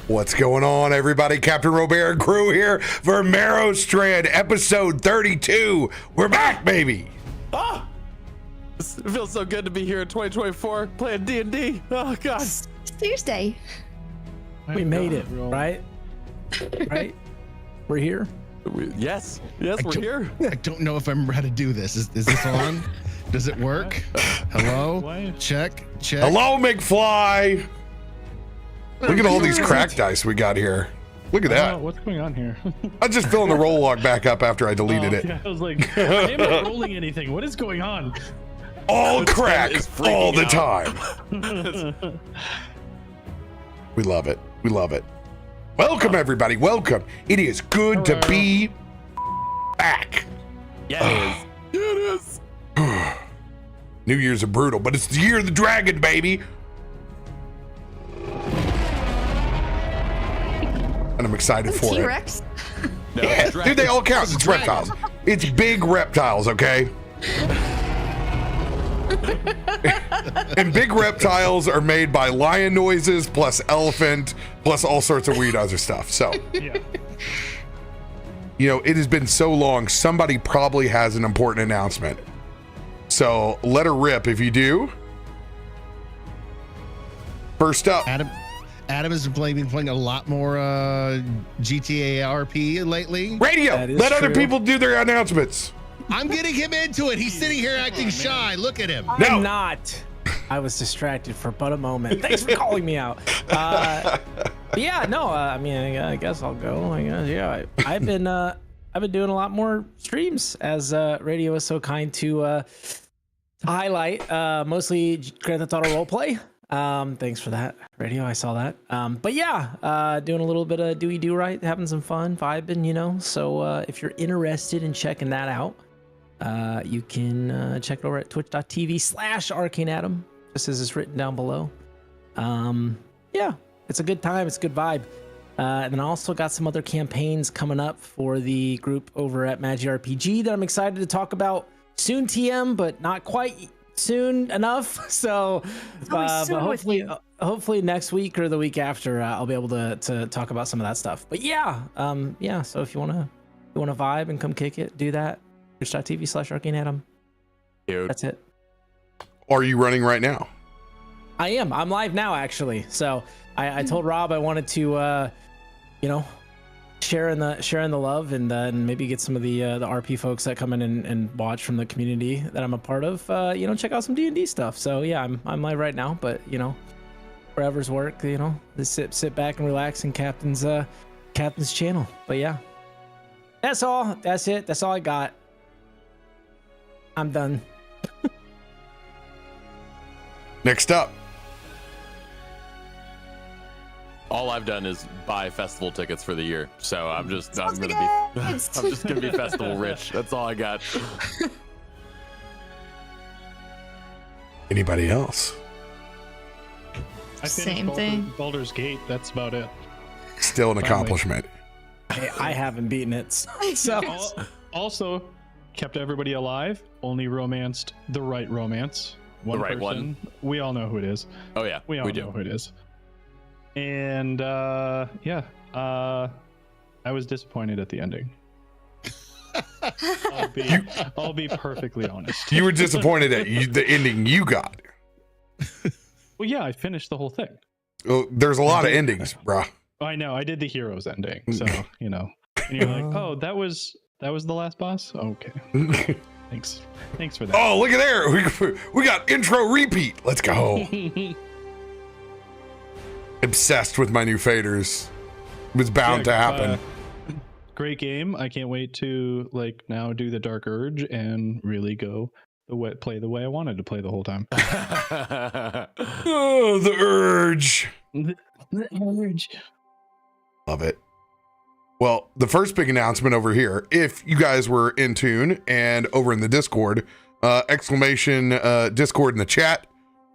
What's going on, everybody? CaptainRoBear and crew here for Merrowstrand, episode 32. We're back, baby. Ah! It feels so good to be here in 2024 playing D&D. Oh, God. It's Tuesday. We made it, right? Right? We're here? Yes, we're here. I don't know if I remember how to do this. Is this on? Does it work? Hello? Check. Hello, McFly. Look at all these crack dice we got here. Look at that. What's going on here? I'm just filling the roll log back up after I deleted it. Yeah, I was like, I am not rolling anything. What is going on? All crack, all the out. time. We love it. We love it. Welcome, everybody. Welcome. It is good to be back. Yeah, it is. New Year's are brutal, but it's the year of the dragon, baby. And I'm excited for it. T-Rex. No, Yeah, dude, they all count. It's reptiles. It's big reptiles, okay? And big reptiles are made by lion noises plus elephant plus all sorts of weird other stuff. So, Yeah. you know, it has been so long. Somebody probably has an important announcement. So let her rip if you do. First up. Adam has been playing a lot more GTA RP lately. Radio, let other people do their announcements. I'm getting him into it. He's sitting here acting shy. Look at him. No. I'm not. I was distracted for but a moment. Thanks for calling me out. I mean, I guess I'll go. I guess, yeah. I've been doing a lot more streams as Radio was so kind to highlight. Mostly Grand Theft Auto roleplay. Thanks for that, Radio. I saw that. But yeah, doing a little bit of do right, having some fun, vibing, you know. So if you're interested in checking that out, you can check it over at twitch.tv/ArcaneAdam, just as it's written down below. Yeah, it's a good time. It's a good vibe. And then I also got some other campaigns coming up for the group over at Magi RPG that I'm excited to talk about soon, TM, but not quite soon enough. So, but hopefully next week or the week after, I'll be able to talk about some of that stuff. But yeah, So if you wanna vibe and come kick it, do that. Twitch.tv/ArcaneAdam. Dude. That's it. Are you running right now? I am. I'm live now, actually. So I told Rob I wanted to, sharing the love and maybe get some of the RP folks that come in and watch from the community that I'm a part of, check out some D&D stuff. So yeah, I'm live right now, but wherever's work, just sit back and relax in Captain's channel. But yeah, that's all. That's it. That's all I got. I'm done. Next up. All I've done is buy festival tickets for the year, so I'm just gonna be festival rich. That's all I got. Anybody else? I finished Same thing. Baldur's Gate. That's about it. Still an accomplishment. I haven't beaten it. So Also, kept everybody alive. Only romanced the right romance. One The right person. We all know who it is. Oh yeah, We all know who it is. And I was disappointed at the ending. I'll be perfectly honest. You were disappointed at the ending you got. Well, yeah, I finished the whole thing. Well, there's a lot of endings, bruh. I know. I did the hero's ending, so And you're like, oh, that was the last boss. Okay, thanks for that. Oh, look at there. We got intro repeat. Let's go. Obsessed with my new faders. It was bound to happen. Great game. I can't wait to now do the Dark Urge and really play the way I wanted to play the whole time. Oh, the urge. The Urge. Love it. Well, the first big announcement over here, if you guys were in tune and over in the Discord, exclamation Discord in the chat,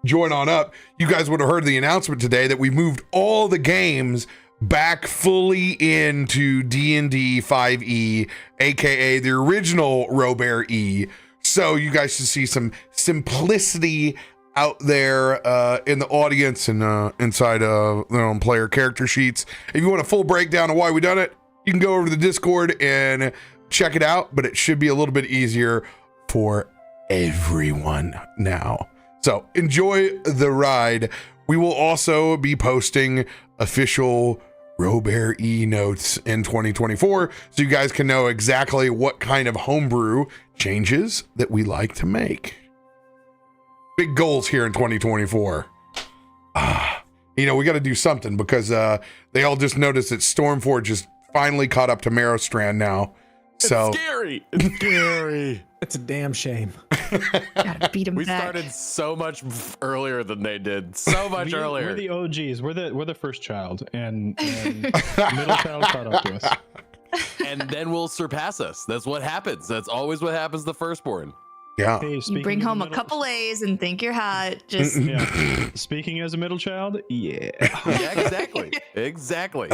join on up. You guys would have heard the announcement today that we moved all the games back fully into D&D 5e, aka the original RoBear E. So you guys should see some simplicity out there in the audience and inside of their own player character sheets. If you want a full breakdown of why we done it, you can go over to the Discord and check it out, but it should be a little bit easier for everyone now. So enjoy the ride. We will also be posting official RoBear e-notes in 2024, so you guys can know exactly what kind of homebrew changes that we like to make. Big goals here in 2024. You know, we got to do something because they all just noticed that Stormforge is finally caught up to Merrowstrand now. So It's scary. It's scary. It's a damn shame. Gotta beat him We back. started so much earlier than they did. So much earlier. We're the OGs. We're the first child, and middle child caught up to us. And then will surpass us. That's what happens. That's always what happens to firstborn. yeah. Hey, You speaking bring as home a middle- couple A's and think you're hot. Just Yeah. Speaking as a middle child, yeah. Yeah, exactly. Exactly.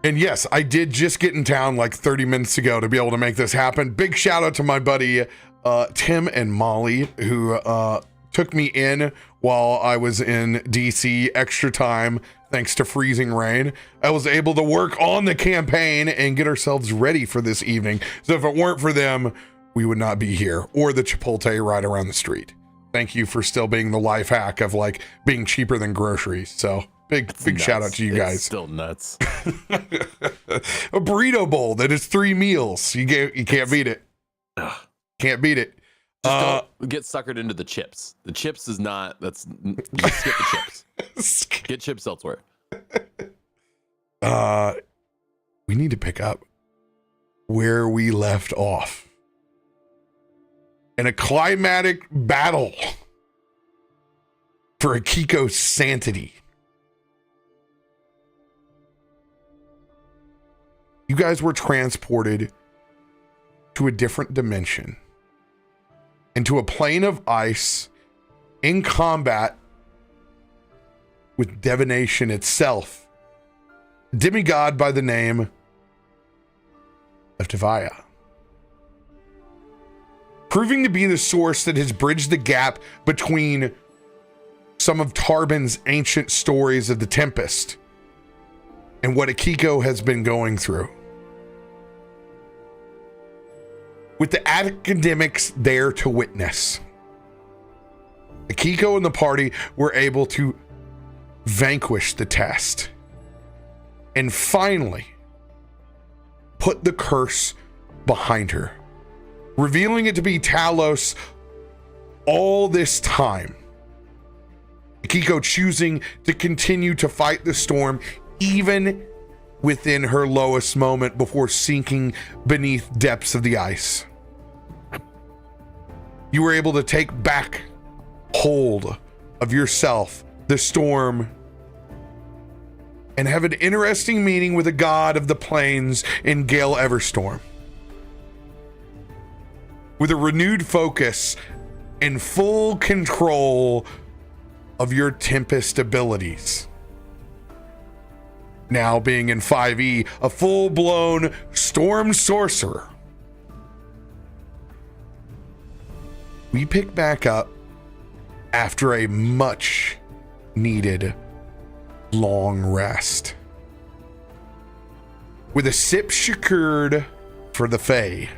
And yes, I did just get in town like 30 minutes ago to be able to make this happen. Big shout out to my buddy Tim and Molly, who took me in while I was in DC extra time thanks to freezing rain. I was able to work on the campaign and get ourselves ready for this evening. So if it weren't for them, we would not be here, or the Chipotle right around the street. Thank you for still being the life hack of like being cheaper than groceries. So big shout out to you It's guys. still nuts. A burrito bowl that is 3 meals. You can't beat it. Can't beat it. Just don't get suckered into the chips. The chips is not. Just skip the chips. Get chips elsewhere. We need to pick up where we left off in a climatic battle for Akiko's sanity. You guys were transported to a different dimension, into a plane of ice, in combat with divination itself. A demigod by the name of Devaya, proving to be the source that has bridged the gap between some of Tarben's ancient stories of the Tempest and what Akiko has been going through. With the academics there to witness, Akiko and the party were able to vanquish the test and finally put the curse behind her, revealing it to be Talos all this time. Akiko choosing to continue to fight the storm even within her lowest moment before sinking beneath depths of the ice. You were able to take back hold of yourself, the storm, and have an interesting meeting with a god of the plains in Gale Everstorm. With a renewed focus and full control of your Tempest abilities. Now being in 5e, a full-blown storm sorcerer. We pick back up after a much needed long rest. With a sip secured for the Fae,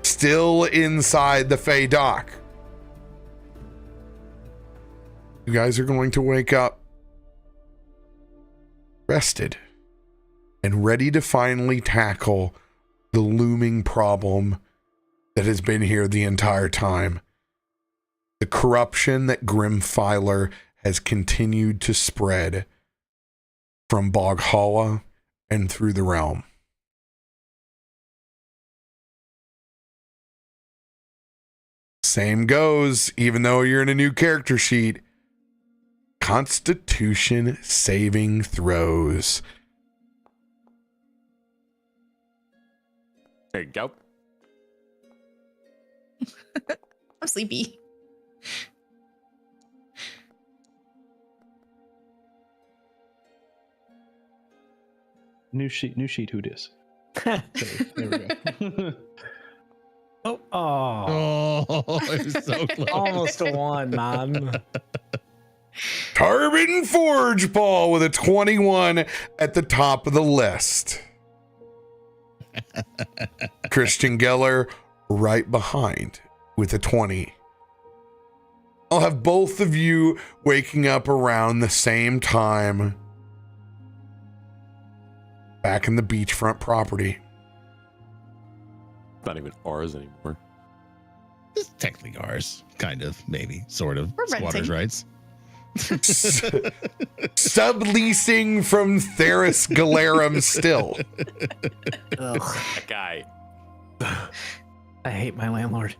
still inside the Fae dock. You guys are going to wake up rested and ready to finally tackle the looming problem that has been here the entire time. The corruption that Grimfiler has continued to spread from Boghala and through the realm. Same goes, even though you're in a new character sheet. Constitution saving throws. There you go. I'm sleepy. New sheet, who dis? There we go. Oh, Oh, it was so close. almost a 1, man. Tarben Forgeball with a 21 at the top of the list. Christian Geller right behind with a 20. I'll have both of you waking up around the same time back in the beachfront property. Not even ours anymore. It's technically ours, kind of, maybe, sort of. We're Squatters' renting. rights. Subleasing from Theris Galarum still. Ugh, That guy. I hate my landlord.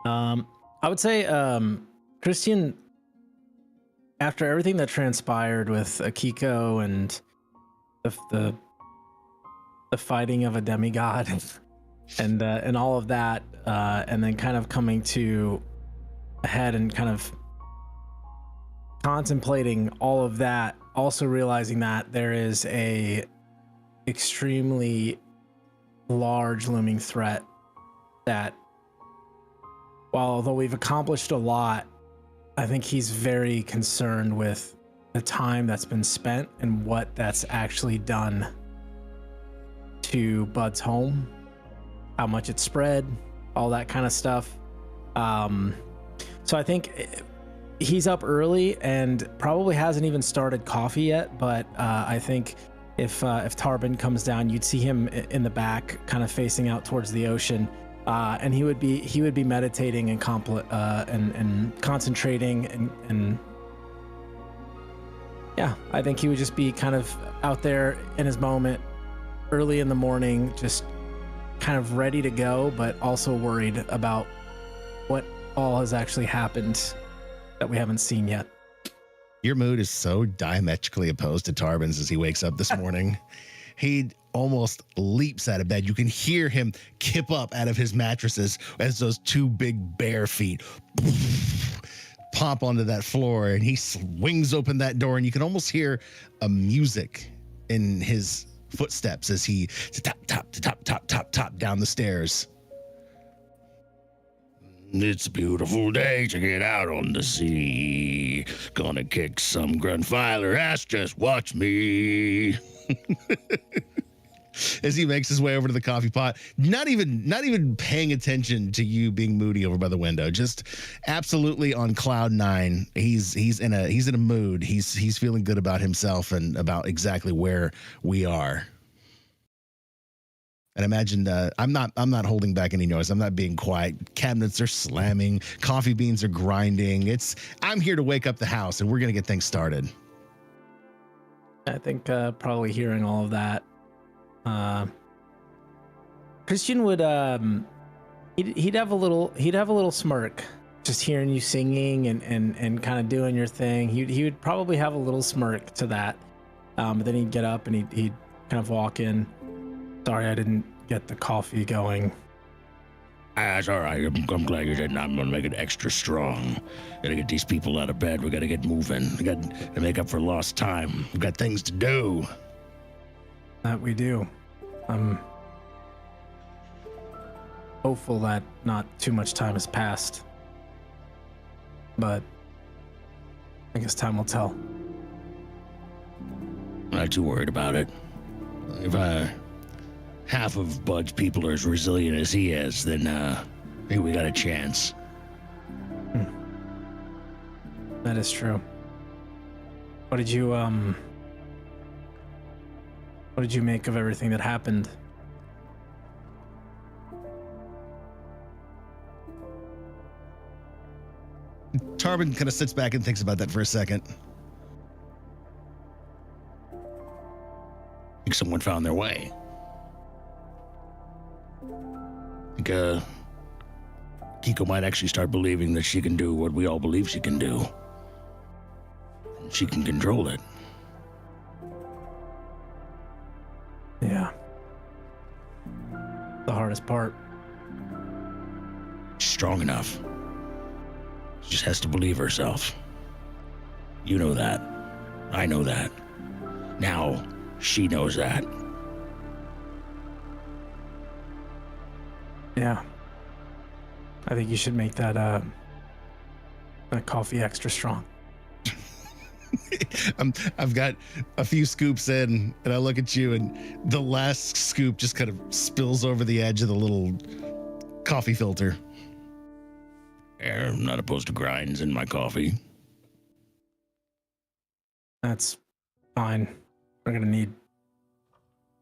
I would say, Christian, after everything that transpired with Akiko and the fighting of a demigod and all of that, and then kind of coming to a head and kind of contemplating all of that, also realizing that there is a extremely large looming threat that, although we've accomplished a lot, I think he's very concerned with the time that's been spent and what that's actually done to Bud's home, how much it spread, all that kind of stuff. So I think he's up early and probably hasn't even started coffee yet, but I think if Tarben comes down, you'd see him in the back, kind of facing out towards the ocean. And he would be meditating and concentrating and yeah, I think he would just be kind of out there in his moment early in the morning, just kind of ready to go, but also worried about what all has actually happened that we haven't seen yet. Your mood is so diametrically opposed to Tarben's as he wakes up this morning. He almost leaps out of bed. You can hear him kip up out of his mattresses as those two big bare feet pop onto that floor, and he swings open that door, and you can almost hear a music in his footsteps as he top down the stairs. It's a beautiful day to get out on the sea. Gonna kick some Grunfiler ass, just watch me. As he makes his way over to the coffee pot, not even paying attention to you being moody over by the window, just absolutely on cloud 9. He's in a mood. He's feeling good about himself and about exactly where we are. And imagine I'm not holding back any noise. I'm not being quiet. Cabinets are slamming. Coffee beans are grinding. I'm here to wake up the house, and we're gonna get things started. I think probably hearing all of that, Christian would he'd have a little smirk just hearing you singing and kind of doing your thing. He would probably have a little smirk to that, but then he'd get up and he'd kind of walk in. Sorry, I didn't get the coffee going. That's all right. I'm glad you didn't. I'm gonna make it extra strong. Gotta get these people out of bed. We gotta get moving. We got to make up for lost time. We've got things to do. That we do. I'm hopeful that not too much time has passed, but I guess time will tell. I'm not too worried about it. If half of Bud's people are as resilient as he is, then maybe we got a chance. That is true. What did you make of everything that happened? Tarben kind of sits back and thinks about that for a second. I think someone found their way. I think Akiko might actually start believing that she can do what we all believe she can do. She can control it. Yeah. The hardest part. She's strong enough. She just has to believe herself. You know that. I know that. Now, She knows that. Yeah. I think you should make that coffee extra strong. I've got a few scoops in, and I look at you, and the last scoop just kind of spills over the edge of the little coffee filter. I'm not opposed to grinds in my coffee. That's fine. We're gonna need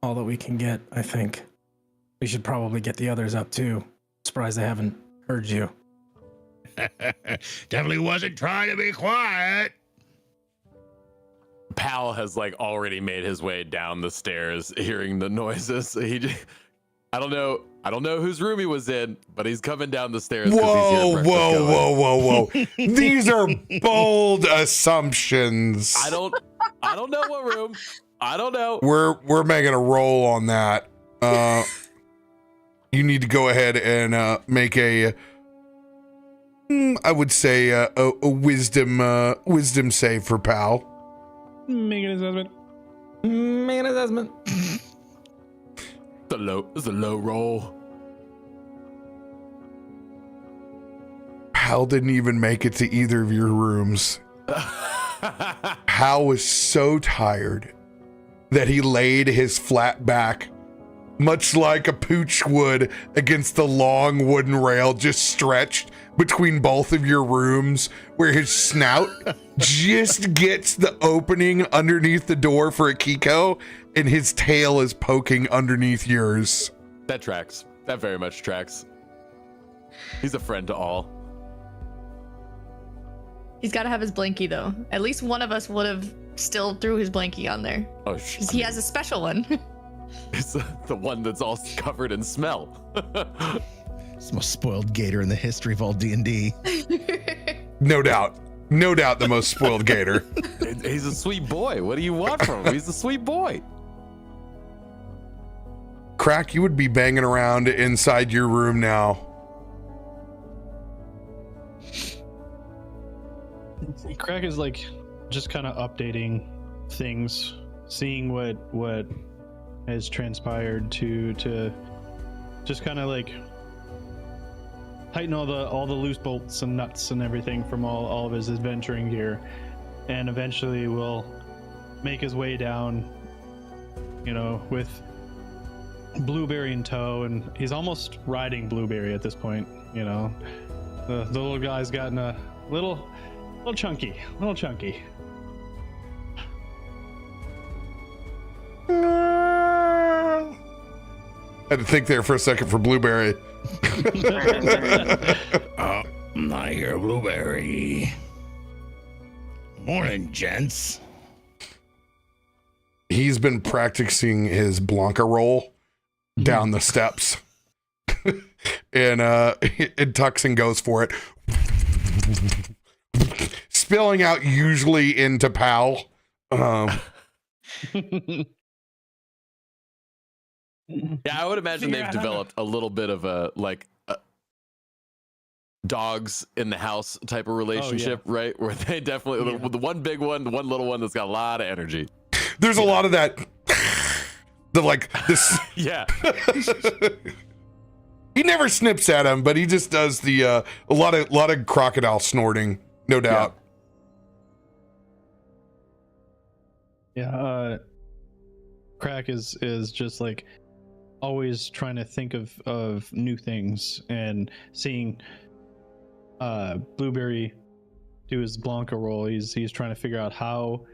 all that we can get, I think. We should probably get the others up too. Surprised I haven't heard you. Definitely wasn't trying to be quiet. Pal has like already made his way down the stairs, hearing the noises. I don't know whose room he was in, but he's coming down the stairs. Whoa. These are bold assumptions. I don't know what room. I don't know. We're making a roll on that. You need to go ahead and make I would say a wisdom save for Pal. Make an assessment. It's a low roll. Pal didn't even make it to either of your rooms. Pal was so tired that he laid his flat back, much like a pooch would, against the long wooden rail just stretched between both of your rooms, where his snout just gets the opening underneath the door for Akiko, and his tail is poking underneath yours. That tracks. That very much tracks. He's a friend to all. He's got to have his blankie, though. At least one of us would have still threw his blankie on there. Oh, Because he has a special one. It's the one that's all covered in smell. It's the most spoiled gator in the history of all D&D. No doubt the most spoiled gator. He's a sweet boy. What do you want from him? He's a sweet boy. Krak, you would be banging around inside your room now. Krak is like just kind of updating things, seeing what has transpired to just kind of like tighten all the loose bolts and nuts and everything from all of his adventuring gear, and eventually will make his way down, with Blueberry in tow, and he's almost riding Blueberry at this point. The little guy's gotten a little chunky. Had to think there for a second for Blueberry. I hear Blueberry. Morning, gents. He's been practicing his Blanca roll down the steps. And it tucks and goes for it. Spilling out usually into Pal. Yeah, I would imagine they've developed a little bit of a dogs in the house type of relationship, right? Where they definitely the one big one, the one little one that's got a lot of energy. There's a lot of that. This. Yeah. He never snips at him, but he just does the a lot of crocodile snorting, no doubt. Yeah. Krak is just like always trying to think of new things, and seeing Blueberry do his Blanca roll. He's trying to figure out how,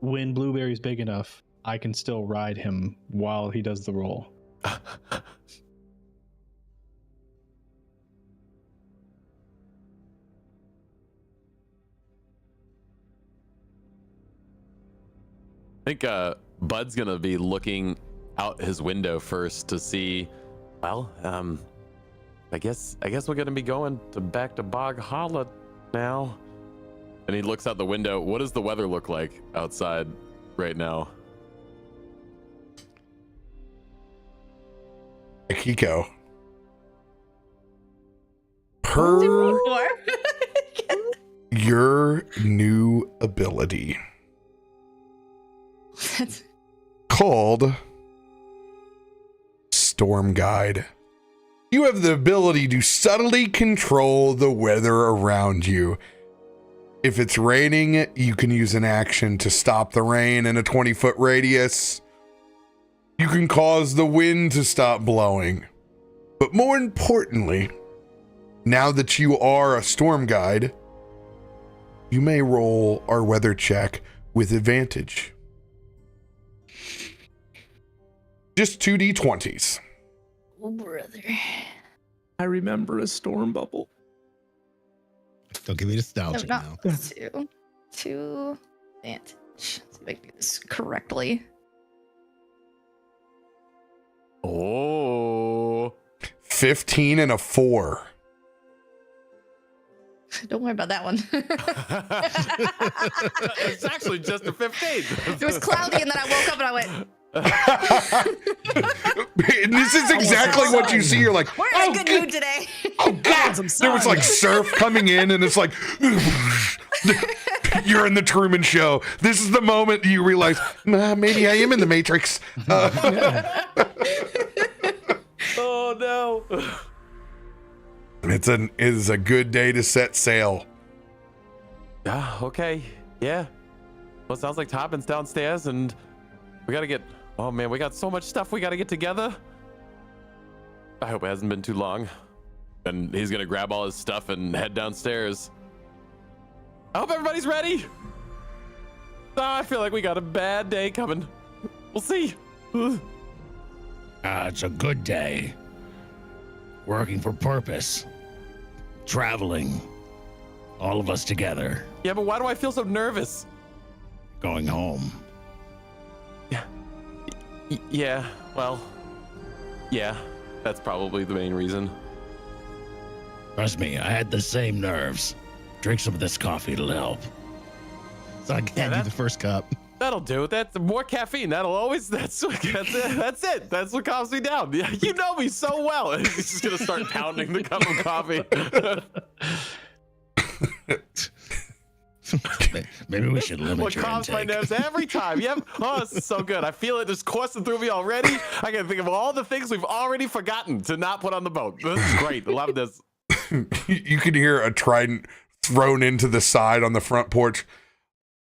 when Blueberry's big enough, I can still ride him while he does the roll. I think Bud's gonna be looking out his window first to see. Well, I guess we're gonna be going back to Bog Holla now. And he looks out the window. What does the weather look like outside right now? Akiko. Your new ability. What's that? Called Storm Guide. You have the ability to subtly control the weather around you. If it's raining, you can use an action to stop the rain in a 20-foot radius. You can cause the wind to stop blowing. But more importantly, now that you are a storm guide, you may roll our weather check with advantage. Just 2d20s. Oh, brother. I remember a storm bubble. Don't give me nostalgic No, now. not two advantage. Let's see if I can do this correctly. Oh. 15 and a 4. Don't worry about that one. It's actually just a 15. It was cloudy, and then I woke up and I went, And this is exactly what you see. You're like, we're in a good mood today. Oh God! There was like surf coming in, and it's like you're in the Truman Show. This is the moment you realize maybe I am in the Matrix. Oh no! It is a good day to set sail. Okay. Yeah. Well, it sounds like Tarben's downstairs, and we gotta get. Oh man, we got so much stuff we gotta get together. I hope it hasn't been too long. And he's gonna grab all his stuff and head downstairs. I hope everybody's ready. I feel like we got a bad day coming. We'll see. It's a good day. Working for purpose. Traveling. All of us together. Yeah, but why do I feel so nervous? Going home. Yeah, well, yeah, that's probably the main reason. Trust me, I had the same nerves. Drink some of this coffee, it'll help. So I can't do the first cup. That'll do. That's more caffeine. That's it. That's what calms me down. You know me so well. He's just gonna start pounding the cup of coffee. Maybe we should limit What your calms my intake. nerves every time. Yep. Oh, this is so good. I feel it just coursing through me already. I can think of all the things we've already forgotten to not put on the boat. This is great. I love this. You can hear a trident thrown into the side on the front porch.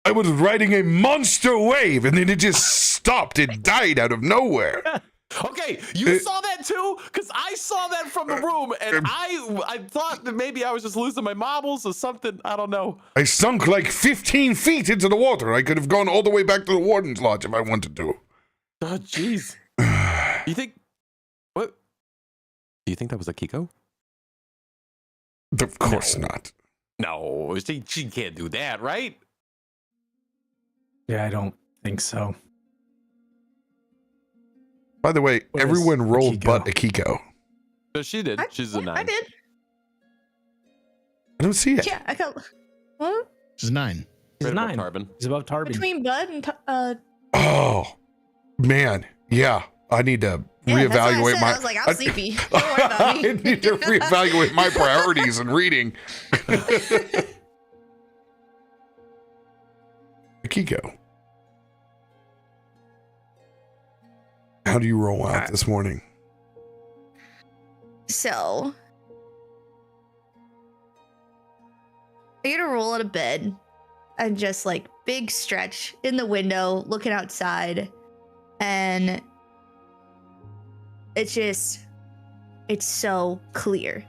I was riding a monster wave, and then it just stopped. It died out of nowhere. Okay, you saw that too? Because I saw that from the room, and I thought that maybe I was just losing my marbles or something. I don't know. I sunk like 15 feet into the water. I could have gone all the way back to the Warden's Lodge if I wanted to. Oh, jeez. You think... What? Do you think that was Akiko? Of course not. No, she can't do that, right? Yeah, I don't think so. By the way, What everyone is rolled Akiko? but Akiko. No, she did. She's a 9. I did. I don't see it. Yeah, I got. What? She's 9. He's Right above 9. Tarben. He's above Tarben. Between Bud and Oh, man. Yeah, I need to yeah, that's what reevaluate I said. my. I was like, I'm sleepy. Don't worry about me. I need to reevaluate my priorities in reading. Akiko, how do you roll out this morning? So, I get to roll out of bed and just like big stretch in the window, looking outside, and it's so clear.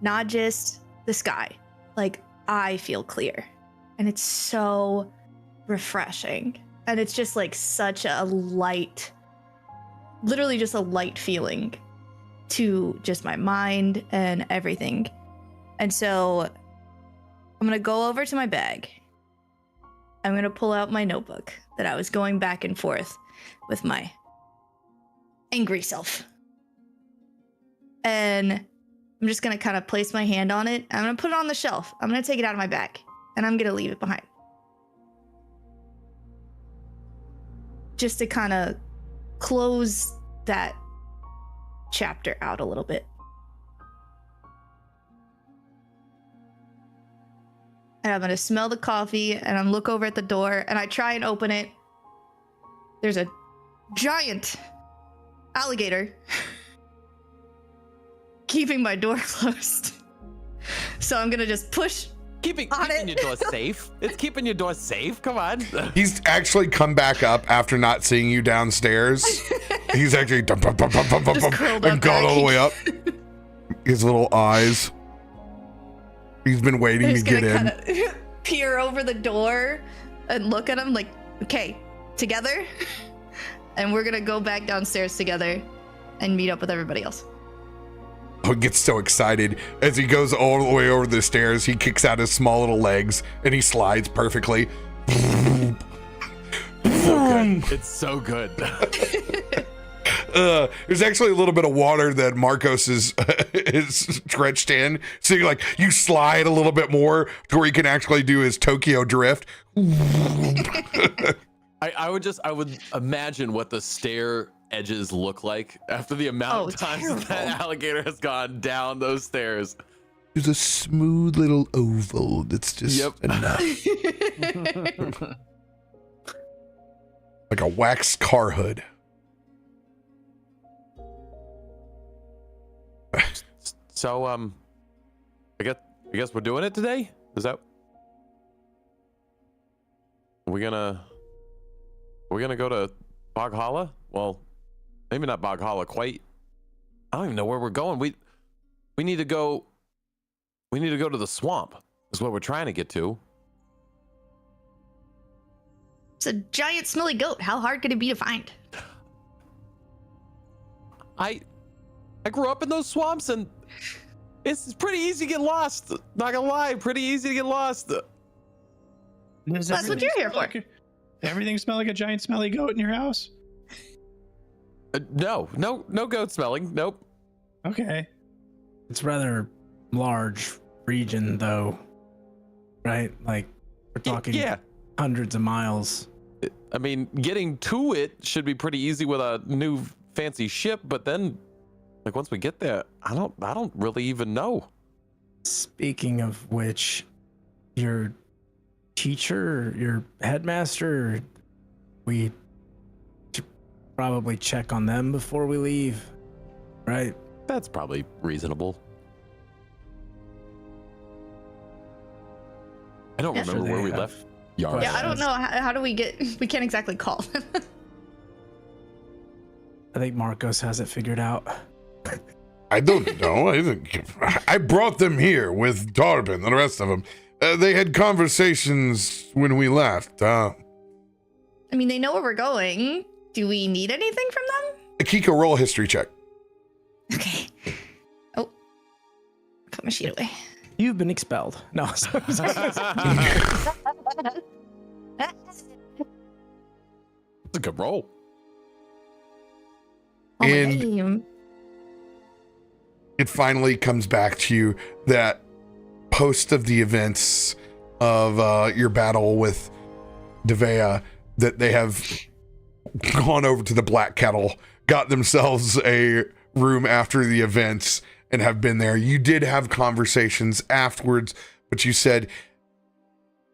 Not just the sky, like I feel clear, and it's so refreshing, and it's just like such a light, literally just a light feeling to just my mind and everything. And so I'm gonna go over to my bag. I'm gonna pull out my notebook that I was going back and forth with my angry self. And I'm just gonna kind of place my hand on it. I'm gonna put it on the shelf. I'm gonna take it out of my bag and I'm gonna leave it behind. Just to kind of close that chapter out a little bit. and I'm gonna smell the coffee, and I'm look over at the door, and I try and open it. There's a giant alligator keeping my door closed. So I'm gonna just push. Keeping your door safe. It's keeping your door safe. Come on. He's actually come back up after not seeing you downstairs. He's actually and gone all the way up. His little eyes. He's been waiting to get in. Kinda peer over the door and look at him like, okay, together. And we're gonna go back downstairs together and meet up with everybody else. Oh, he gets so excited as he goes all the way over the stairs. He kicks out his small little legs and he slides perfectly. It's so good. There's actually a little bit of water that Markos is stretched in, so you slide a little bit more to where he can actually do his Tokyo drift. I would imagine what the stair edges look like after the amount of times that alligator has gone down those stairs. There's a smooth little oval that's just enough. Like a waxed car hood. So I guess we're doing it today? Is that we're gonna go to Bog Holla? Well, maybe not Bog Holla quite. I don't even know where we're going. We need to go to the swamp. Is what we're trying to get to. It's a giant smelly goat. How hard could it be to find? I grew up in those swamps and it's pretty easy to get lost. Not gonna lie, pretty easy to get lost. That's what you're here for. Everything smell like a giant smelly goat in your house? No goat smelling. Nope. Okay. It's rather large region though, right? Like we're talking hundreds of miles. I mean, getting to it should be pretty easy with a new fancy ship, but then like once we get there, I don't really even know. Speaking of which, your teacher, your headmaster, we should probably check on them before we leave, right? That's probably reasonable. I don't remember where we left Yara. Yeah, I don't know. How do we get... We can't exactly call. I think Markos has it figured out. I don't know. I brought them here with Tarben and the rest of them. They had conversations when we left. I mean, they know where we're going. Do we need anything from them? Akiko, roll a history check. Okay. Oh. Put my sheet away. You've been expelled. No. Sorry. It's a good roll. Oh, And name. it finally comes back to you that post of the events of your battle with Devea, that they have gone over to the Black Kettle, got themselves a room after the events, and have been there. You did have conversations afterwards, but you said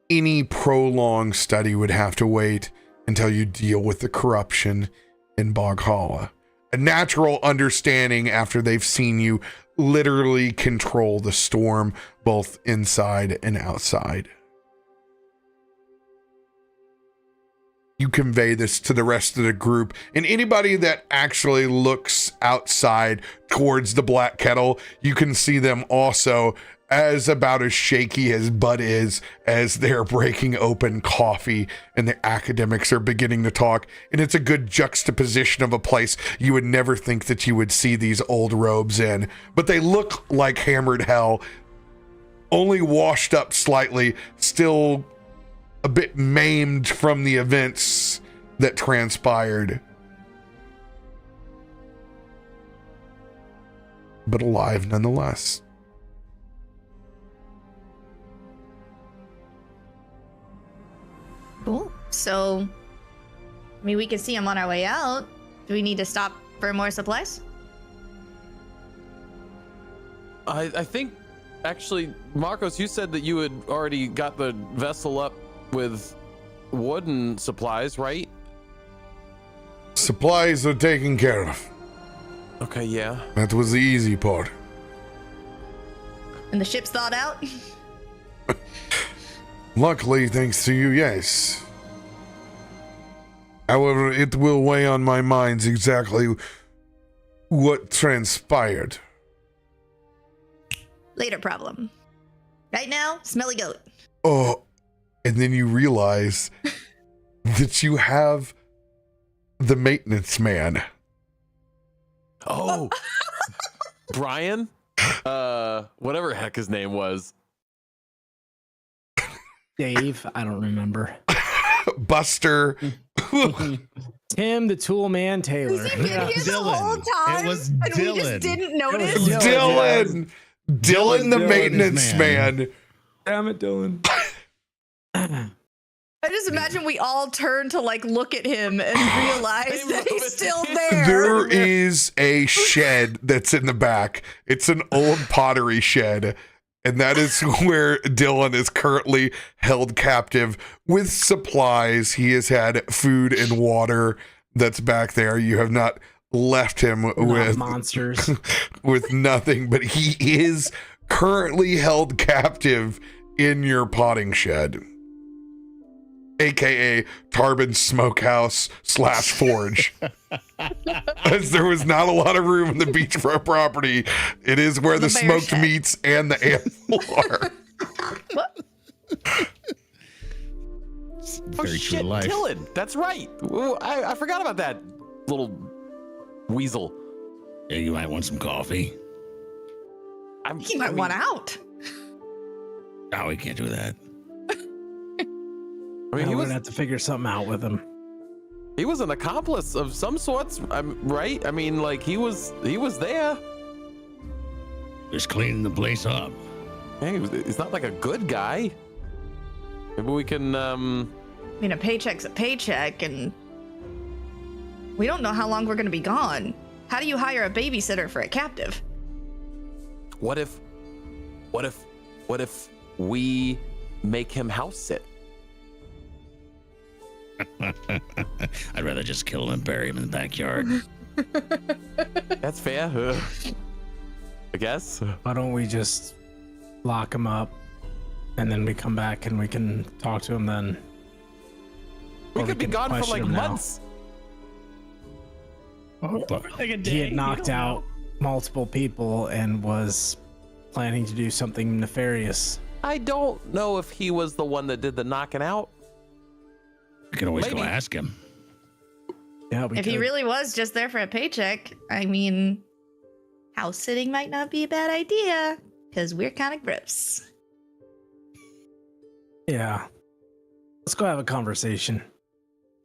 any prolonged study would have to wait until you deal with the corruption in Bog Holla. A natural understanding after they've seen you literally control the storm, both inside and outside. You convey this to the rest of the group, and anybody that actually looks outside towards the Black Kettle, you can see them also as about as shaky as Bud is as they're breaking open coffee and the academics are beginning to talk. And it's a good juxtaposition of a place you would never think that you would see these old robes in, but they look like hammered hell, only washed up slightly, still a bit maimed from the events that transpired, but alive nonetheless. Cool. So, I mean, we can see them on our way out. Do we need to stop for more supplies? I think Actually, Markos, you said that you had already got the vessel up with wooden supplies, right? Supplies are taken care of. Okay, yeah. That was the easy part. And the ship's thawed out? Luckily, thanks to you, yes. However, it will weigh on my minds exactly what transpired. Later problem. Right now, smelly goat. Oh, and then you realize that you have the maintenance man. Oh, Brian? Whatever heck his name was. Dave, I don't remember. Buster. Tim, the tool man, Taylor. Has he been here the whole time? It was and we Dylan. just didn't notice? Dylan. Dylan, the Dylan, maintenance man. Damn it, Dylan. I just imagine we all turn to like look at him and realize that he's still there. There is a shed that's in the back. It's an old pottery shed. And that is where Dylan is currently held captive with supplies. He has had food and water that's back there. You have not left him with monsters. with nothing, but he is currently held captive in your potting shed, aka Tarben Smokehouse / Forge. As there was not a lot of room in the beachfront property, it is where the bear smoked shed. meats and the animal are. What? Very true shit, to life. Dylan. That's right. Ooh, I forgot about that little weasel. Yeah, you might want some coffee. He might want out. No, we can't do that. I mean, We're he was gonna have to figure something out with him. he was an accomplice of some sorts, right? I mean, like he was there. Just cleaning the place up. Hey, he's not like a good guy. Maybe we can I mean, a paycheck's a paycheck, and we don't know how long we're going to be gone. How do you hire a babysitter for a captive? what if we make him house sit? I'd rather just kill him and bury him in the backyard. That's fair. I guess. Why don't we just lock him up and then we come back and we can talk to him then? We Or could be can gone for question like him now. months. He had knocked out multiple people and was planning to do something nefarious. I don't know if he was the one that did the knocking out. We can always Maybe. go ask him. Yeah, we If he could. really was just there for a paycheck, I mean, house sitting might not be a bad idea, because we're kind of gross. Yeah. Let's go have a conversation.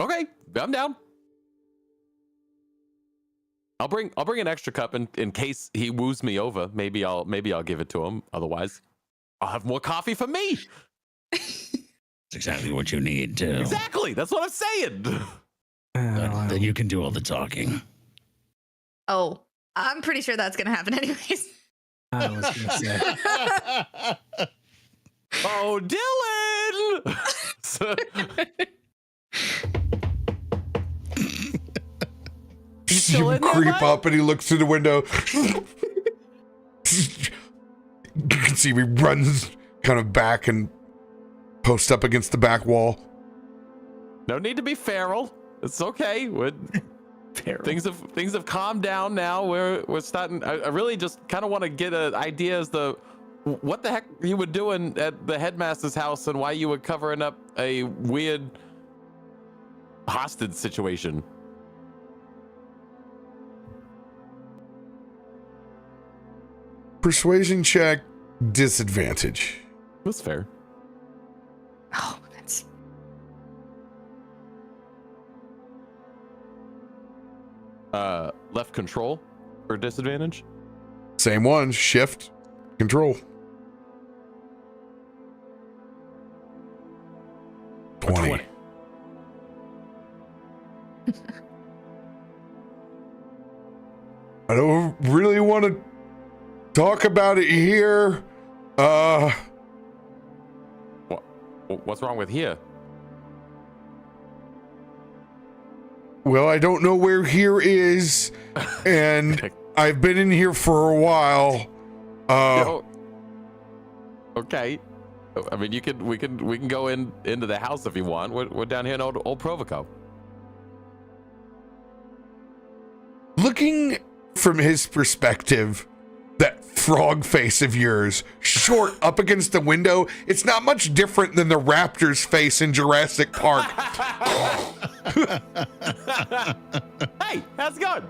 Okay, I'm down. I'll bring an extra cup in case he woos me over. Maybe I'll give it to him. Otherwise, I'll have more coffee for me. That's exactly what you need, too. Exactly. That's what I'm saying. Then you can do all the talking. Oh, I'm pretty sure that's going to happen anyways. I was gonna say. Oh, Dylan! You still You in there, creep bud? up and he looks through the window. You can see he runs kind of back and posts up against the back wall. No need to be feral. It's okay. Things have calmed down now. We're starting. I really just kind of want to get an idea as to what the heck you were doing at the headmaster's house and why you were covering up a weird hostage situation. Persuasion check, disadvantage. That's fair. Oh, that's Left control for disadvantage. Same one, shift, control. 20. I don't really want to talk about it here, What's wrong with here? Well, I don't know where here is, and I've been in here for a while. Okay. I mean, we can go into the house if you want. We're down here in old Provoco. Looking from his perspective, that frog face of yours, short up against the window, it's not much different than the raptor's face in Jurassic Park. Hey, how's it going?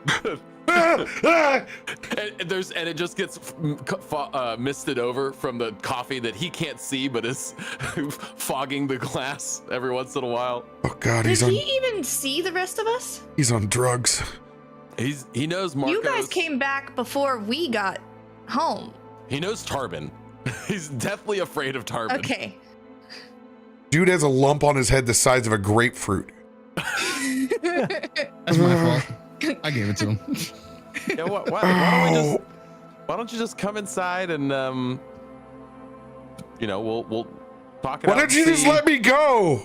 and it just gets misted over from the coffee that he can't see, but is fogging the glass every once in a while. Oh God, Did he even see the rest of us? He's on drugs. He knows Markos. You guys came back before we got home. He knows Tarben. He's deathly afraid of Tarben. Okay. Dude has a lump on his head the size of a grapefruit. That's my fault. I gave it to him. Yeah, why don't you just come inside and we'll talk it out. Why don't you just let me go?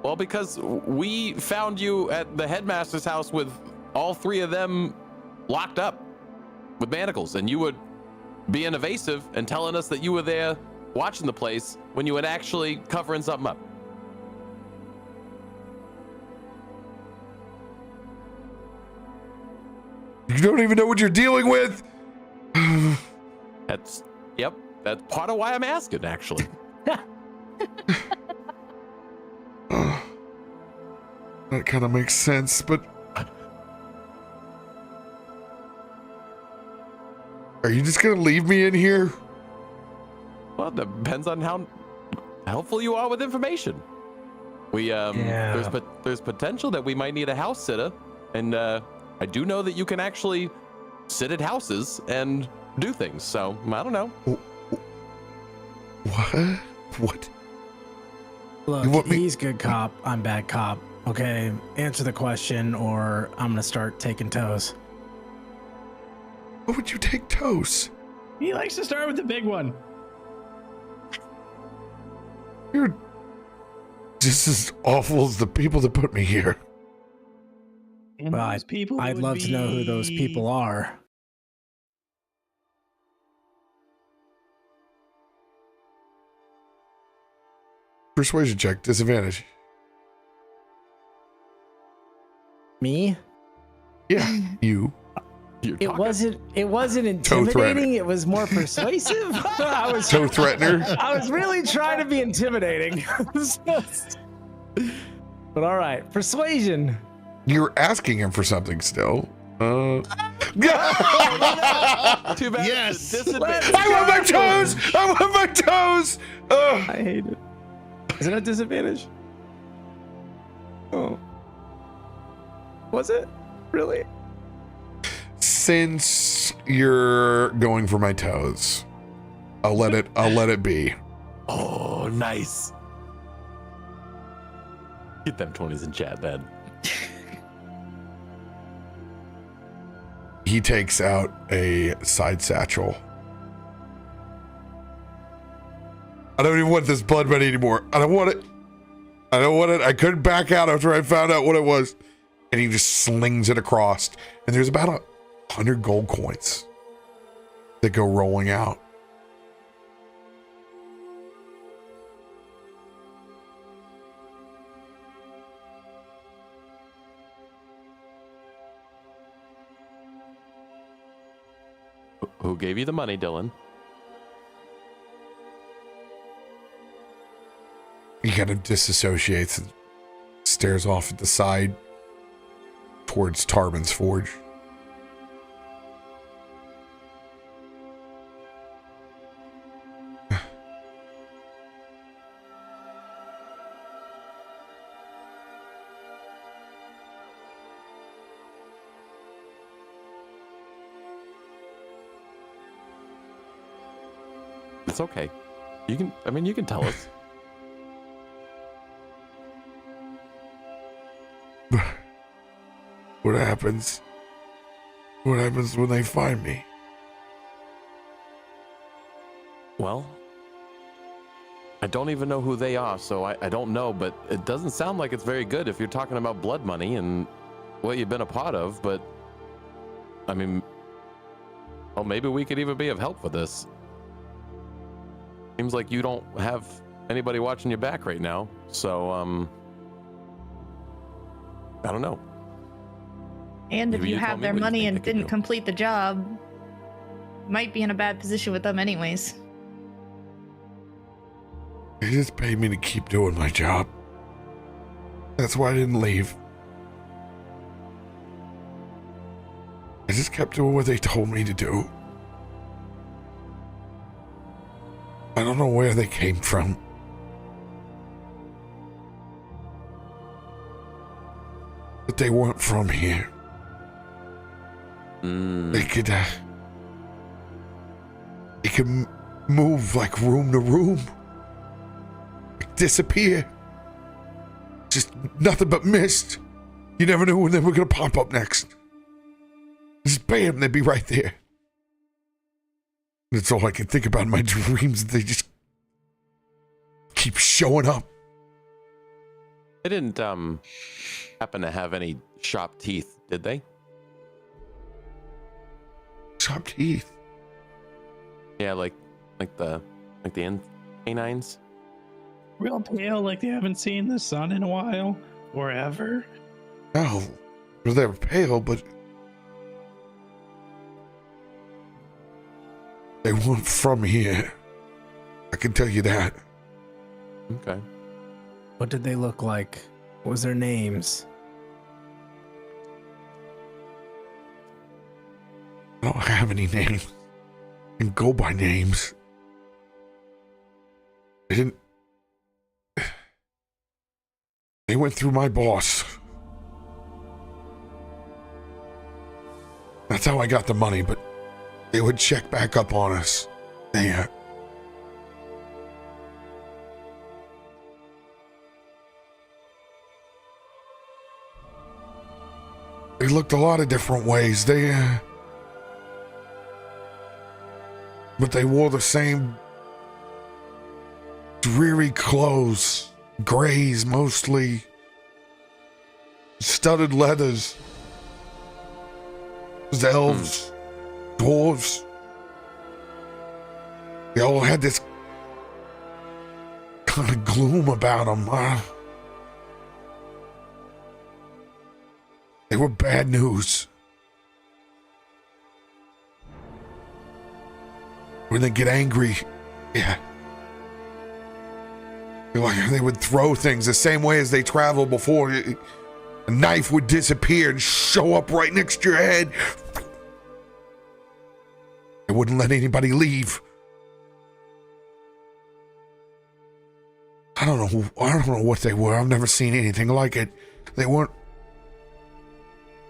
Well, because we found you at the headmaster's house with all three of them locked up with manacles, and you were being evasive and telling us that you were there watching the place when you were actually covering something up. You don't even know what you're dealing with. That's part of why I'm asking, actually. That kind of makes sense, but are you just gonna leave me in here? Well, it depends on how helpful you are with information. There's potential that we might need a house sitter, and I do know that you can actually sit at houses and do things. So I don't know. What? Look, he's good cop. I'm bad cop. Okay, answer the question, or I'm gonna start taking toes. What would you take toes? He likes to start with the big one. You're just as awful as the people that put me here. And Well, those people I'd would love to know who those be- people are. Persuasion check, disadvantage. Me? Yeah, you. It wasn't intimidating. It was more persuasive. I was Toe threatener. I was really trying to be intimidating. But all right, persuasion. You're asking him for something still. Too bad. Yes. Disadvantage. I want my toes! I want my toes! I hate it. Is it a disadvantage? Oh. Was it? Really? Since you're going for my toes, I'll let it be. Oh, nice. Get them 20s in chat, man. He takes out a side satchel. I don't even want this blood money anymore. I don't want it. I couldn't back out after I found out what it was. And he just slings it across. And there's about 100 gold coins that go rolling out. Who gave you the money, Dylan? He kind of disassociates and stares off at the side towards Tarben's forge. It's okay. You can tell us. What happens? What happens when they find me? Well, I don't even know who they are, so I don't know, but it doesn't sound like it's very good if you're talking about blood money and what you've been a part of, but I mean, well, maybe we could even be of help with this. Seems like you don't have anybody watching your back right now, so I don't know. And if Maybe you you tell have me their what you money think and they could didn't do. complete the job, might be in a bad position with them anyways. They just paid me to keep doing my job. That's why I didn't leave. I just kept doing what they told me to do. I don't know where they came from. But they weren't from here. They could move like room to room. Like disappear. Just nothing but mist. You never knew when they were gonna pop up next. Just bam, they'd be right there. That's all I can think about in my dreams. They just keep showing up. They didn't happen to have any sharp teeth, did they? Sharp teeth. Yeah, like the canines. Real pale, like they haven't seen the sun in a while or ever. No, they were pale, but they weren't from here. I can tell you that. Okay. What did they look like? What was their names? I don't have any names. I can go by names. They didn't. They went through my boss. That's how I got the money, but they would check back up on us. They looked a lot of different ways. But they wore the same dreary clothes, grays mostly, studded leathers. It was elves, dwarves. They all had this kind of gloom about them. They were bad news. When they get angry, yeah. Like they would throw things the same way as they traveled before. A knife would disappear and show up right next to your head. They wouldn't let anybody leave. I don't know what they were. I've never seen anything like it. They weren't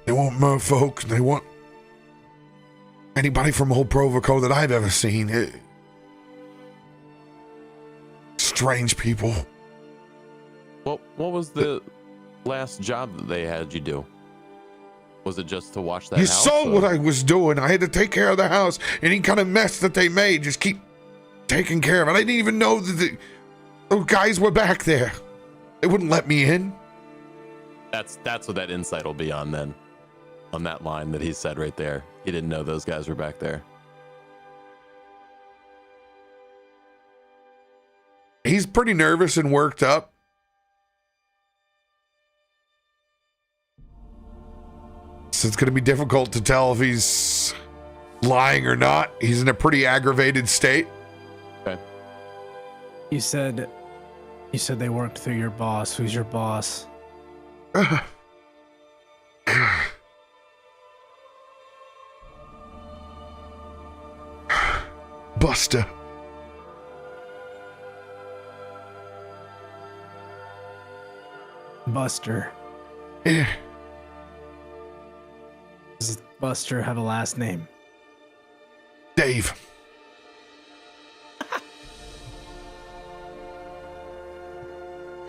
Merfolk. They weren't anybody from Old Provoco that I've ever seen. Strange people. Well, what was the last job that they had you do? Was it just to watch that You house? saw or- what I was doing. I had to take care of the house. Any kind of mess that they made, just keep taking care of it. I didn't even know that those guys were back there. They wouldn't let me in. That's what that insight will be on then. On that line that he said right there. He didn't know those guys were back there. He's pretty nervous and worked up. So it's going to be difficult to tell if he's lying or not. He's in a pretty aggravated state. Okay. You said they worked through your boss. Who's your boss? Buster. Buster. Yeah. Does Buster have a last name? Dave.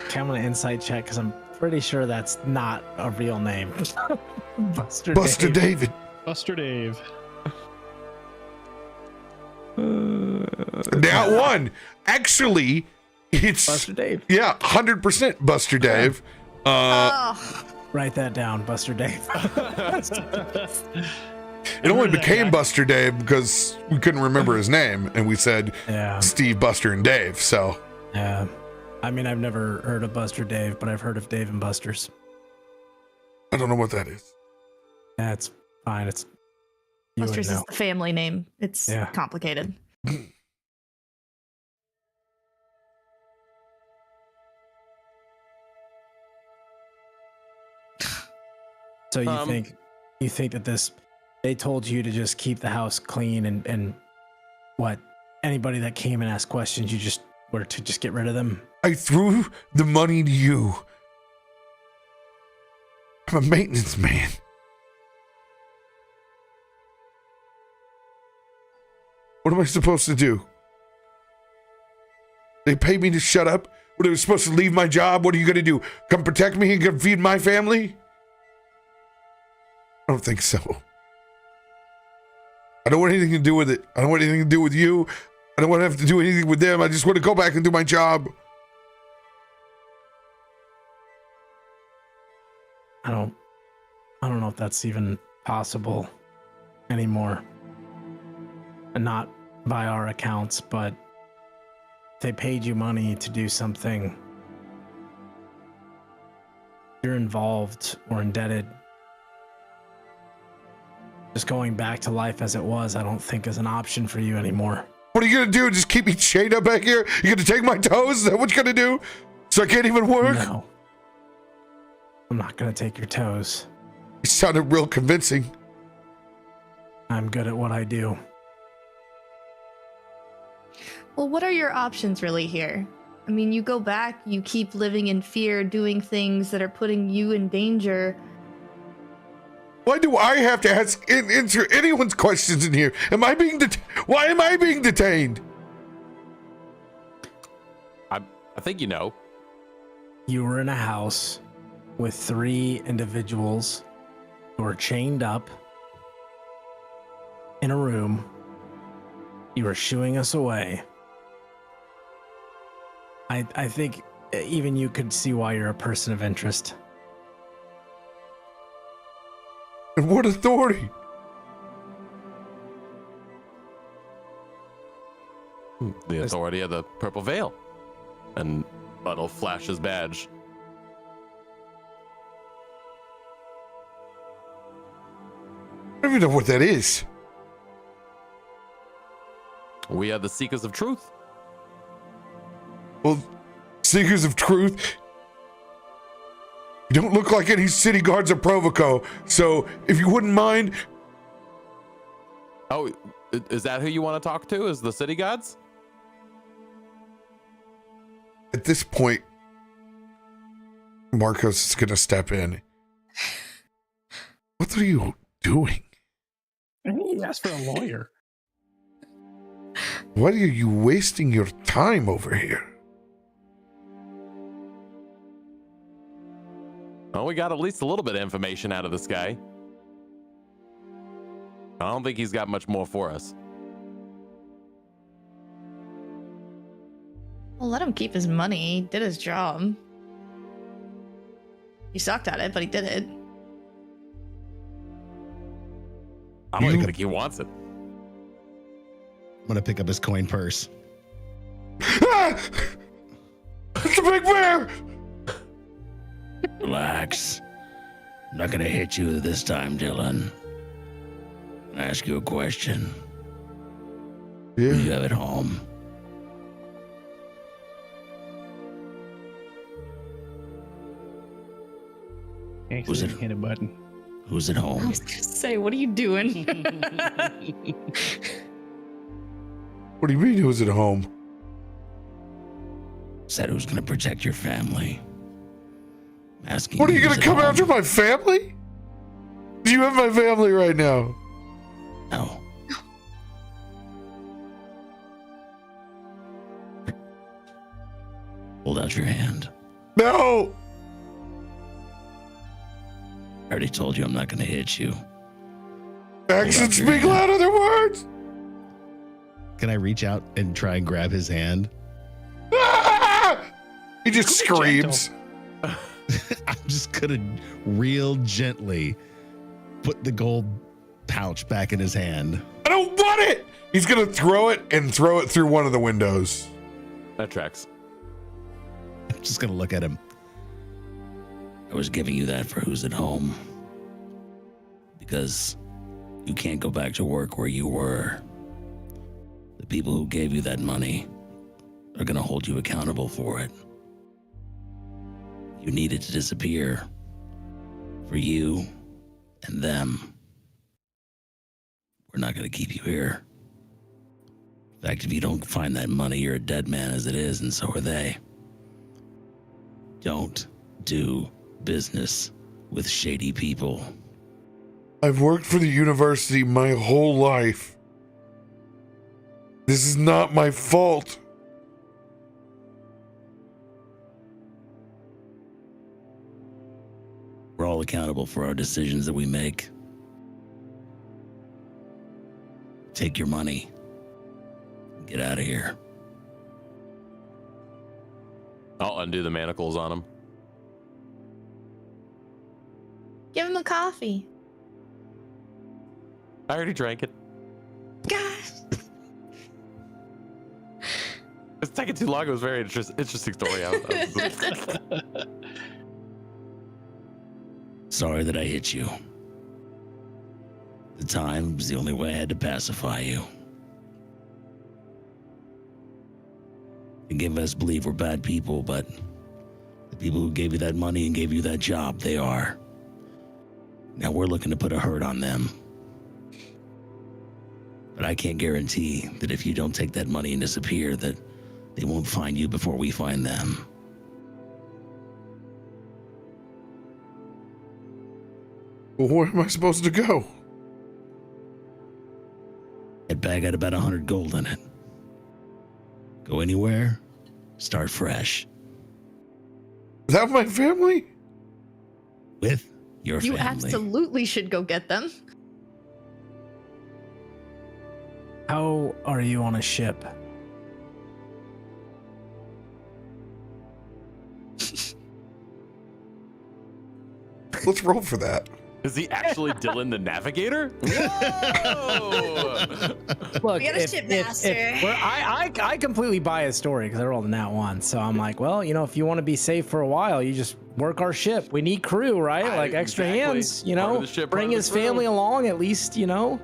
Okay, I'm gonna insight check because I'm pretty sure that's not a real name. Buster Buster Dave. David. Buster Dave. That one. Actually, it's Buster Dave. Yeah, 100% Buster Dave. Oh, Write that down, Buster Dave. It only Remember that became guy? Buster Dave because we couldn't remember his name, and we said Yeah. Steve, Buster, and Dave. So Yeah. I mean, I've never heard of Buster Dave, but I've heard of Dave and Buster's. I don't know what that is. That's fine. It's you would Buster's know. is the family name. It's Yeah. complicated. So you think that this they told you to just keep the house clean and what anybody that came and asked questions you just were to just get rid of them? I threw the money to you. I'm a maintenance man. What am I supposed to do? They paid me to shut up? What, I was supposed to leave my job? What are you going to do? Come protect me and come feed my family? I don't think so. I don't want anything to do with it. I don't want anything to do with you. I don't want to have to do anything with them. I just want to go back and do my job. I don't know if that's even possible anymore. And not by our accounts, but they paid you money to do something. You're involved or indebted. Just going back to life as it was, I don't think is an option for you anymore. What are you going to do? Just keep me chained up back here? You going to take my toes? Is that what you're going to do? So I can't even work? No. I'm not going to take your toes. You sounded real convincing. I'm good at what I do. Well, what are your options really here? I mean, you go back, you keep living in fear, doing things that are putting you in danger. Why do I have to answer anyone's questions in here? Am I being Why am I being detained? I think you know. You were in a house with 3 individuals who were chained up in a room. You were shooing us away. I think even you could see why you're a person of interest. And what authority? The authority of the Purple Veil. And Buttle flash his badge. I don't even know what that is. We are the Seekers of Truth. Well, Seekers of Truth, you don't look like any city guards of Provoco, so if you wouldn't mind. Oh, is that who you want to talk to? Is the city gods? At this point, Markos is going to step in. What are you doing? He asked for a lawyer. Why are you wasting your time over here? Well, we got at least a little bit of information out of this guy. I don't think he's got much more for us. Well, let him keep his money. He did his job. He sucked at it, but he did it. I don't even think he wants it. I'm gonna pick up his coin purse. Ah! It's a big bear! Relax. I'm not gonna hit you this time, Dylan. I'll ask you a question. Who do you have at home? Was it it- hit a button? Who's at I home? was gonna say, what are you doing? What do you mean who's at home? Said who's gonna protect your family? I'm asking What are you who's going to at come home. after my family? Do you have my family right now? No. Hold out your hand. No! I already told you I'm not gonna hit you. Actions your speak hand. louder than words! Can I reach out and try and grab his hand? Ah! He just screams. I'm just gonna real gently put the gold pouch back in his hand. I don't want it. He's gonna throw it through one of the windows. That tracks. I'm just gonna look at him. I was giving you that for who's at home. Because you can't go back to work where you were. The people who gave you that money are going to hold you accountable for it. You needed to disappear. For you and them. We're not going to keep you here. In fact, if you don't find that money, you're a dead man as it is, and so are they. Don't do business with shady people. I've worked for the university my whole life. This is not my fault. We're all accountable for our decisions that we make. Take your money. Get out of here. I'll undo the manacles on him. Give him a coffee. I already drank it. Gosh. It's taking too long. It was a very interesting story. Sorry that I hit you. At the time was the only way I had to pacify you. You give us believe we're bad people, but the people who gave you that money and gave you that job, they are. Now we're looking to put a hurt on them. But I can't guarantee that if you don't take that money and disappear, that they won't find you before we find them. Well, where am I supposed to go? That bag had about 100 gold in it. Go anywhere, start fresh. Is that my family? With your You family. absolutely should go get them. How are you on a ship? Let's roll for that. Is he actually Dylan the Navigator? Whoa! Look, We got a shipmaster. I completely buy his story because I rolled a nat one. So I'm like, well, you know, if you want to be safe for a while, you just work our ship. We need crew, right? Like extra Exactly. hands, you Part of know, the ship, part bring of the his crew. family along at least, you know.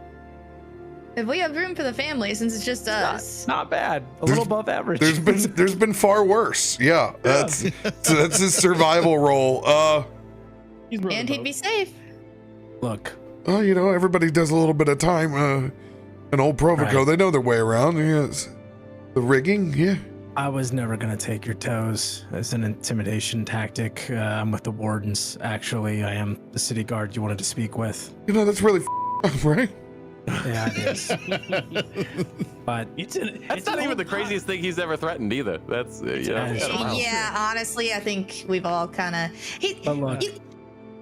If we have room for the family, since it's just us. Not bad. A little above average. There's been far worse. Yeah, that's his survival role. And he'd be safe. Look, You know, everybody does a little bit of time. An old Provico, Right. they know their way around. Yes. The rigging, yeah. I was never gonna take your toes as an intimidation tactic. I'm with the wardens. Actually, I am the city guard you wanted to speak with. You know, that's really up, right? Yeah, it is. But That's not even the craziest thing he's ever threatened either. That's Yeah, honestly, I think we've all kind of. But look,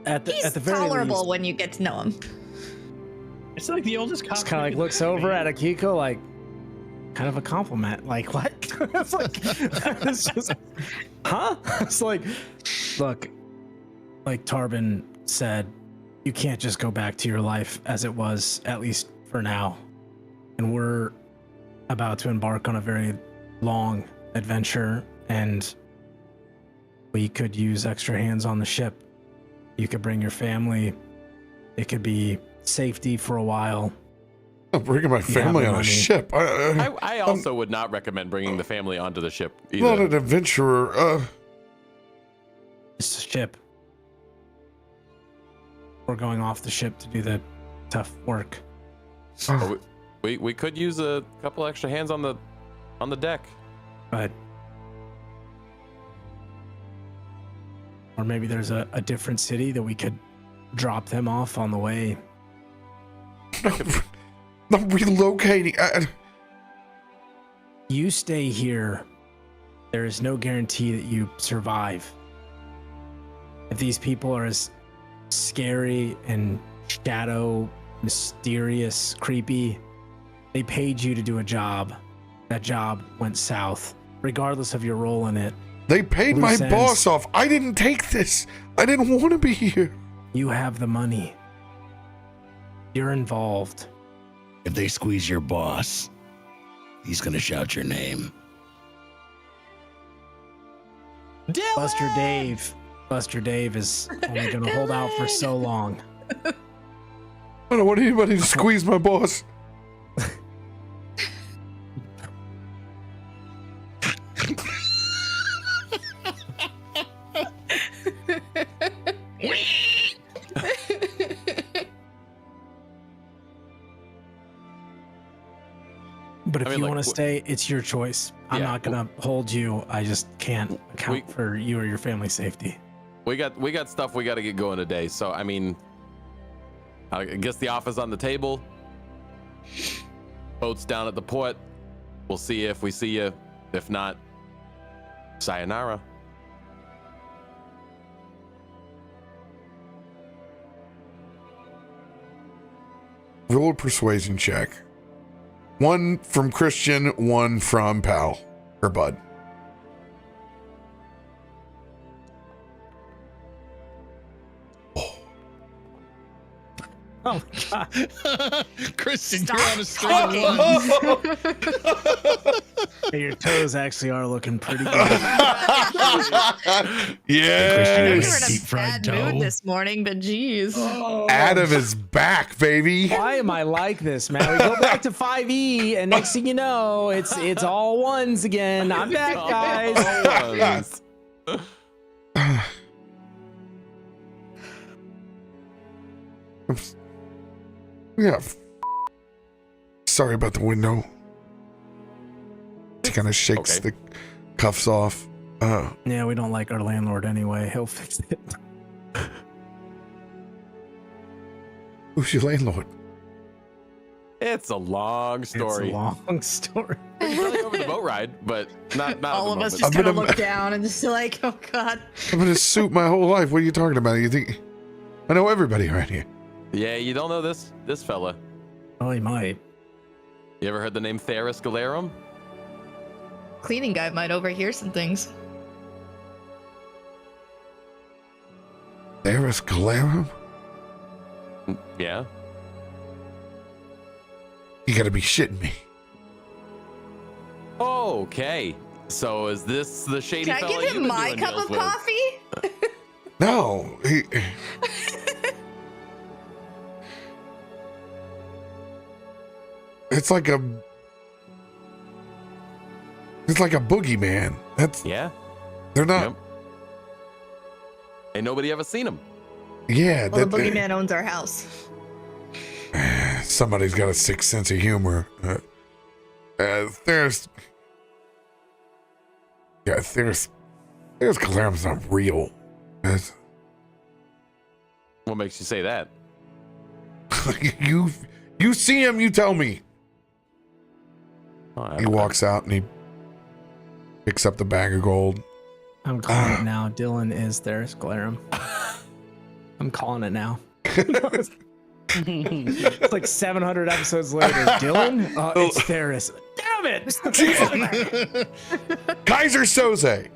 at He's the very tolerable least, when you get to know him. It's like the oldest cop. just kind of like looks over at Akiko like, kind of a compliment. Like what? It's like, it's just, huh? It's like, look, like Tarben said, you can't just go back to your life as it was, at least for now. And we're about to embark on a very long adventure, and we could use extra hands on the ship. You could bring your family. It could be safety for a while. I'm bringing my family on a money. ship. I also would not recommend bringing the family onto the ship either. Not an adventurer. It's a ship. We're going off the ship to do the tough work. Oh, we could use a couple extra hands on the deck. But or maybe there's a different city that we could drop them off on the way. I'm relocating. You stay here. There is no guarantee that you survive. If these people are as scary and shadow, mysterious, creepy They paid you to do a job. That job went south, regardless of your role in it. They paid my Loose ends. boss off. I didn't take this. I didn't want to be here. You have the money. You're involved. If they squeeze your boss, he's gonna shout your name. Buster Dave is only gonna hold out for so long. I don't want anybody to squeeze my boss. But if I mean, you like, want to stay, it's your choice. I'm Yeah, not gonna hold you. I just can't account for you or your family's safety. We got stuff we got to get going today. So I mean, I guess the offer's on the table. Boat's down at the port. We'll see if we see you. If not, sayonara. Roll a persuasion check. One from Christian, one from Pal or Bud. Oh my god! Christian, Stop you're on a string of ones. Hey, your toes actually are looking pretty good. Christian, Yeah. You were in Yes. a Deep fried bad mood dough. this morning, but geez. Adam is back, baby. Why am I like this, man? We go back to 5e, and next thing you know, it's all ones again. I'm back, guys. Yeah. Sorry about the window. She kind of shakes Okay. the cuffs off. Yeah, we don't like our landlord anyway. He'll fix it. Who's your landlord? It's a long story. It's a long story. We can tell you over the boat ride, but not All at of the us moment. just I've kind of been a- look down and just like, oh god. I've been a suit my whole life. What are you talking about? You think I know everybody around here? Yeah, you don't know this fella. Oh, he might. You ever heard the name Theris Galarum? Cleaning guy might overhear some things. Theris Galarum? Yeah. You gotta be shitting me. Okay. So is this the shady Can I fella give you've him been my doing cup deals of with? coffee? No. It's like a boogeyman. That's Yeah. they're not. Yep. Ain't nobody ever seen him. Yeah, Well, the that, boogeyman owns our house. somebody's got a sick sense of humor. There's Galarum's not real. That's- What makes you say that? you see him, you tell me. Oh, He walks out and he picks up the bag of gold. I'm calling it now. Dylan is Theris Galarum. I'm calling it now. It's like 700 episodes later. Dylan? It's Theris. Damn it! Kaiser Soze.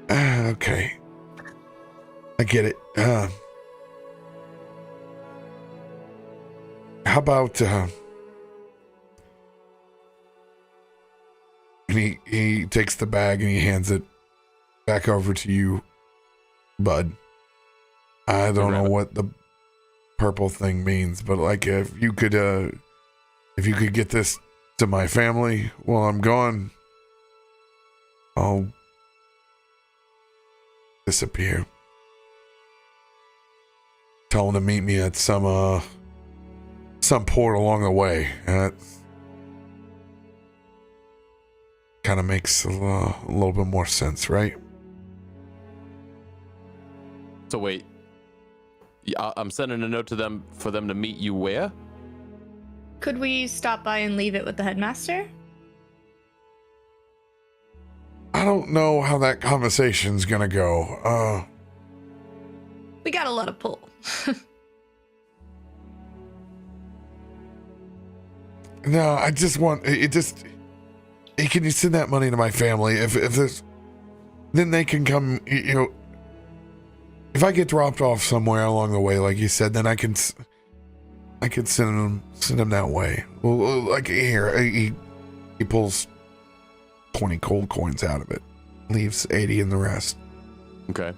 Okay. I get it. How about and he takes the bag and he hands it back over to you, Bud. I don't know what the purple thing means, but like if you could get this to my family while I'm gone, I'll disappear. Tell them to meet me at some port along the way. That kind of makes a little bit more sense, right? So wait, I'm sending a note to them for them to meet you where? Could we stop by and leave it with the headmaster? I don't know how that conversation's gonna go. We got a lot of pull. No, I just want it. Just hey, can you send that money to my family? If there's, then they can come. You know, if I get dropped off somewhere along the way, like you said, then I can send them that way. Well, like here, he pulls 20 gold coins out of it, leaves 80 in the rest. Okay.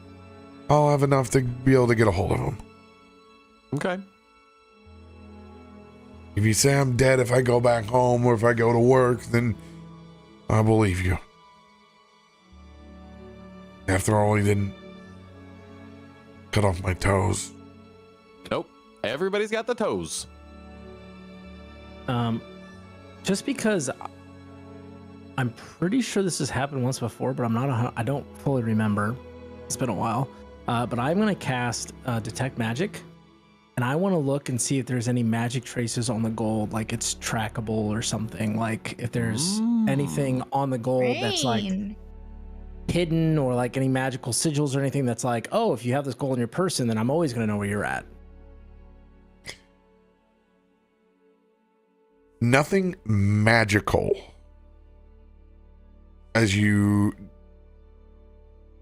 I'll have enough to be able to get a hold of them. Okay. If you say I'm dead if I go back home or if I go to work, then I believe you. After all, he didn't cut off my toes. Nope. Everybody's got the toes. Just because I'm pretty sure this has happened once before, but I don't fully remember. It's been a while. But I'm going to cast Detect Magic. And I want to look and see if there's any magic traces on the gold, like it's trackable or something. Like if there's anything on the gold that's like hidden, or like any magical sigils or anything that's like, oh, if you have this gold in your person, then I'm always going to know where you're at. Nothing magical as you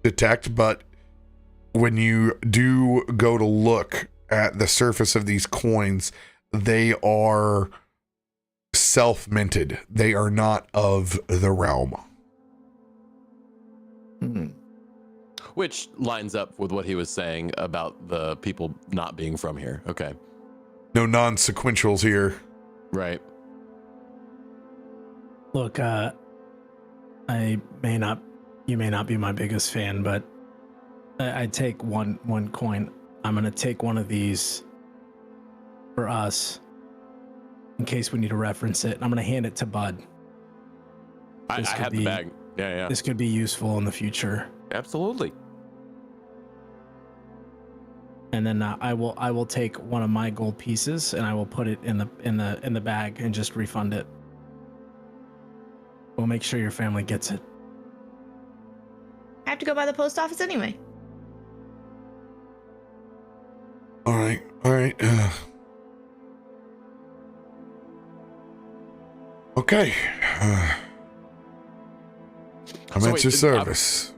detect, but when you do go to look at the surface of these coins, they are self-minted. They are not of the realm. Which lines up with what he was saying about the people not being from here. Okay. No non-sequentials here. Right. Look, you may not be my biggest fan, but I'd take one coin. I'm going to take one of these for us in case we need to reference it. I'm going to hand it to Bud. I had the bag. Yeah. This could be useful in the future. Absolutely. And then I will take one of my gold pieces and I will put it in the bag and just refund it. We'll make sure your family gets it. I have to go by the post office anyway. All right. Okay. I'm at your service.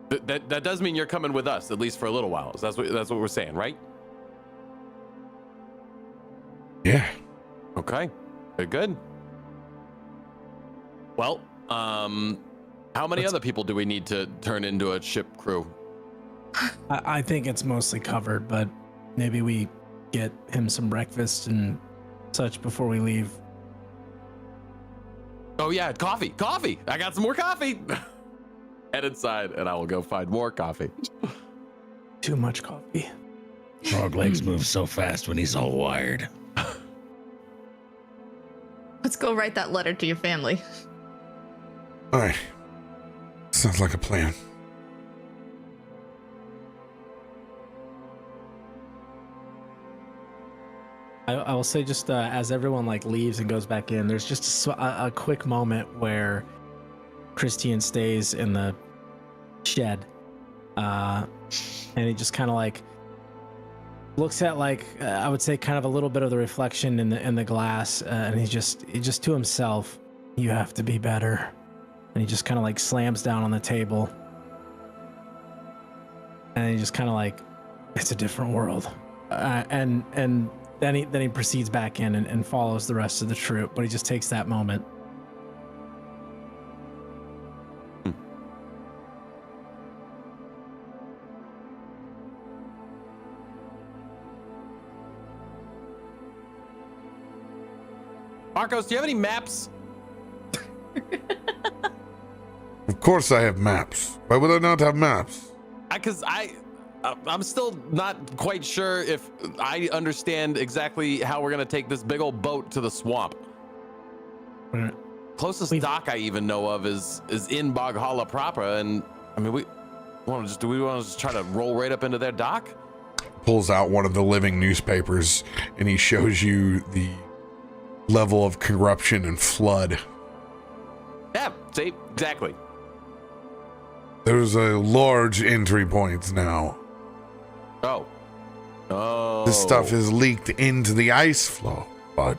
That does mean you're coming with us, at least for a little while. So that's what we're saying, right? Yeah. Okay. Very good. Well, how many other people do we need to turn into a ship crew? I think it's mostly covered, but maybe we get him some breakfast and such before we leave. Oh yeah, coffee. I got some more coffee. Head inside and I will go find more coffee. Too much coffee. Frog legs move so fast when he's all wired. Let's go write that letter to your family. All right. Sounds like a plan. I will say just as everyone like leaves and goes back in, there's just a quick moment where Christain stays in the shed, and he just kind of like looks at like I would say kind of a little bit of the reflection in the glass, and he just to himself, you have to be better, and he just kind of like slams down on the table, and he just kind of like, it's a different world, and then he proceeds back in and follows the rest of the troop, but he just takes that moment. Markos, do you have any maps? Of course I have maps. Why would I not have maps? Because I'm still not quite sure if I understand exactly how we're gonna take this big old boat to the swamp. Closest dock I even know of is in Bog Hollow proper, and I mean, do we want to just try to roll right up into their dock? Pulls out one of the living newspapers and he shows you the level of corruption and flood. Yeah, see, exactly. There's a large entry point now. Oh. This stuff is leaked into the ice flow, but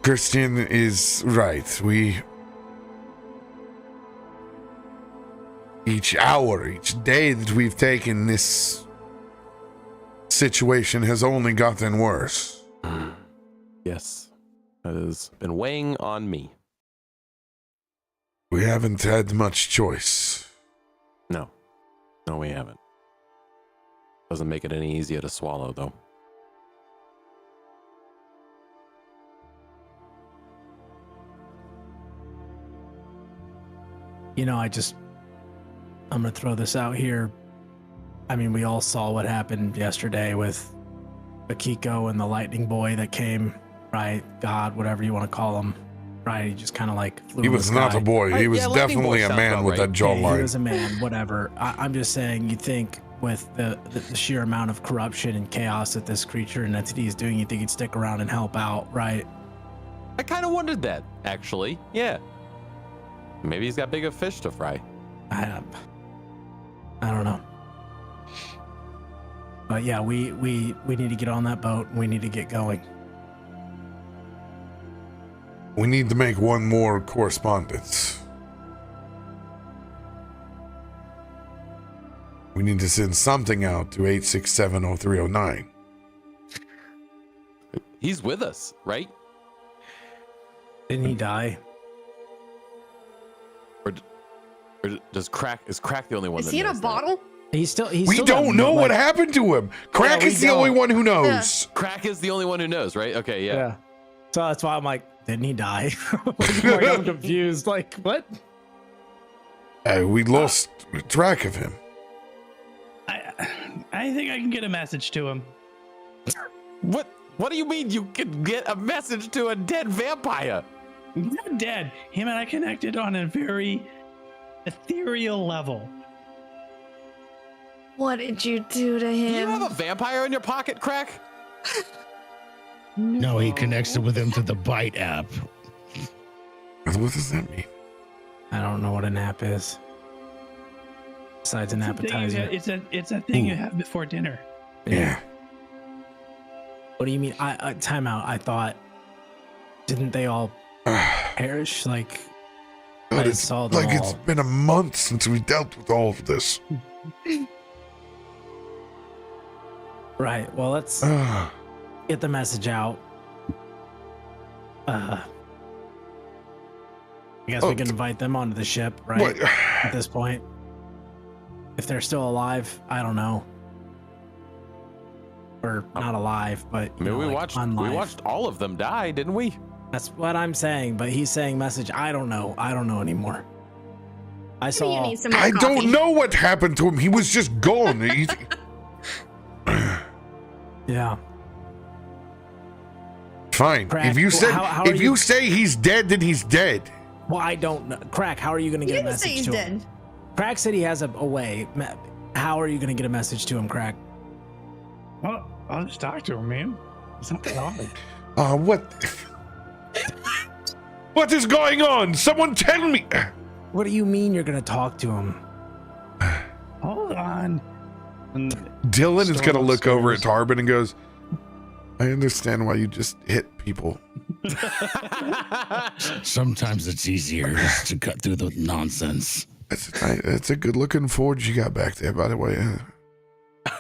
Christain is right. Each hour, each day that we've taken, this situation has only gotten worse. Yes, that has been weighing on me. We haven't had much choice. No, we haven't. Doesn't make it any easier to swallow, though. You know, I'm going to throw this out here. I mean, we all saw what happened yesterday with Akiko and the lightning boy that came, right? God, whatever you want to call him, right? He just kind of like flew. He was not a boy. He was definitely a man with that jawline. Yeah, he was a man, whatever. I'm just saying, you think with the sheer amount of corruption and chaos that this creature and entity is doing, you think he'd stick around and help out, right? I kind of wondered that, actually. Yeah. Maybe he's got bigger fish to fry. I don't know. But yeah, we need to get on that boat. We need to get going. We need to make one more correspondence. We need to send something out to 8670309. He's with us, right? Didn't he die? Or is Krak the only one? Is that he in a knows bottle? We still don't know what happened to him. Krak is the only one who knows. Krak is the only one who knows, right? Okay, yeah. So that's why I'm like, didn't he die? Like, I'm confused. Like, what? We lost track of him. I think I can get a message to him. What do you mean you can get a message to a dead vampire? Not dead. Him and I connected on a very ethereal level. What did you do to Do you him? have a vampire in your pocket, Krak? No, he connects it with him to the Bite app. What does that mean? I don't know what an app is. Besides an appetizer. It's a thing you have before dinner. Yeah. What do you mean? I time out. I thought, didn't they all perish? Like, God, I it's saw them like it's all. been a month since we dealt with all of this. Right. Well, let's get the message out. I guess we can invite them onto the ship, right? What? At this point, if they're still alive, I don't know. Or not alive, but I mean, we watched all of them die, didn't we? That's what I'm saying. But he's saying message. I don't know. I don't know anymore. I Maybe saw. you need some more I coffee. don't know what happened to him. He was just gone. Yeah. Fine. Krak, if you say how if are you you- say he's dead, then he's dead. Well, I don't know. Krak, how are you going to He get a didn't say message he's to dead. him? Krak said he has a way. How are you going to get a message to him, Krak? Well, I'll just talk to him, man. It's not that hard. What is going on? Someone tell me. What do you mean you're going to talk to him? Hold on. And Dylan is going to look over at upstairs. Tarben and goes, I understand why you just hit people. Sometimes it's easier just to cut through the nonsense. It's a good looking forge you got back there, by the way.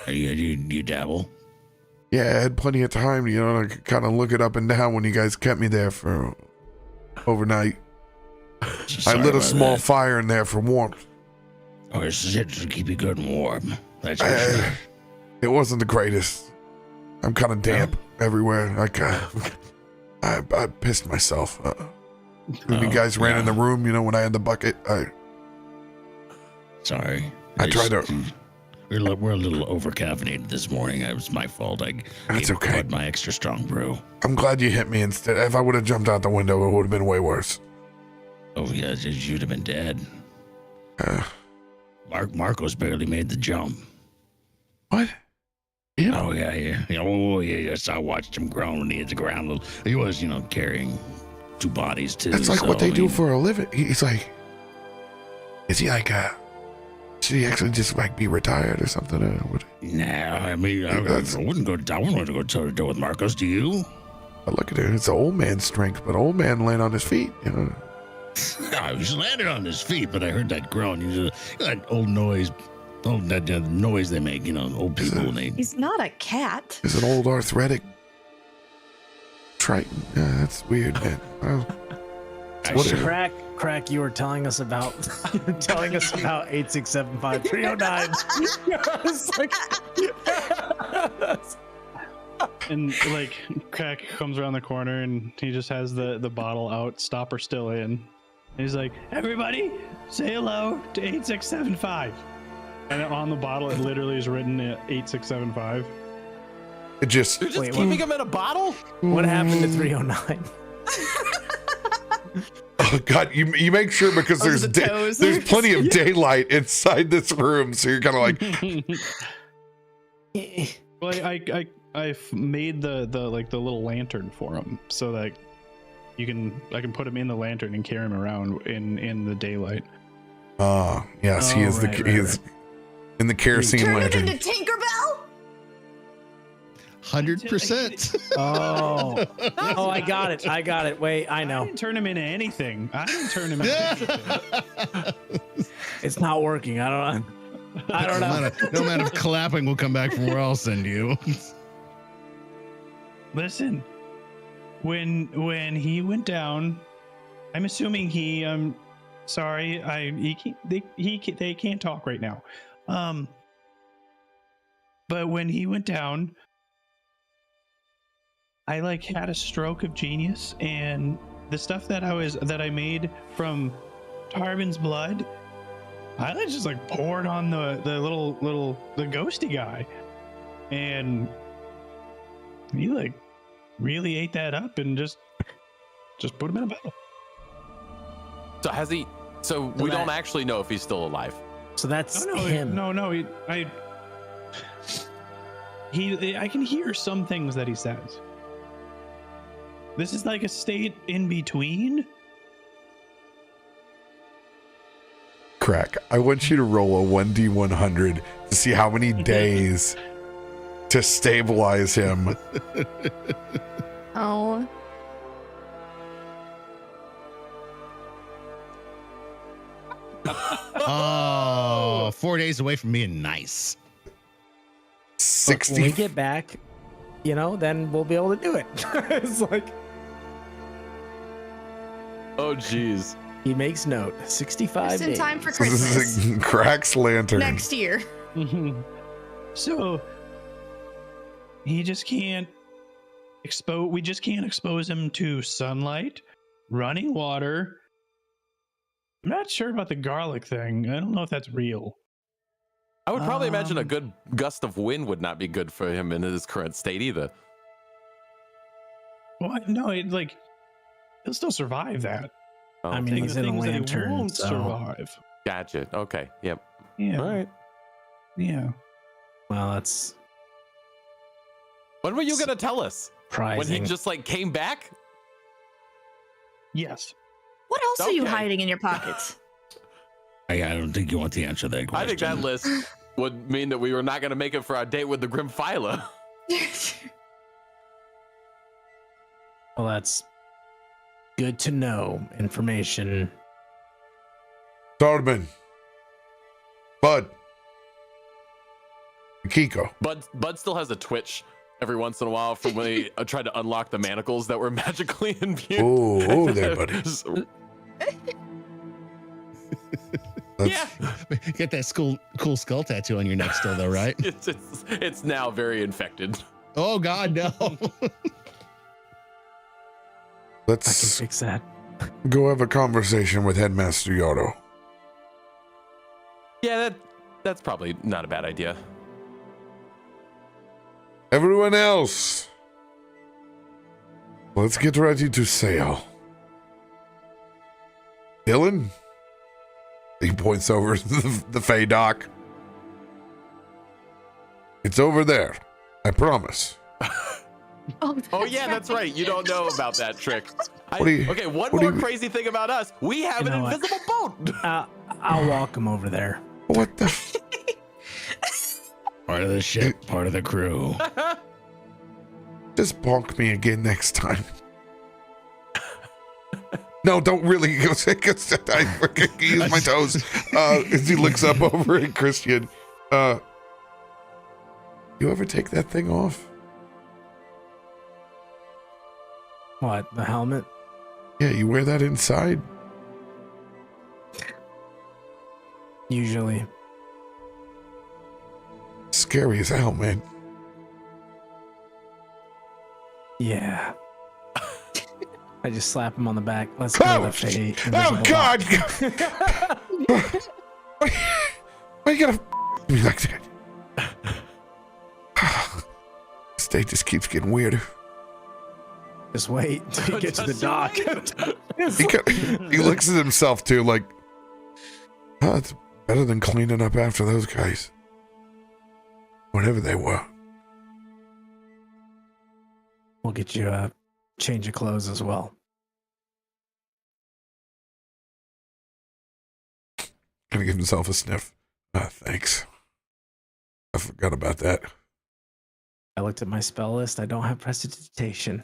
You dabble? Yeah, I had plenty of time, to kind of look it up and down when you guys kept me there for overnight. I lit a small fire in there for warmth. Oh, this is it to keep you good and warm. That's for sure. It wasn't the greatest. I'm kind of damp everywhere. I pissed myself. When you guys ran in the room, when I had the bucket, Sorry. I tried to. We're a little over caffeinated this morning. It was my fault. That's gave okay. Bud my extra strong brew. I'm glad you hit me instead. If I would have jumped out the window, it would have been way worse. Oh yeah, you'd have been dead. Markos barely made the jump. What? Yeah. Oh yeah. Oh yeah. Yes, I watched him groan when he hit the ground. He was, carrying two bodies too. That's like so, what they I do mean, for a living. He's like, is he like a should he actually just like be retired or something? Nah, I mean, I wouldn't want to go toe to toe with Markos. Do you? I look at it. It's an old man's strength, but old man land on his feet. You know. No, he's landed on his feet, but I heard that groan. That old noise, that noise they make. You know, old people. He's not a cat. He's an old arthritic Triton. Yeah, that's weird, man. Well, Krak, you were telling us about 8675 309. It's like, And like Krak comes around the corner and he just has the bottle out, stopper still in. And he's like, everybody say hello to 8675. And on the bottle it literally is written at 8675. it just. You're just Wait, keeping him in a bottle? what happened to 309? Oh God, you make sure because Those there's are the toes. there's plenty of daylight inside this room, so you're kind of like. Well, I've made the little lantern for him so that I can put him in the lantern and carry him around in the daylight. Oh yes, he is he is in the kerosene Turn him lantern. into Tinkerbell? 100%. Oh, I got it. Wait, I I know. didn't turn him into anything. I didn't turn him into anything. It's not working. I don't know. No amount of clapping will come back from where I'll send you. Listen, when he went down, I'm assuming he sorry, they can't talk right now. But when he went down, I had a stroke of genius, and the stuff that I made from Tarben's blood, I just poured on the ghosty guy, and he really ate that up and just put him in a bottle. So has he? So we don't actually know if he's still alive. So that's No, him. I can hear some things that he says. This is like a state in between. Krak, I want you to roll a 1d100 to see how many days to stabilize him. Oh. Oh, 4 days away from being nice. When 60. we get back, then we'll be able to do it. It's like Oh, geez. he makes note. 65 Just in days. time for This Christmas. is Krak's lantern. Next year. So he just can't we just can't expose him to sunlight, running water. I'm not sure about the garlic thing. I don't know if that's real. I would probably imagine a good gust of wind would not be good for him in his current state either. Well, no, he'll still survive that. Oh, I mean, he's in a Things that he lantern, won't so survive. gotcha. Okay. Yep. Yeah. All right. Yeah. well, that's When were you gonna tell us? When he surprising. just came back? Yes. What else are you Okay. hiding in your pockets? I don't think you want to answer that question. I think that list would mean that we were not gonna make it for our date with the Grim Phyla. Well, that's good to know information. Tarben. Bud. Akiko. Bud still has a twitch every once in a while from when he tried to unlock the manacles that were magically imbued. Oh, there, buddy. Yeah, Get that cool skull tattoo on your neck still, though, right? it's now very infected. Oh, God, no. I can Let's fix that. go have a conversation with Headmaster Yodo. Yeah, that's probably not a bad idea. Everyone else, let's get ready to sail. Dylan? He points over to the Fey dock. It's over there. I promise. Oh yeah, that's right. You don't know about that trick. What do you- Okay, one what do more you- crazy thing about us. We have You an know what? invisible boat. I'll walk him over there. What the? Part of the ship, part of the crew. Just bonk me again next time. No, don't really go. I freaking use my toes. As he looks up over at Christian. You ever take that thing off? What, the helmet? Yeah, you wear that inside? Usually. Scary as hell, man. Yeah. I just slap him on the back. Let's go to the Oh, God! Why you gotta me like that? This day just keeps getting weirder. Just wait until he gets to the dock. He looks at himself too, like, oh, it's better than cleaning up after those guys. Whatever they were. We'll get you a change of clothes as well. Gonna give himself a sniff. Thanks. I forgot about that. I looked at my spell list. I don't have prestidigitation.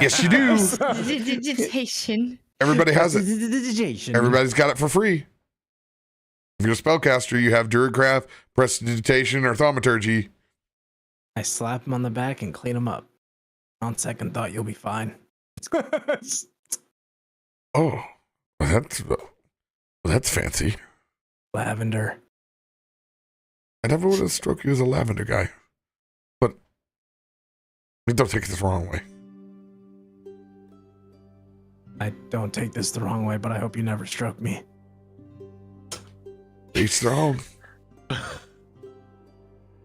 Yes, you do. Digitation. Everybody has it. Prestidigitation. Everybody's got it for free. If you're a spellcaster, you have Druidcraft, Prestidigitation, or Thaumaturgy. I slap him on the back and clean him up. On second thought, you'll be fine. Oh, that's fancy. Lavender. I never would have struck you as a lavender guy. But don't take this the wrong way. I don't take this the wrong way, but I hope you never stroke me. Be strong. Are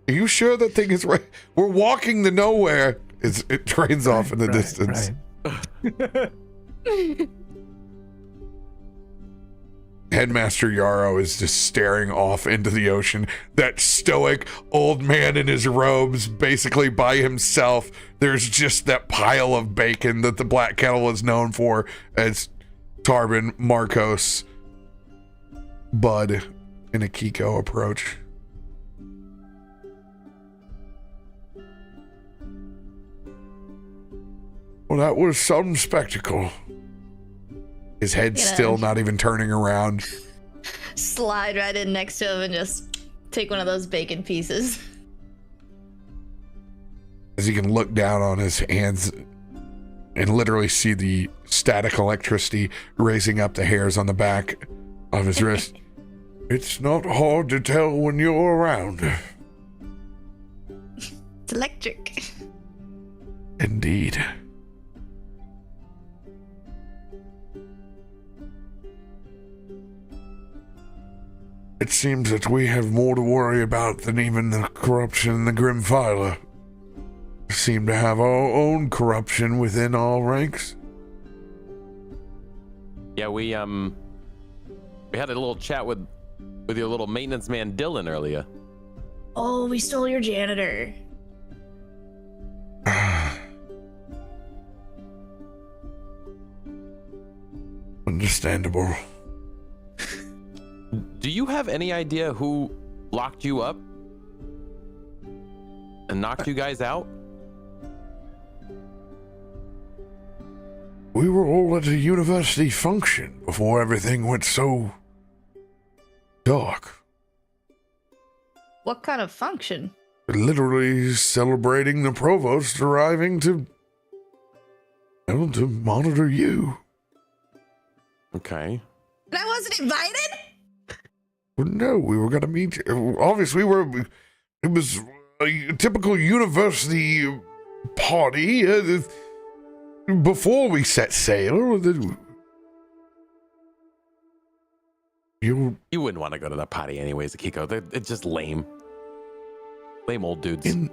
you sure that thing is right? We're walking to nowhere. It trains off in the distance. Right. Headmaster Yarrow is just staring off into the ocean. That stoic old man in his robes, basically by himself. There's just that pile of bacon that the Black Kettle is known for as Tarben, Markos, Bud, and Akiko approach. Well, that was some spectacle. His head's still not even turning around. Slide right in next to him and just take one of those bacon pieces. As he can look down on his hands and literally see the static electricity raising up the hairs on the back of his wrist. It's not hard to tell when you're around. It's electric. Indeed. It seems that we have more to worry about than even the corruption in the Grim Filer. We seem to have our own corruption within our ranks. Yeah, we had a little chat with your little maintenance man Dylan earlier. Oh, we stole your janitor. Understandable. Do you have any idea who locked you up and knocked you guys out? We were all at a university function before everything went so dark. What kind of function? Literally celebrating the provost arriving to monitor you. Okay. And I wasn't invited? Well, no, we were going to meet. Obviously, it was a typical university party before we set sail. You wouldn't want to go to that party anyways, Akiko. It's just lame. Lame old dudes. In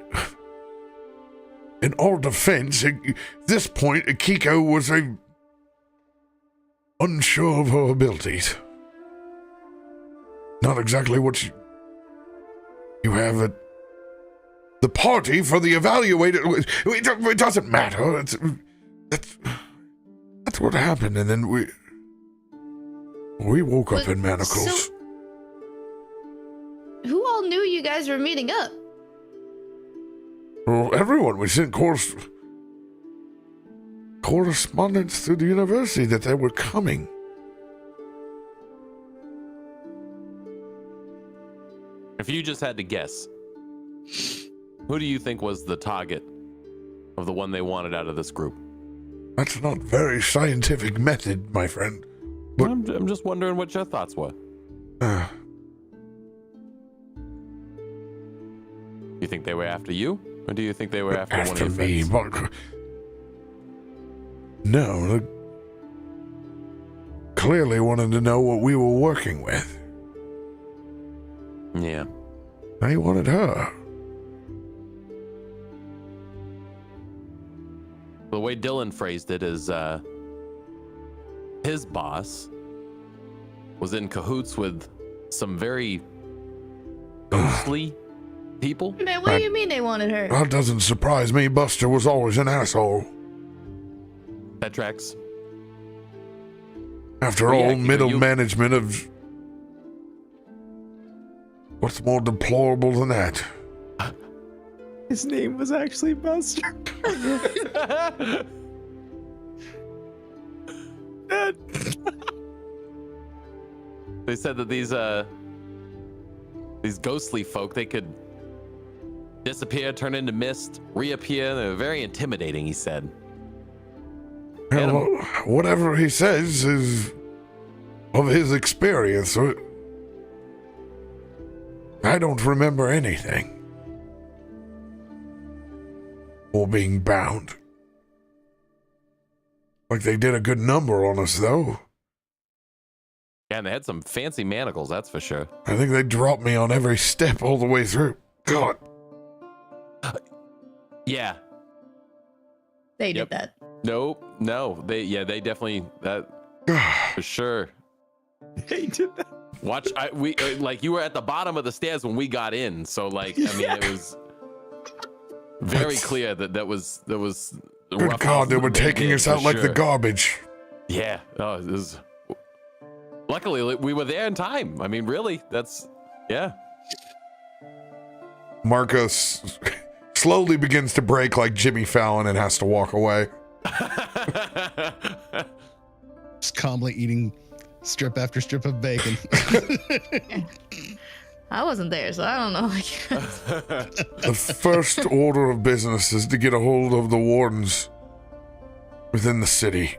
all defense, at this point, Akiko was unsure of her abilities. Not exactly what you have at the party for the evaluator. It doesn't matter. That's what happened, and then we woke up in manacles. you guys were meeting up. Well, everyone, we sent correspondence to the university that they were coming. If you just had to guess, who do you think was the target of the one they wanted out of this group? That's not very scientific method, my friend. But I'm just wondering what your thoughts were. You think they were after you, or do you think they were after one of your me, friends? but no, they clearly wanted to know what we were working with. Yeah. They wanted her. The way Dylan phrased it is, his boss was in cahoots with some very ghostly people. Man, what do you mean they wanted her? That doesn't surprise me. Buster was always an asshole. That tracks. After Well, all, yeah, middle you- management of... What's more deplorable than that? His name was actually Buster. They said that these ghostly folk, they could disappear, turn into mist, reappear. They're very intimidating, he said. Well, whatever he says is of his experience. So I don't remember anything. Or being bound. Like they did a good number on us, though. Yeah, and they had some fancy manacles, that's for sure. I think they dropped me on every step all the way through. God. Yeah. They did Yep. that. No. They definitely, that for sure. They did that. Watch, like you were at the bottom of the stairs when we got in, so like I mean it was very clear that was Good God, they were taking us out like the garbage. Yeah. Oh, it was. Luckily, we were there in time. I mean, really, that's yeah. Markos slowly begins to break like Jimmy Fallon and has to walk away. Just calmly eating strip after strip of bacon. I wasn't there, so I don't know. The first order of business is to get a hold of the wardens within the city.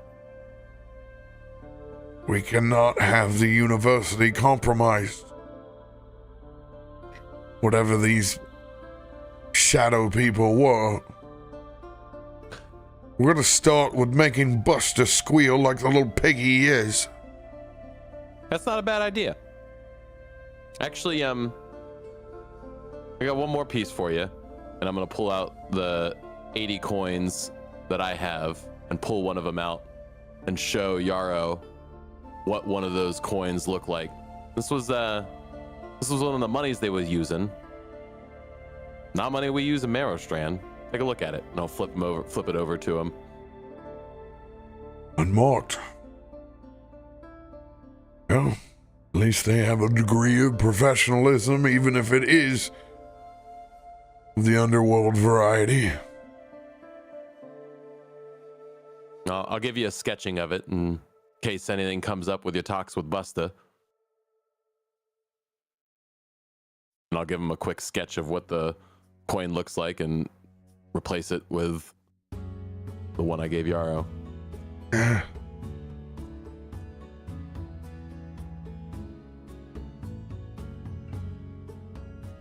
We cannot have the university compromised. Whatever these shadow people were. We're gonna start with making Buster squeal like the little pig he is. That's not a bad idea. Actually, I got one more piece for you, and I'm gonna pull out the 80 coins that I have and pull one of them out and show Yarrow what one of those coins looked like. This was one of the monies they were using. Not money we use in Merrowstrand. Take a look at it, and I'll flip it over to him. Unmarked. Well, at least they have a degree of professionalism, even if it is the underworld variety. I'll give you a sketching of it in case anything comes up with your talks with Busta. And I'll give him a quick sketch of what the coin looks like and replace it with the one I gave Yarrow. I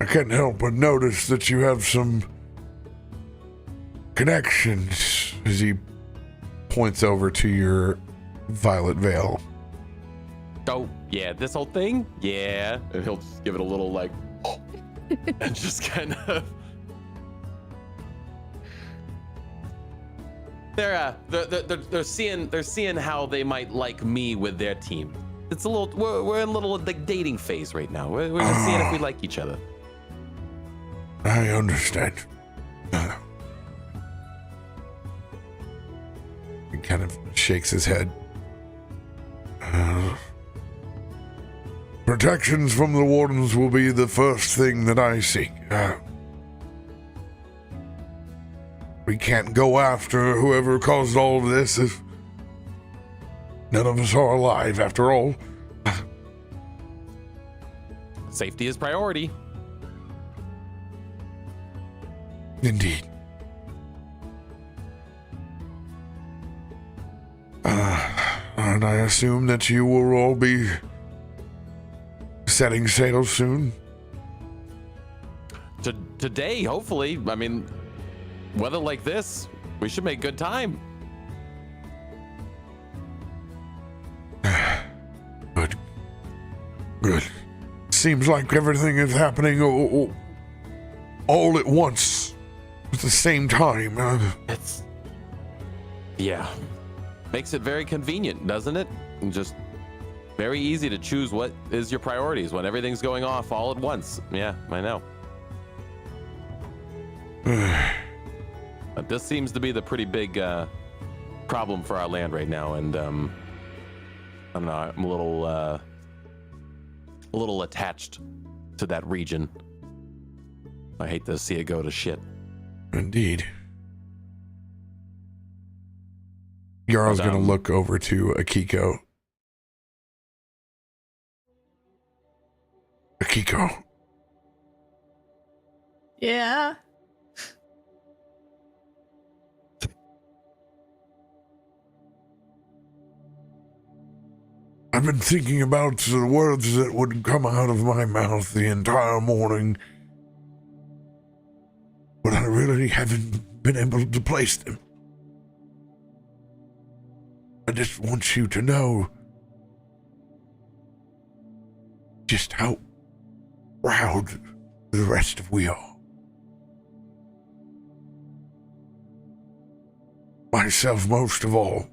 can't help but notice that you have some connections as he points over to your violet veil. Oh, yeah, this whole thing? Yeah. And he'll just give it a little like, and just kind of. They're seeing how they might like me with their team. It's a little, we're in a little like dating phase right now. We're just seeing if we like each other. I understand. He kind of shakes his head. Protections from the wardens will be the first thing that I seek. We can't go after whoever caused all of this if none of us are alive, after all. Safety is priority. Indeed. And I assume that you will all be setting sail soon. Today, hopefully. I mean, weather like this, we should make good time. Good. Seems like everything is happening all at once at the same time. Yeah. Makes it very convenient, doesn't it? And just very easy to choose what is your priorities when everything's going off all at once. Yeah, I know. But this seems to be the pretty big problem for our land right now, and I don't know, I'm a little attached to that region. I hate to see it go to shit. Indeed. Jarl's going to look over to Akiko. Akiko. Yeah. I've been thinking about the words that would come out of my mouth the entire morning, but I really haven't been able to place them. I just want you to know just how proud the rest of we are. Myself most of all.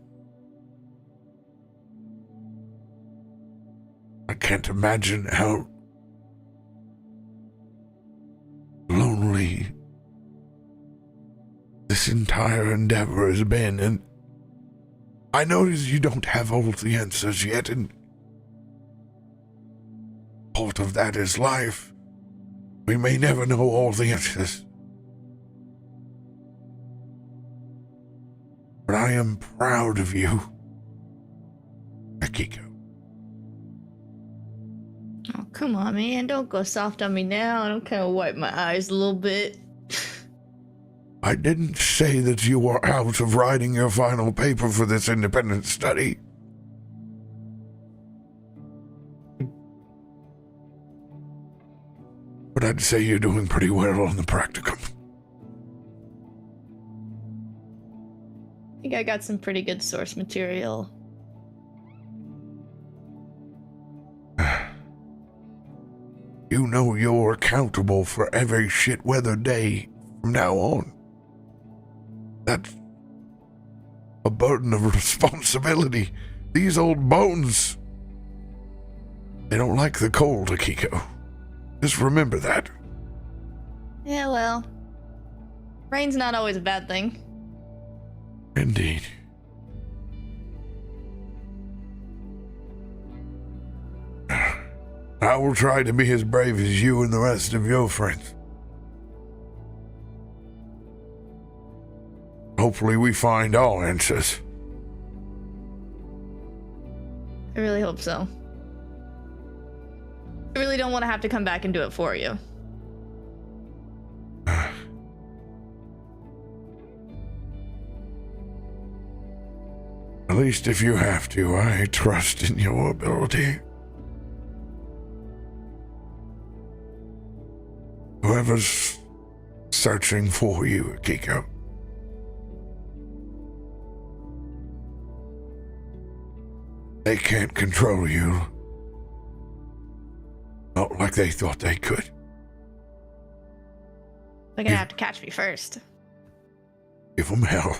I can't imagine how lonely this entire endeavor has been, and I notice you don't have all the answers yet, and part of that is life. We may never know all the answers. But I am proud of you, Akiko. Oh, come on, man. Don't go soft on me now. I'm kind of wipe my eyes a little bit. I didn't say that you were out of writing your final paper for this independent study. But I'd say you're doing pretty well on the practicum. I think I got some pretty good source material. You know you're accountable for every shit weather day from now on. That's a burden of responsibility. These old bones, they don't like the cold, Akiko. Just remember that. Yeah, well, rain's not always a bad thing. Indeed. I will try to be as brave as you and the rest of your friends. Hopefully we find all answers. I really hope so. I really don't want to have to come back and do it for you. At least if you have to, I trust in your ability. Whoever's searching for you, Akiko. They can't control you. Not like they thought they could. They're gonna have to catch me first. Give them hell.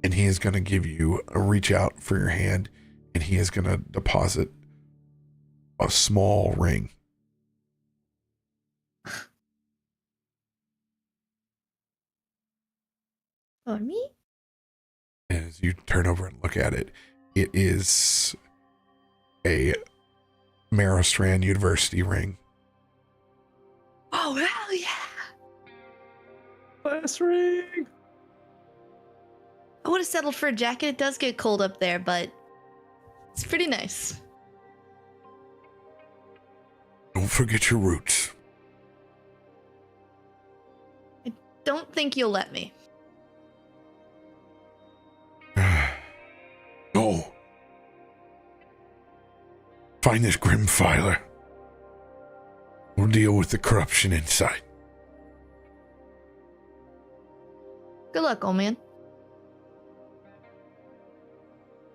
And he is going to give you a reach out for your hand, and he is going to deposit a small ring. For me? It as you turn over and look at it, it is a Merrowstrand University ring. Oh, hell yeah. Last ring. I would have settled for a jacket. It does get cold up there, but it's pretty nice. Don't forget your roots. I don't think you'll let me. No. Find this grim filer. We'll deal with the corruption inside. Good luck, old man.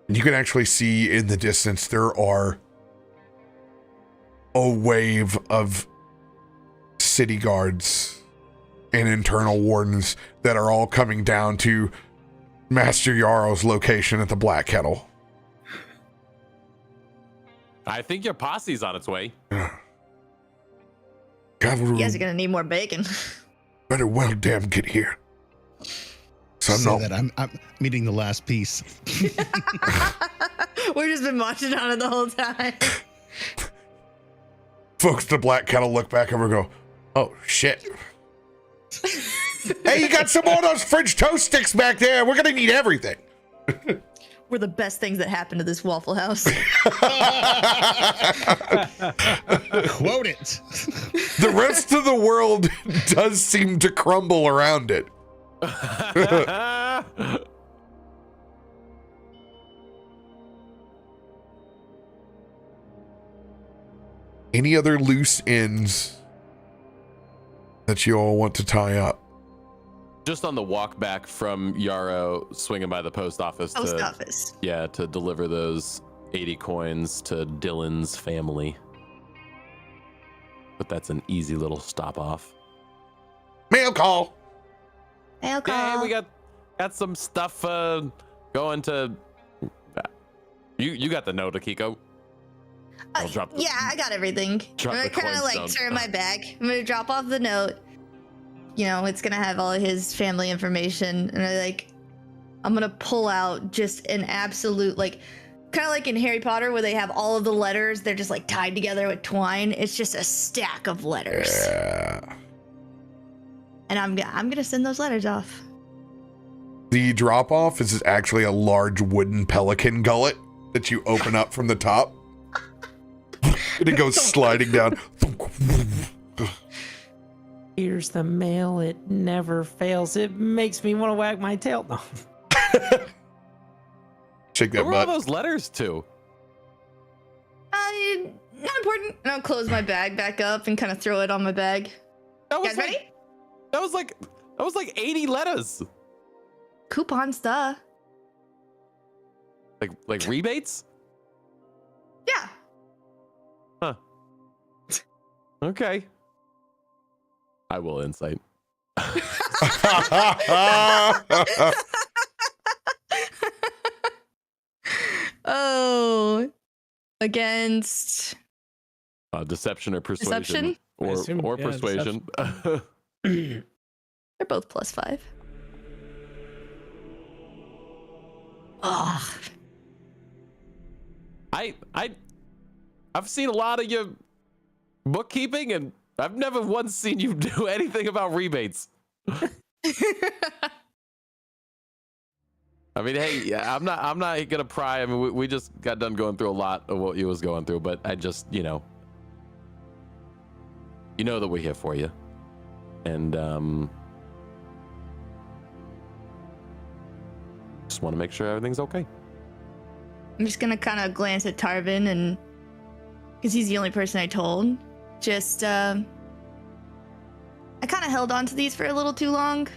You can actually see in the distance there are a wave of city guards and internal wardens that are all coming down to Master Yarrow's location at the Black Kettle. I think your posse's on its way. Cavalry You guys are gonna need more bacon. better well damn get here. So I'm Say not. that I'm meeting the last piece. We've just been watching on it the whole time. Folks at the Black Kettle look back over and go, oh shit. Hey, you got some more of those French toast sticks back there. We're gonna need everything. We're the best things that happened to this Waffle House. Quote it. The rest of the world does seem to crumble around it. Any other loose ends that you all want to tie up? Just on the walk back from Yarrow, swinging by the post office. Post office. Yeah, to deliver those 80 coins to Dylan's family. But that's an easy little stop off. Mail call. Mail call. Hey, we got some stuff going to. You got the note, Akiko. I'll drop the- Yeah, I got everything. Drop I'm the gonna kind of coins like down. turn my back. I'm gonna drop off the note. You know, it's gonna have all his family information, and I'm gonna pull out just an absolute kind of like in Harry Potter where they have all of the letters. They're just like tied together with twine. It's just a stack of letters, Yeah. and I'm gonna send those letters off. The drop off is actually a large wooden pelican gullet that you open up from the top. And it goes sliding down. Here's the mail. It never fails. It makes me want to wag my tail. No. Shake Where that were all butt. those letters to? Not important. And I'll close my bag back up and kind of throw it on my bag. That You was guys like ready? that was like 80 letters. Coupons, duh. Like rebates? Yeah. Okay. I will insight. Oh, against Deception or persuasion. Deception? Or assume, yeah, persuasion. they're both +5. Oh, I've seen a lot of your bookkeeping, and I've never once seen you do anything about rebates. I mean, hey, I'm not gonna pry. I mean, we just got done going through a lot of what you was going through, but I just, you know that we're here for you, and just want to make sure everything's okay. I'm just gonna kind of glance at Tarben, and because he's the only person I told, just I kind of held on to these for a little too long,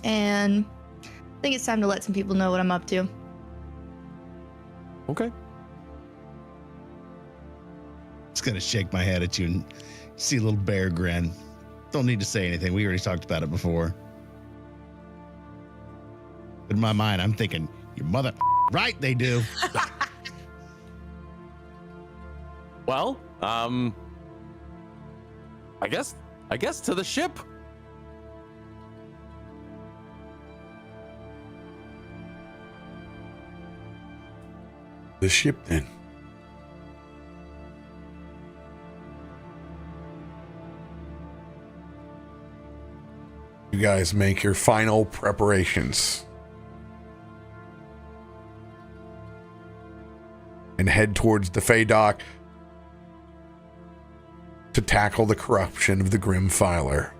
and I think it's time to let some people know what I'm up to. Okay. Just gonna shake my head at you and see a little bear grin. Don't need to say anything. We already talked about it before. But in my mind, I'm thinking, your mother, right? They do. Well, I guess to the ship. the ship then. You guys make your final preparations and head towards the Fey Dock to tackle the corruption of the Grim Filer.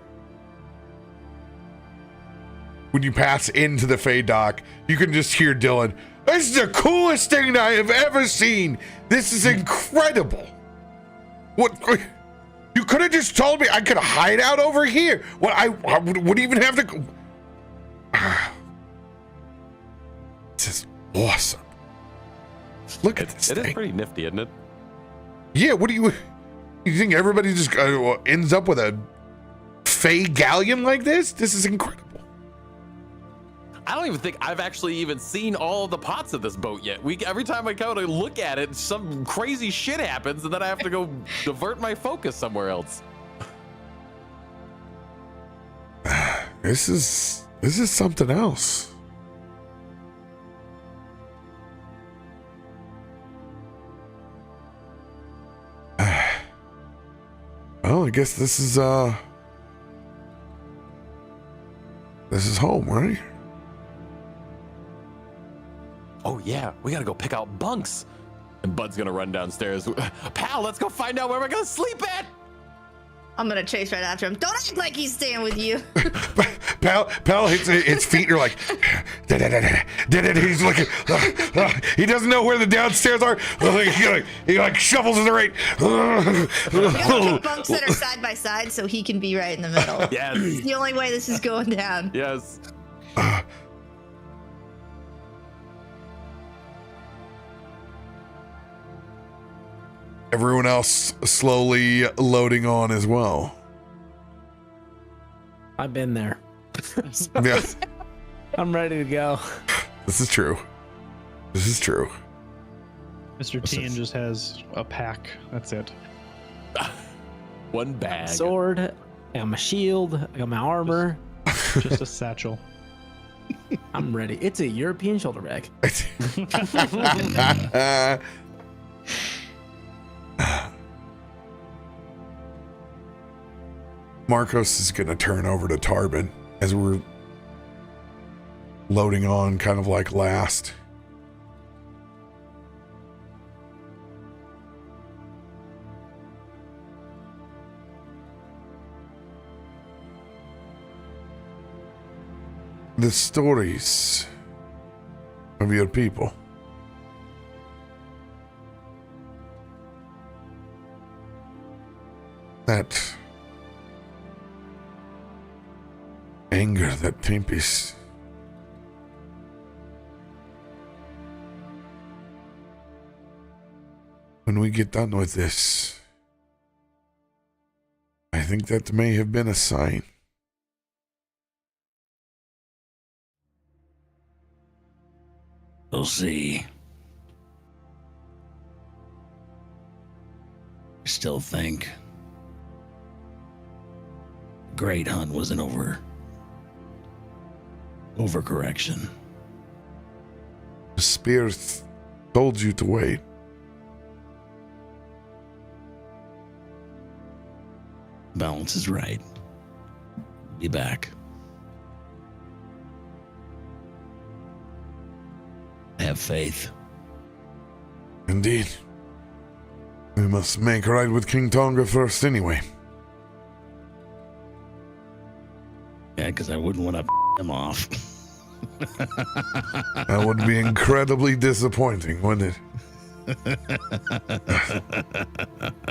When you pass into the Fey Dock, you can just hear Dylan, "This is the coolest thing I have ever seen. This is incredible. What? You could have just told me I could hide out over here. Well, I wouldn't even have to go." This is awesome. Look at this It thing. is pretty nifty, isn't it? Yeah, what do you think everybody just ends up with a Fey galleon like this? This is incredible. I don't even think I've actually even seen all of the pots of this boat yet. Every time I go to look at it, some crazy shit happens, and then I have to go divert my focus somewhere else. This is something else. Well, I guess this is home, right? Oh yeah, we gotta go pick out bunks. And Bud's gonna run downstairs. Pal, let's go find out where we're gonna sleep at. I'm gonna chase right after him. Don't act like he's staying with you. Pal hits its feet. You're like, he's looking. He doesn't know where the downstairs are. He like shuffles to the right. We gotta pick bunks that are side by side so he can be right in the middle. Yes. It's the only way this is going down. Yes. Everyone else slowly loading on as well. I've been there. Yeah, I'm ready to go. this is true. This is true. Mr. Tien just has a pack. That's it. One bag. Sword, I got my shield, I got my armor. Just a satchel. I'm ready. It's a European shoulder bag. Markos is going to turn over to Tarben as we're loading on kind of like last. The stories of your people. That anger, that tempest. When we get done with this, I think that may have been a sign. We'll see. I still think the Great Hunt was an overcorrection. The spirits told you to wait. Balance is right. Be back. Have faith. Indeed. We must make right with King Tonga first anyway. Yeah, because I wouldn't want to him off. That would be incredibly disappointing, wouldn't it?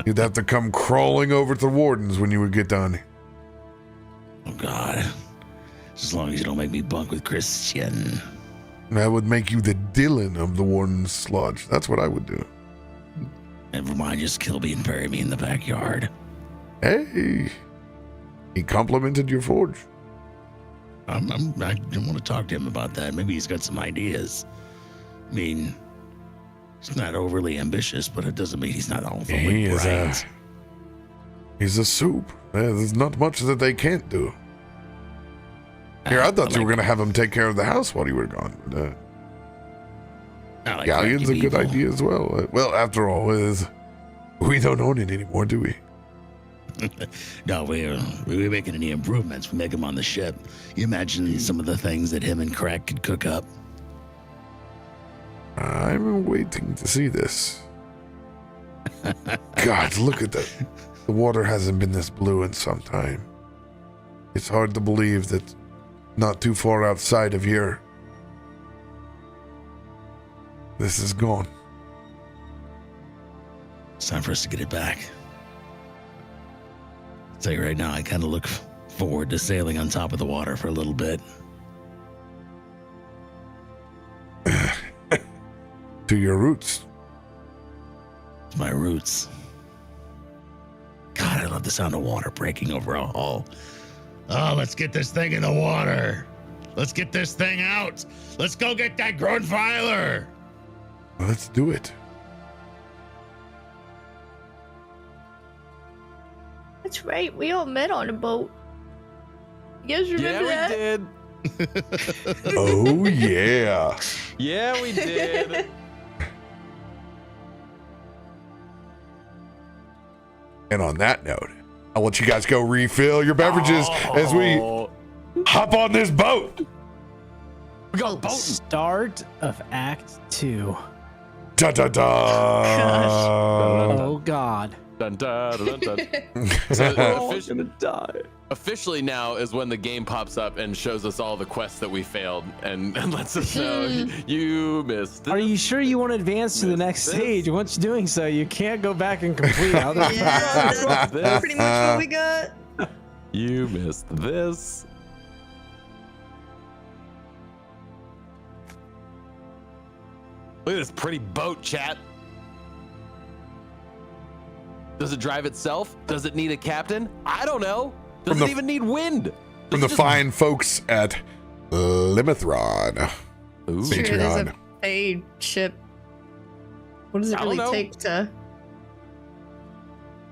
You'd have to come crawling over to the wardens when you would get done. Oh, God. As long as you don't make me bunk with Christian. That would make you the Dylan of the warden's lodge. That's what I would do. Never mind, just kill me and bury me in the backyard. Hey, he complimented your forge. I don't want to talk to him about that. Maybe he's got some ideas. I mean, he's not overly ambitious, but it doesn't mean he's not all for brains. He's a soup. There's not much that they can't do. Here, I thought you were going to have him take care of the house while you were gone. I like Galleon's a crafty good people. idea as well. Well, after all, we don't own it anymore, do we? No, we're making any improvements. We make them on the ship. You imagine some of the things that him and Krak could cook up. I'm waiting to see this. God, look at that. The water hasn't been this blue in some time. It's hard to believe that not too far outside of here, this is gone. It's time for us to get it back. I'll tell you right now, I kind of look forward to sailing on top of the water for a little bit. To your roots. It's my roots. God, I love the sound of water breaking over a hull. Oh, let's get this thing in the water. Let's get this thing out. Let's go get that Grunfiler. Let's do it. That's right. We all met on a boat. You guys remember Yeah, that? we did. Oh, yeah. Yeah, we did. And on that note, I'll let you guys go refill your beverages as we Oh, hop on this boat. we got boating. Start of Act 2. Da da da. Oh God. Dun, dun, dun, dun, dun. So gonna die. officially now is when the game pops up and shows us all the quests that we failed and lets us know you missed it. Are you sure you want to advance to the next This- stage? Once doing so, you can't go back and complete other. Yeah, that's This- pretty much what we got. You missed this. Look at this pretty boat, chat. Does it drive itself? Does it need a captain? I don't know. Does From it the- even need wind? From Does the it just- fine folks at Limithron. Ooh. Sure. Sure, there's Patreon. a ship. What does it I don't really know. take to?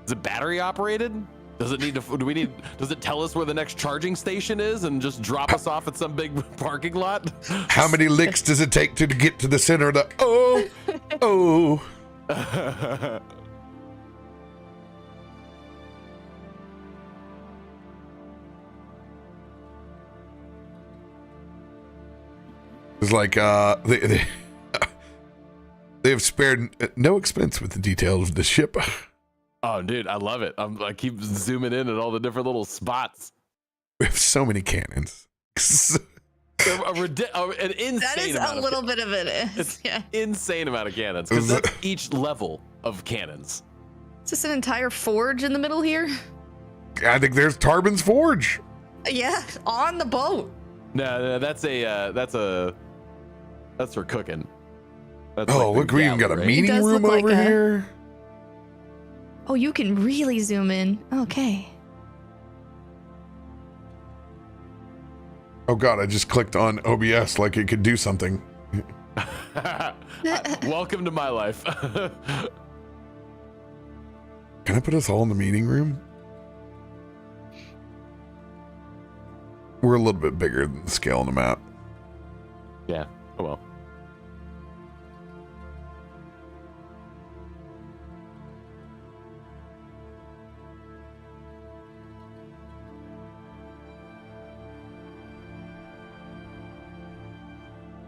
Is it battery operated? Does it need to? Does it tell us where the next charging station is and just drop us off at some big parking lot? How many licks does it take to get to the center of the oh? It's like they have spared no expense with the details of the ship. Oh, dude, I love it. I keep zooming in at all the different little spots. We have so many cannons. They're an insane That is amount a little bit of it. It's Yeah. insane amount of cannons because that's each level of cannons. Is this an entire forge in the middle here? I think there's Tarben's Forge. Yeah, on the boat. No, that's for cooking. That's Oh, like the look, we even got a galley, right? meeting does room look like over a- here. Oh, you can really zoom in. Okay. Oh god, I just clicked on OBS like it could do something. Welcome to my life. Can I put us all in the meeting room? We're a little bit bigger than the scale on the map. Yeah. Oh well.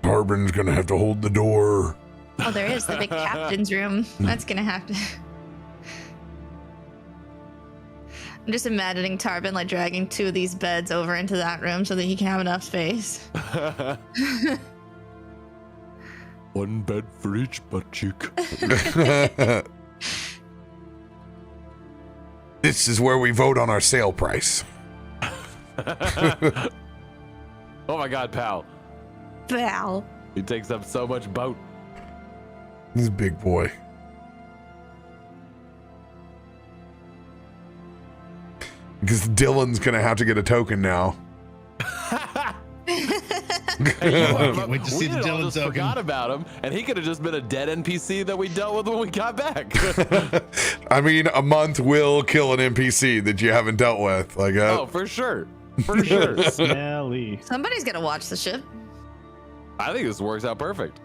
Tarben's gonna have to hold the door. Oh, there is the big captain's room. That's gonna have to. I'm just imagining Tarben like dragging two of these beds over into that room so that he can have enough space. One bed for each butt cheek. This is where we vote on our sale price. Oh my god, pal. Val. He takes up so much boat. This is a big boy. Because Dylan's gonna have to get a token now. Can't wait to see we the all Dylan just token. forgot about him, and he could have just been a dead NPC that we dealt with when we got back. I mean, a month will kill an NPC that you haven't dealt with. Like, Oh, for sure. For sure. Smelly. Somebody's gonna watch the ship. I think this works out perfect.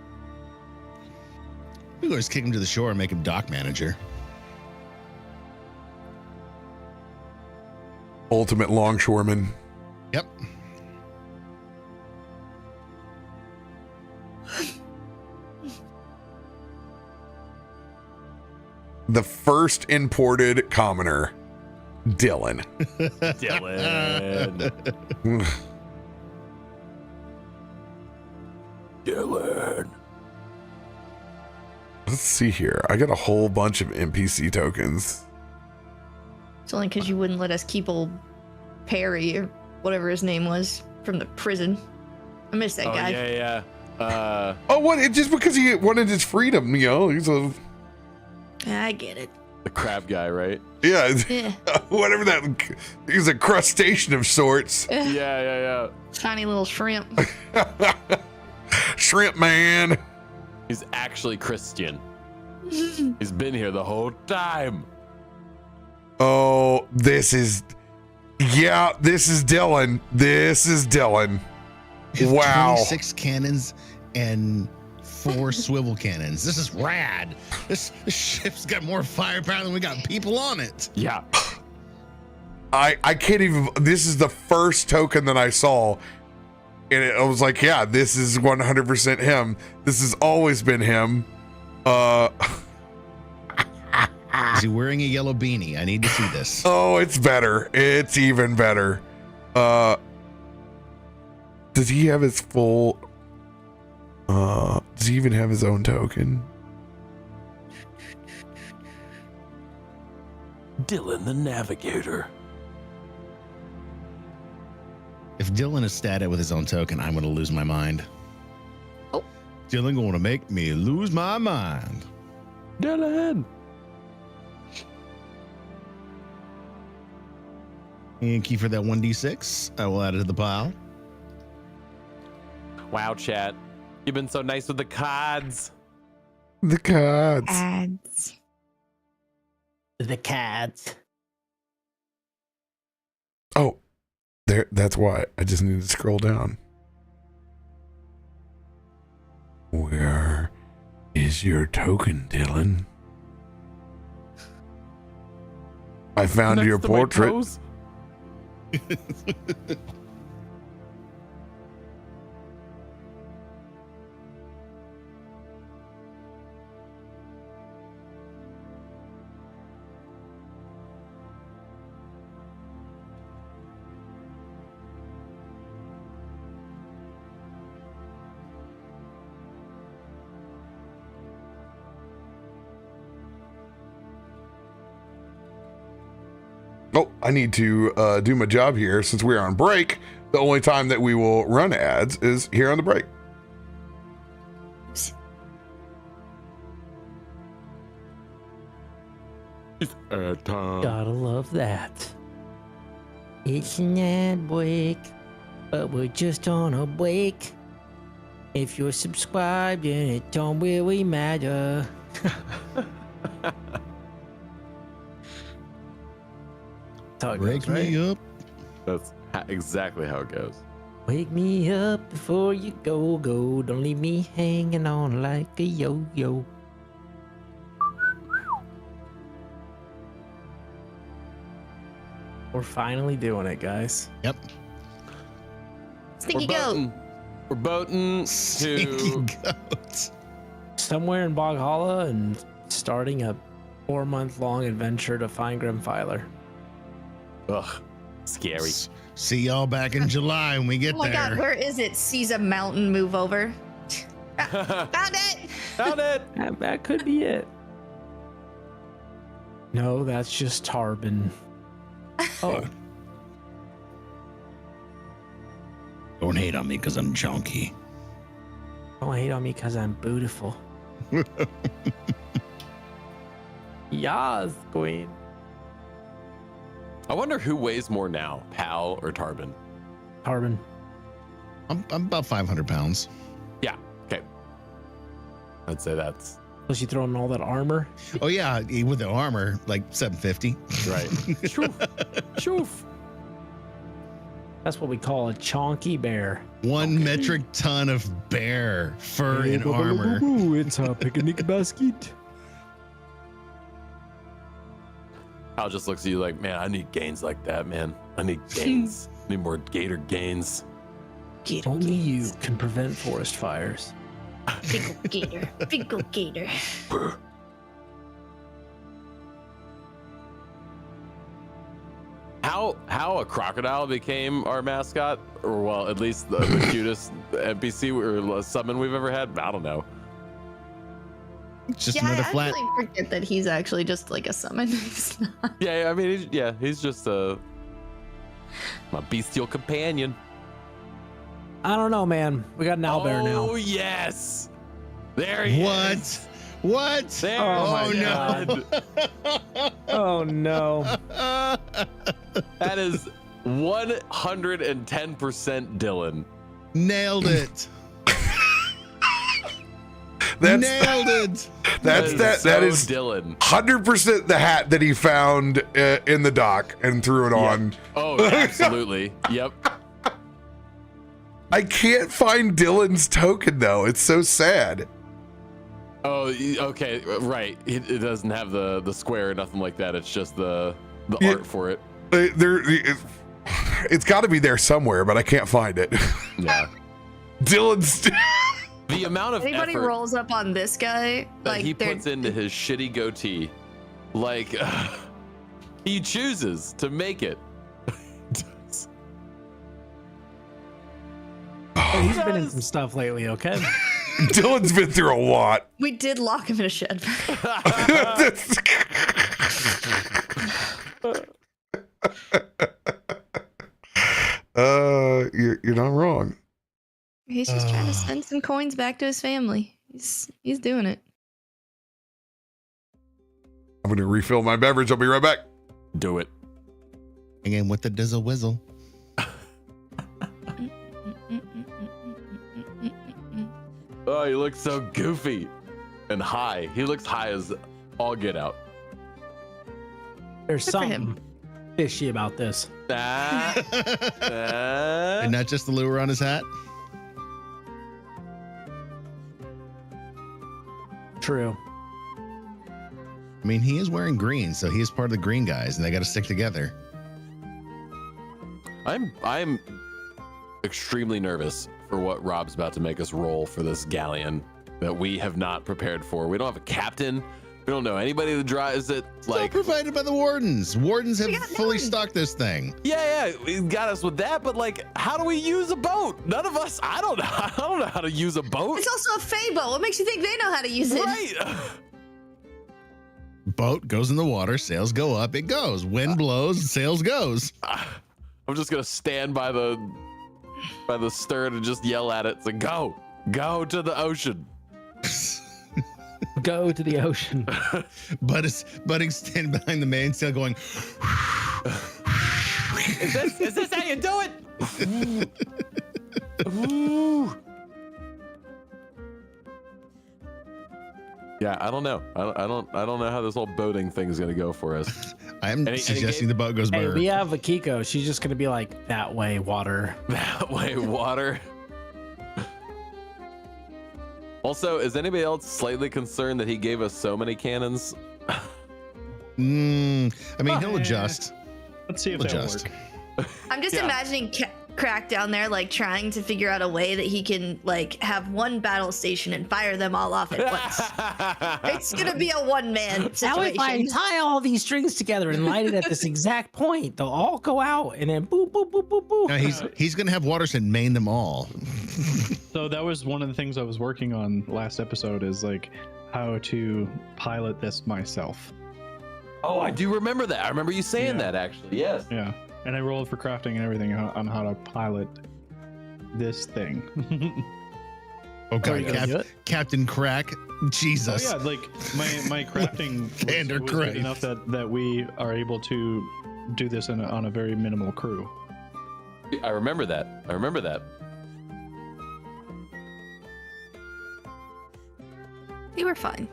We could just kick him to the shore and make him dock manager. Ultimate longshoreman. Yep. The first imported commoner, Dylan. Dylan. Dylan. Let's see here. I got a whole bunch of NPC tokens. It's only because you wouldn't let us keep old Perry or whatever his name was from the prison. I miss that guy. Yeah. Oh, what? It just because he wanted his freedom, you know? He's a I get it. the crab guy, right? yeah, Yeah. whatever that. He's a crustacean of sorts. Yeah. Tiny little shrimp. Shrimp man. He's actually Christian. He's been here the whole time. Oh, this is Dylan. This is Dylan. Wow. 26 cannons and 4 swivel cannons. This is rad. This ship's got more firepower than we got people on it. Yeah. I can't even. This is the first token that I saw, and I was like, yeah, this is 100% him. This has always been him. Is he wearing a yellow beanie? I need to see this. Oh, it's better. It's even better. Does he have his full? Does he even have his own token? Dylan the Navigator. If Dylan is statted with his own token, I'm going to lose my mind. Oh. Dylan going to make me lose my mind. Dylan. And key for that 1d6. I will add it to the pile. Wow, chat. You've been so nice with the cards. The cards. Ads. The cats. Oh, there. That's why. I just need to scroll down. Where is your token, Dylan? I found Next your to my portrait. toes? Oh, I need to do my job here since we're on break. The only time that we will run ads is here on the break. Gotta love that. It's an ad break, but we're just on a break. If you're subscribed, then it don't really matter. That's how it Break goes, right? me up. That's exactly how it goes. Wake me up before you go. Don't leave me hanging on like a yo-yo. We're finally doing it, guys. Yep. Stinky goat. We're boating Stinky to goats. Somewhere in Bog Hollow and starting a 4-month-long adventure to find Grimfiler. ugh, scary. See y'all back in July when we get Oh my there. god, where is it? Sees a mountain move over. Found it! Found it. That could be it. No, that's just Tarben. Oh, Don't hate on me because I'm junky. don't hate on me because I'm beautiful. Yas, queen. I wonder who weighs more now, Pal or Tarben? Tarben. I'm about 500 pounds. Yeah. Okay. I'd say that's Plus you throw in all that armor. Oh yeah, with the armor, like 750. right. Shoof. Shoof. That's what we call a chonky bear. 1 metric ton of bear fur and armor. It's a picnic basket. Hal just looks at you like, man, I need gains like that, man. I need gains. I need more gator gains. Gator. Only you can prevent forest fires. Big ol' gator. Big ol' gator. How a crocodile became our mascot, or well, at least the cutest NPC or summon we've ever had. I don't know. Just Yeah, another I flat. actually forget that he's actually just like a summon. He's not. Yeah, I mean, he's just my bestial companion. I don't know, man. We got an owlbear now. Oh yes, there he is. What? There Oh, he my is. Oh no. That is 110% Dylan. Nailed it. That's Nailed it. that is Dylan. 100% the hat that he found in the dock and threw it on. Oh, absolutely. Yep. I can't find Dylan's token though. It's so sad. Oh, okay, right. It doesn't have the square or nothing like that. It's just the Yeah. art for it. It's got to be there somewhere, but I can't find it. Yeah. Dylan's. The amount of Anybody effort rolls up on this guy, that like he they're- puts into his shitty goatee, like he chooses to make it. Hey, he's been in some stuff lately, okay? Dylan's been through a lot. we did lock him in a shed. You're not wrong. He's just trying to send some coins back to his family. He's doing it. I'm gonna refill my beverage. I'll be right back. Do it. Again with the dizzle whizzle. Oh, he looks so goofy and high. He looks high as all get out. There's Good for him. something fishy about this. And not just the lure on his hat. True. I mean, he is wearing green, so he is part of the green guys, and they got to stick together. I'm extremely nervous for what Rob's about to make us roll for this galleon that we have not prepared for. We don't have a captain. We don't know anybody that drives it. It's all Like, provided by the wardens. Wardens have We got fully none. stocked this thing. yeah, he got us with that. But like, how do we use a boat? None of us. I don't know. I don't know how to use a boat. It's also a fable. What makes you think they know how to use it? Right. Boat goes in the water, sails go up, it goes. Wind blows, sails goes. I'm just gonna stand by the stern and just yell at it. It's like, go to the ocean. Go to the ocean. Budding stand behind the mainsail going, Is this how you do it? Ooh. Yeah, I don't know. I don't know how this whole boating thing is gonna go for us. I'm Any suggesting game? the boat goes Hey, burr. we have Akiko. She's just gonna be like, that way, water. That way, water. Also, is anybody else slightly concerned that he gave us so many cannons? I mean, he'll adjust. Let's see if We'll that'll adjust. work. I'm just Yeah. imagining Krak down there, like trying to figure out a way that he can like have one battle station and fire them all off at once. It's gonna be a one-man Now situation. if I tie all these strings together and light it at this exact point, they'll all go out and then boop, boop, boop, boop, boop. No, he's gonna have Waterston main them all. So that was one of the things I was working on last episode is like how to pilot this myself. Oh, I do remember that. I remember you saying Yeah. that actually. Yes. Yeah. And I rolled for crafting and everything on how to pilot this thing. Oh Are god, you gonna do it? Captain Krak. Oh Jesus. yeah, like my crafting Gander was Christ. good enough that we are able to do this on a very minimal crew. I remember that. They were fine.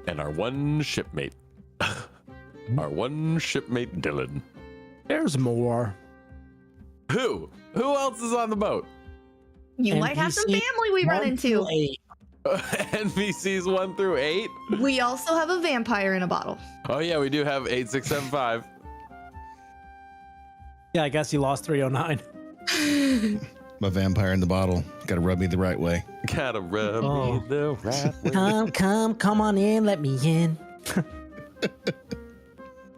And our one shipmate. Our one shipmate, Dylan. There's more. Who? Who else is on the boat? You might have some NPC family we run into. 1-8. NPCs 1 through 8? We also have a vampire in a bottle. Oh yeah, we do have 8675. Yeah, I guess you lost 309. My vampire in the bottle. Got to rub me the right way. Gotta rub me the right way. Come on in, let me in.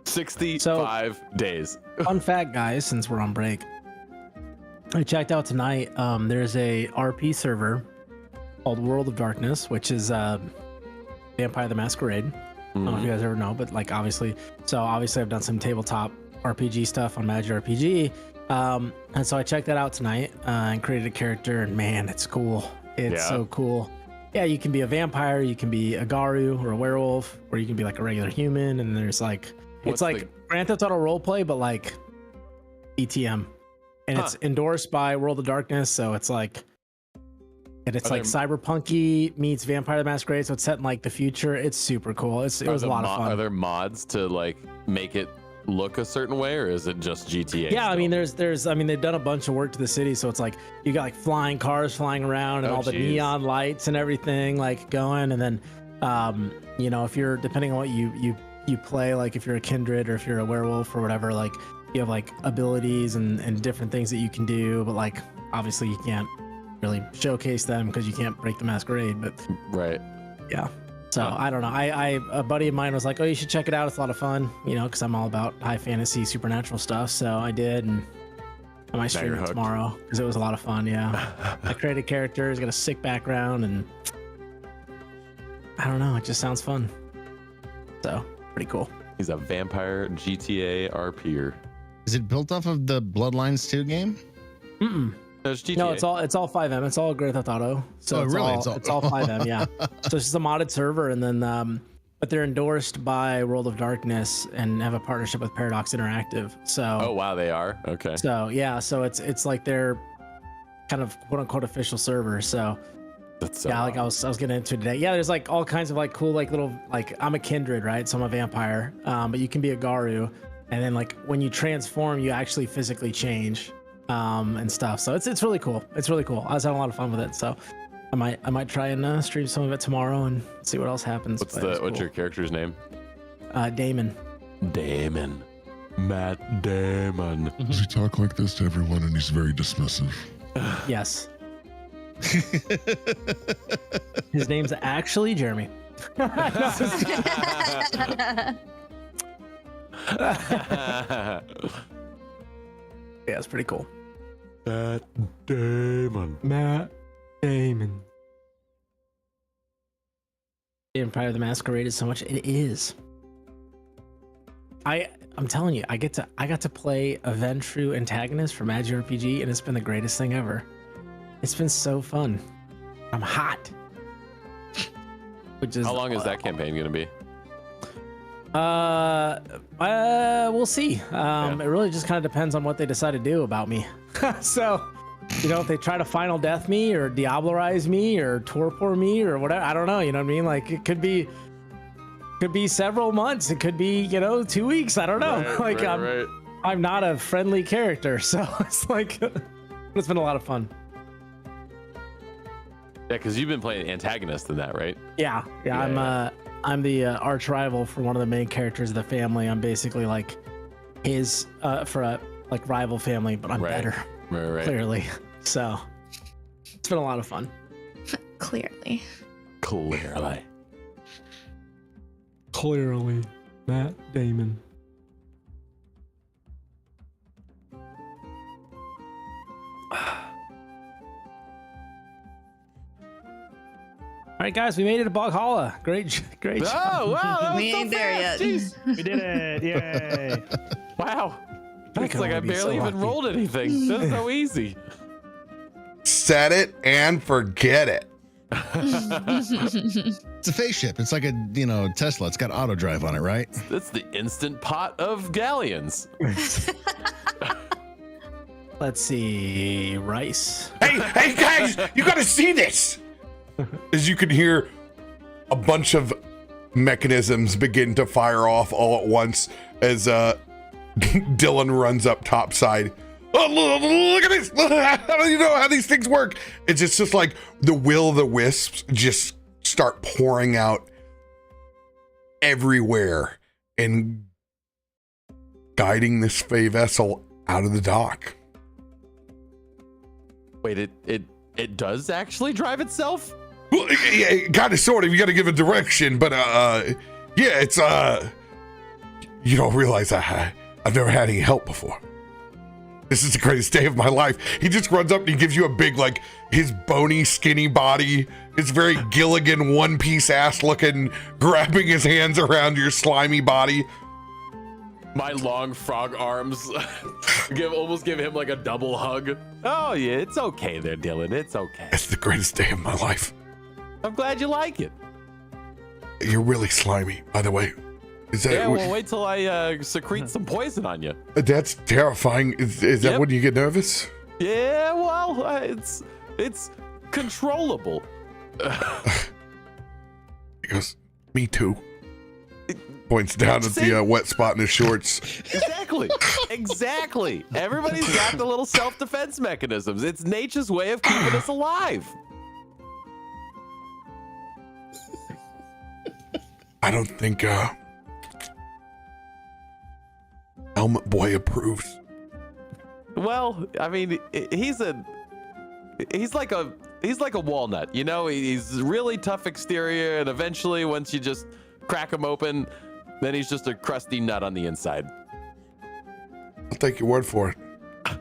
65 days. Fun fact, guys, since we're on break, I checked out tonight. There's a RP server called World of Darkness, which is Vampire the Masquerade. I don't know if you guys ever know, but like obviously I've done some tabletop RPG stuff on Magic RPG. And so I checked that out tonight and created a character, and man, it's cool. It's so cool. Yeah, you can be a vampire, you can be a Garu or a werewolf, or you can be like a regular human. And there's like, it's like Grand Theft Auto roleplay, but like ETM. And it's endorsed by World of Darkness, so it's like, and it's like cyberpunky meets Vampire the Masquerade, so it's set in like the future. It's super cool. It was a lot of fun. Are there mods to like make it look a certain way, or is it just GTA? Yeah, still? I mean, they've done a bunch of work to the city, so it's like you got like flying cars flying around and all the neon lights and everything like going, and then if you're, depending on what you play, like if you're a kindred or if you're a werewolf or whatever, like you have like abilities and different things that you can do, but like obviously you can't really showcase them because you can't break the masquerade. But yeah. So I don't know. A buddy of mine was like, "Oh, you should check it out. It's a lot of fun, because I'm all about high fantasy, supernatural stuff." So I did, and I might stream it tomorrow because it was a lot of fun. Yeah, I created a character. He's got a sick background, and I don't know. It just sounds fun. So pretty cool. He's a vampire GTA RPer. Is it built off of the Bloodlines 2 game? No, it's GTA. No, it's all 5M. It's all Grand Theft Auto. So it's all 5M. Yeah. So it's just a modded server, and then but they're endorsed by World of Darkness and have a partnership with Paradox Interactive. So oh wow, they are okay. So yeah, so it's like their kind of quote unquote official server. So that's so yeah, like I was getting into it today. Yeah, there's like all kinds of like cool like little, like I'm a kindred, right? So I'm a vampire, but you can be a Garu, and then like when you transform, you actually physically change. And stuff. So it's really cool. It's really cool. I was having a lot of fun with it. So I might try and stream some of it tomorrow and see what else happens. What's your character's name? Damon. Damon. Matt Damon. Does he talk like this to everyone and he's very dismissive? Yes. His name's actually Jeremy. Yeah, it's pretty cool. Matt Damon. Vampire the Masquerade is so much. It is. I'm telling you, I got to play a Ventrue antagonist for Magic RPG, and it's been the greatest thing ever. It's been so fun. I'm hot. Which is how long is that campaign gonna be? We'll see. It really just kind of depends on what they decide to do about me. So, if they try to final death me or Diablerize me or torpor me or whatever, I don't know. You know what I mean? Like it could be several months. It could be 2 weeks. I don't know. I'm not a friendly character, so it's like it's been a lot of fun. Yeah, because you've been playing antagonist in that, right? Yeah. I'm the arch rival for one of the main characters of the family. I'm basically like his for a like rival family, but I'm better. Right. Clearly. So it's been a lot of fun. Clearly. Matt Damon. All right, guys, we made it to Bog Holla. Great job. Oh, wow. We ain't there yet. We did it. Yay. Wow. It's like I barely even rolled anything. That's so easy. Set it and forget it. It's a face ship. It's like a Tesla. It's got auto drive on it, right? That's the instant pot of galleons. Let's see. Rice. Hey guys, you gotta see this. As you can hear a bunch of mechanisms begin to fire off all at once as Dylan runs up topside. Oh, look at this! How do you know how these things work? It's just like the will-o'-the-wisps just start pouring out everywhere and guiding this Fey vessel out of the dock. Wait, it does actually drive itself? Well, yeah, kind of, sort of. You got to give a direction, but yeah, it's you don't realize I've never had any help before. This is the greatest day of my life. He just runs up and he gives you a big, like, his bony, skinny body. It's very Gilligan one-piece ass looking, grabbing his hands around your slimy body. My long frog arms almost give him like a double hug. Oh yeah, it's okay there, Dylan. It's okay. It's the greatest day of my life. I'm glad you like it. You're really slimy, by the way. Is that, yeah, well, wait till I secrete some poison on you. That's terrifying. Is that when you get nervous? Yeah, well, it's controllable. He goes, me too. Points down at the wet spot in his shorts. Exactly. Everybody's got the little self-defense mechanisms. It's nature's way of keeping us alive. I don't think Helmet Boy approves. Well, I mean, he's like a walnut, you know. He's really tough exterior, and eventually, once you just crack him open, then he's just a crusty nut on the inside. I'll take your word for it. All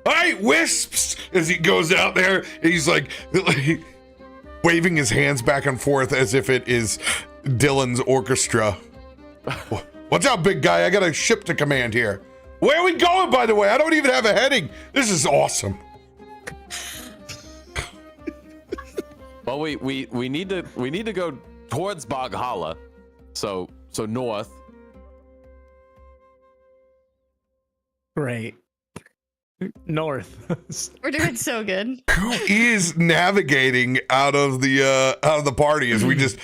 right, wisps! As he goes out there, he's like waving his hands back and forth as if it is Dylan's orchestra. Watch out, big guy. I got a ship to command here. Where are we going, by the way? I don't even have a heading. This is awesome. Well, we need to go towards Boghala, so north. Great. North. We're doing so good. Who is navigating out of the party as we just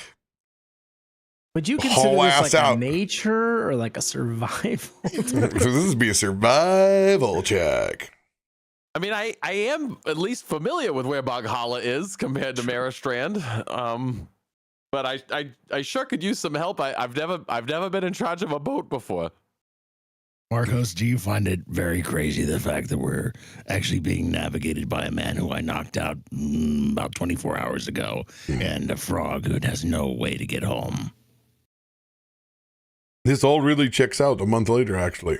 Would you consider haul this ass like out? a nature or like a survival? This would be a survival check. I mean, I am at least familiar with where Boghala is compared to Merrowstrand. But I sure could use some help. I've never been in charge of a boat before. Markos, do you find it very crazy the fact that we're actually being navigated by a man who I knocked out about 24 hours ago and a frog who has no way to get home? This all really checks out a month later, actually.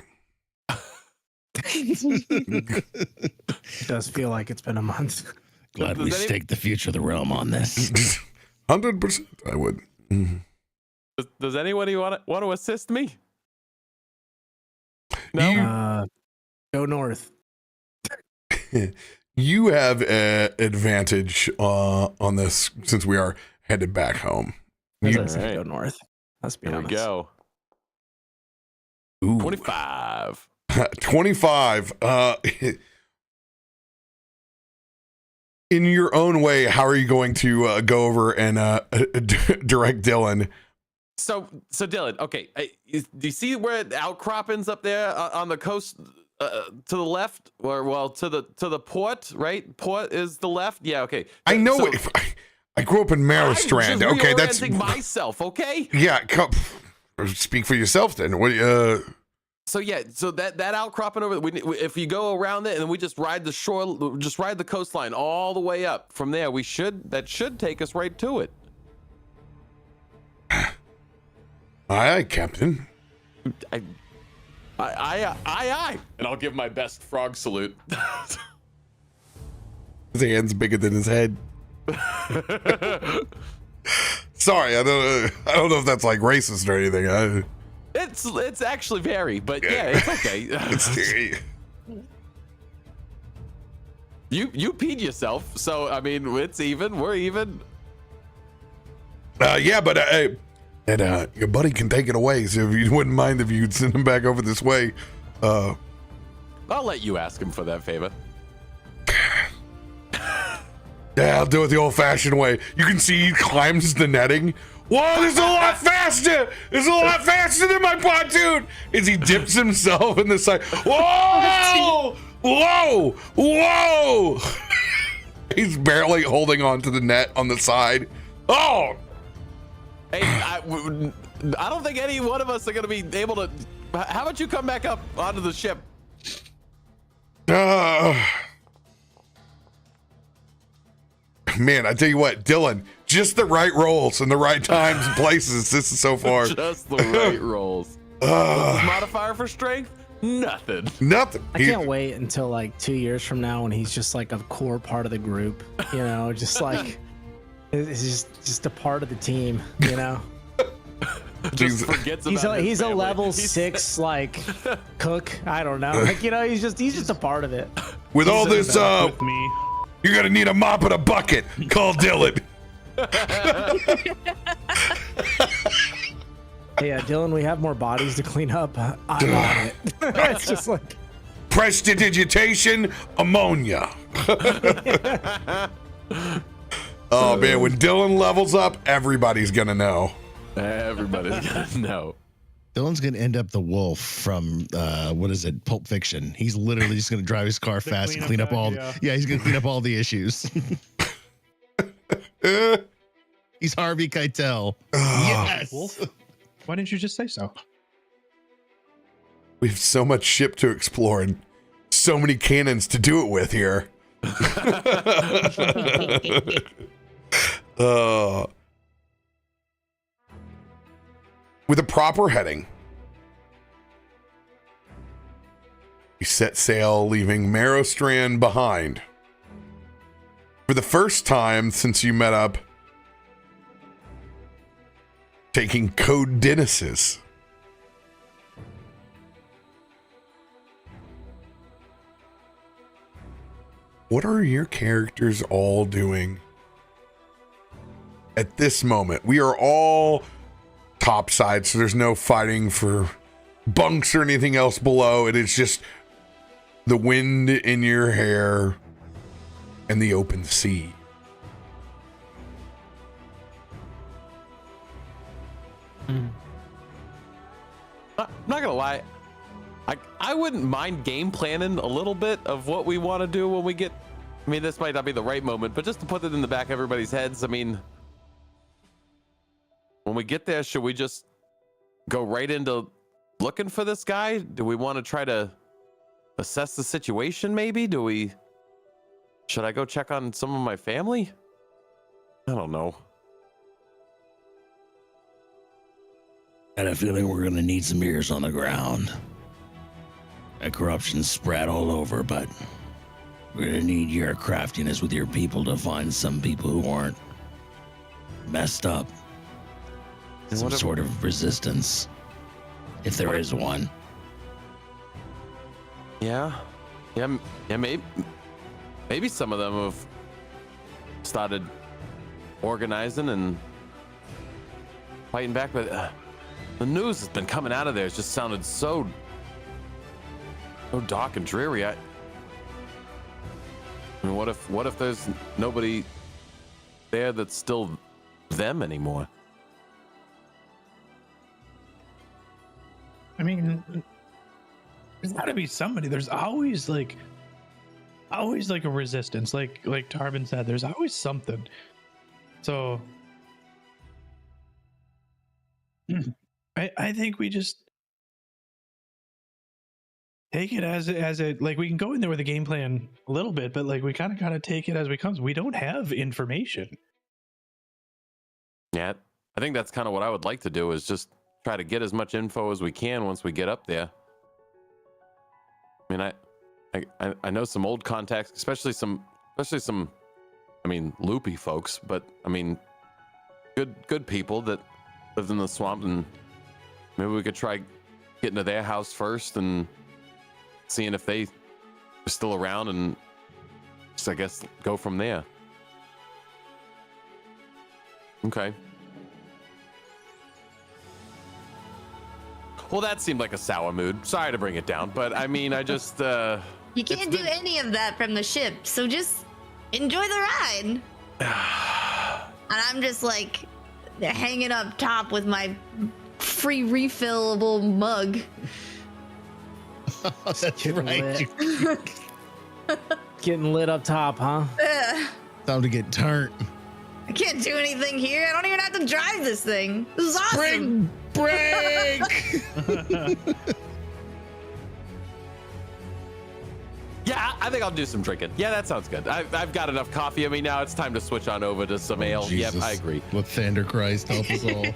It does feel like it's been a month. Glad we staked the future of the realm on this. 100%, I would. Mm-hmm. Does anybody want to assist me? No. Go north. You have an advantage on this since we are headed back home. As I said, go north. Let's be honest. Here we go. Ooh. 25. 25. In your own way, how are you going to go over and direct Dylan? So Dylan, okay, do you see where the outcroppings up there on the coast to the left, or to the port? Right, port is the left. Yeah, okay. I know. So, I grew up in Merrowstrand. Okay, that's myself. Okay. Yeah, speak for yourself then. What? So yeah, so that outcropping over, if you go around it and then we just ride the shore, just ride the coastline all the way up from there, that should take us right to it. Aye, Captain. Aye. And I'll give my best frog salute. His hand's bigger than his head. Sorry, I don't know if that's like racist or anything. It's actually very, but yeah, it's okay. You peed yourself, so I mean it's even. We're even. Yeah, but your buddy can take it away. So if you wouldn't mind if you'd send him back over this way, I'll let you ask him for that favor. Yeah, I'll do it the old-fashioned way. You can see he climbs the netting. Whoa, this is a lot faster! This is a lot faster than my pontoon! As he dips himself in the side. Whoa! Whoa! Whoa! He's barely holding on to the net on the side. Oh! Hey, I don't think any one of us are going to be able to... How about you come back up onto the ship? Man, I tell you what, Dylan, just the right rolls in the right times and places. This is so far. Just the right rolls. What's his modifier for strength? Nothing. Nothing. I can't wait until like 2 years from now when he's just like a core part of the group, you know, just like it's just a part of the team, you know. Just forgets about He's his a family. level 6 like cook. I don't know. Like, you know, he's just a part of it. With all this, With me. you're gonna need a mop and a bucket. Call Dylan. Hey, Dylan, we have more bodies to clean up. I'm on it. It's just like Prestidigitation, ammonia. Oh man, when Dylan levels up, everybody's gonna know. Everybody's gonna know. Dylan's gonna end up the wolf from what is it, Pulp Fiction. He's literally just gonna drive his car fast and clean up all. Yeah, he's gonna clean up all the issues. He's Harvey Keitel. Yes. Wolf? Why didn't you just say so? We have so much ship to explore and so many cannons to do it with here. With a proper heading, you set sail, leaving Merrowstrand behind. For the first time since you met up, taking Code Dennis's. What are your characters all doing at this moment? We are all topside, so there's no fighting for bunks or anything else below. It is just the wind in your hair and the open sea. I'm not gonna lie, I wouldn't mind game planning a little bit of what we want to do when we get. I mean, this might not be the right moment, but just to put it in the back of everybody's heads. I mean, when we get there, should we just go right into looking for this guy? Do we want to try to assess the situation? Maybe should I go check on some of my family? I don't know. I had a feeling we're gonna need some ears on the ground. That corruption's spread all over, but we're gonna need your craftiness with your people to find some people who aren't messed up. Some sort of resistance, if there is one. Yeah, maybe some of them have started organizing and fighting back, but the news that's been coming out of there has just sounded so dark and dreary. I mean, what if there's nobody there that's still them anymore? I mean, there's got to be somebody. There's always like a resistance. Like Tarben said, there's always something. So I think we just take it as it like we can go in there with a game plan a little bit, but like we kind of gotta take it as it comes. We don't have information. Yeah, I think that's kind of what I would like to do, is just try to get as much info as we can once we get up there. I mean, I know some old contacts, especially some I mean, loopy folks, but I mean, good people that lived in the swamp, and maybe we could try getting to their house first and seeing if they are still around, and just, I guess, go from there. Okay. Well, that seemed like a sour mood. Sorry to bring it down, but I mean, I just You can't do any of that from the ship, so just enjoy the ride. And I'm just like hanging up top with my free refillable mug. Oh, that's right. Getting lit up top, huh? Time to get turned. I can't do anything here. I don't even have to drive this thing. This is awesome. Break! Yeah, I think I'll do some drinking. Yeah, that sounds good. I've got enough coffee in me now. It's time to switch on over to some ale. Yep, Jesus. I agree. Let Thunder Christ help us all.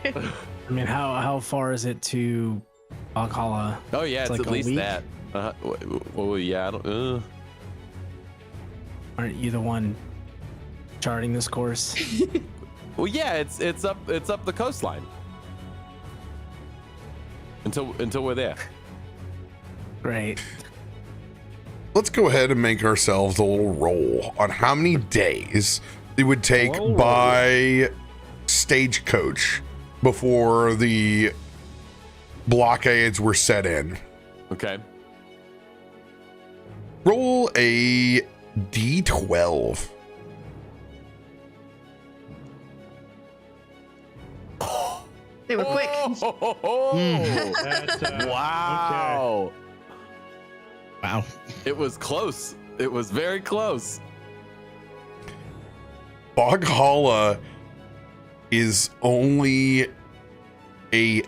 I mean, how far is it to Valhalla? Oh yeah, it's like at a least week? that. Oh yeah, I don't. Aren't you the one charting this course? Well, yeah, it's up the coastline. Until we're there. Great. Let's go ahead and make ourselves a little roll on how many days it would take by stagecoach before the blockades were set in. Okay. Roll a D12. They were quick. Wow. Wow. It was close. It was very close. Boghala is only a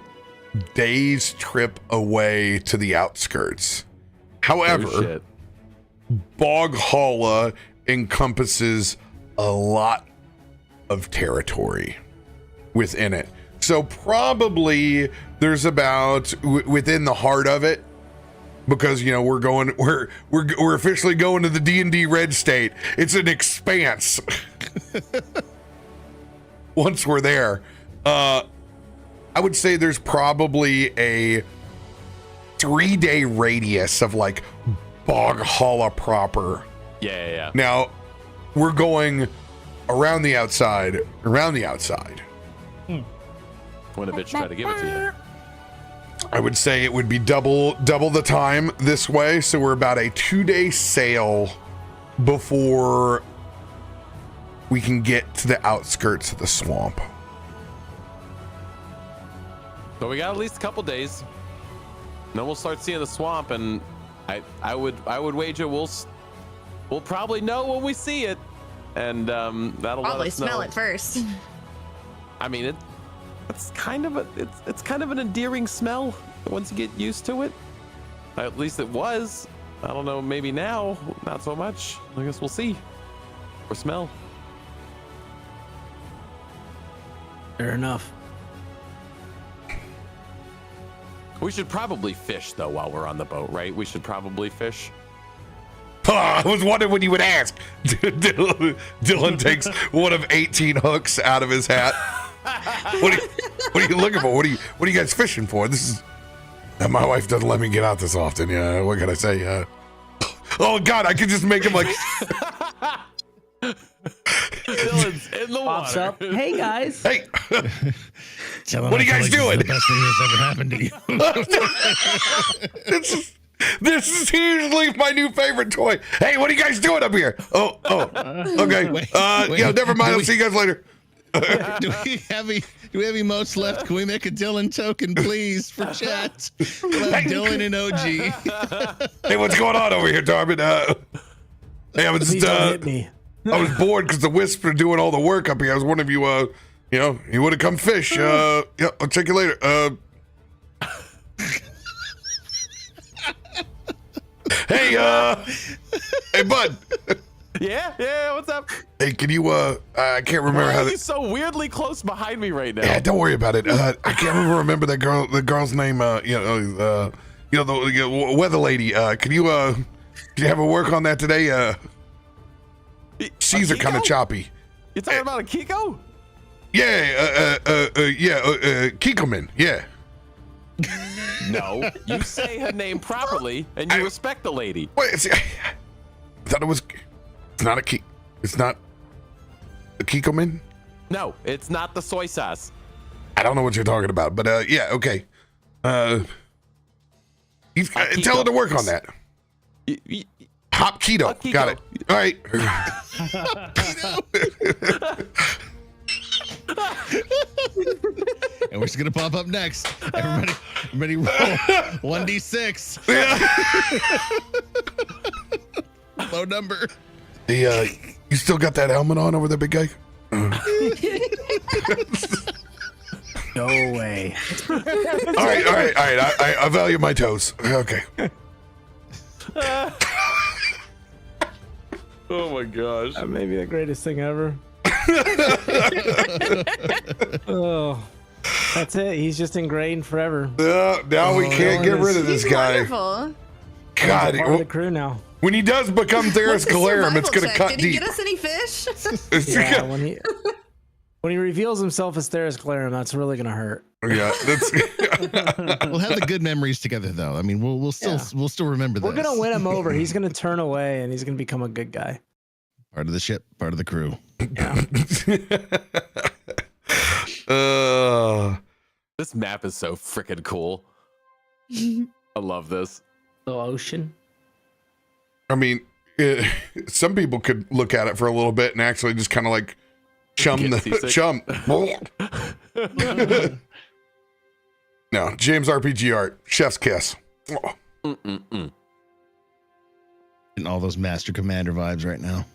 day's trip away to the outskirts. However, Oh, shit. Boghala encompasses a lot of territory within it. So probably there's about within the heart of it, because we're officially going to the D&D red state. It's an expanse. Once we're there, I would say there's probably a 3-day radius of like Boghala proper. Yeah. Now we're going around the outside. When a bitch try to give it to you. I would say it would be double the time this way. So we're about a 2-day sail before we can get to the outskirts of the swamp. So we got at least a couple days. Then we'll start seeing the swamp, and I would wager we'll probably know when we see it, and that'll Probably let us smell know. it first. I mean, it's kind of an endearing smell once you get used to it. At least it was. I don't know, maybe now not so much. I guess we'll see. Or smell. Fair enough. We should probably fish though while we're on the boat, right? We should probably fish. I was wondering when you would ask. Dylan takes one of 18 hooks out of his hat. What are you looking for? What are you guys fishing for? This is my wife doesn't let me get out this often. Yeah, what can I say? Oh God, I could just make him like. Dylan's in the Pops water. up. Hey guys. Hey, Tell him What are I you guys feel like doing? This is the best thing that's ever happened to you. this is usually my new favorite toy. Hey, what are you guys doing up here? Oh, okay. Wait, Never mind. do I'll we- see you guys later. Do we have any emotes left? Can we make a Dylan token, please, for chat? We'll have Dylan and OG. Hey, what's going on over here, Tarben? Hey, I was Please just don't hit me. I was bored because the Wisps are doing all the work up here. I was wondering if you would have come fish. Yeah, I'll check you later. Hey, bud. Yeah, what's up? Hey, can you? I can't remember Why how. are you so weirdly close behind me right now? Yeah, don't worry about it. I can't remember that girl. The girl's name. The weather lady. Can you have her work on that today? Seas are kind of Akiko? choppy. You talking about Akiko? Yeah, Kikoman. Yeah. No, you say her name properly and you respect the lady. Wait, see, I thought it was. It's not a Ki. It's not a Kikoman. No, it's not the soy sauce. I don't know what you're talking about, but yeah, okay. Tell her to work on that. Y- y- Hop keto. Akiko. Got it. All right. And we're just gonna pop up next. Everybody roll 1d6. Low number. You still got that helmet on over there, big guy? No way. All right. I value my toes. Okay. Oh my gosh. That may be the greatest thing ever. Oh, that's it. He's just ingrained forever. Now we can't get rid of this He's guy. wonderful. God, Part of the crew now. when he does become Theris What's the Calarum, it's survival going to check? cut Did he deep. get us any fish? Yeah, when he reveals himself as Theris Calarum, that's really gonna hurt. Yeah, that's We'll have the good memories together, though. I mean, we'll still remember this. We're gonna win him over. He's gonna turn away, and he's gonna become a good guy. Part of the ship, part of the crew. This map is so freaking cool. I love this. The ocean. I mean, some people could look at it for a little bit and actually just kind of like chum Get the seasick. chum. No, James RPG art, chef's kiss. Oh. Mm-mm-mm. Getting all those Master Commander vibes right now.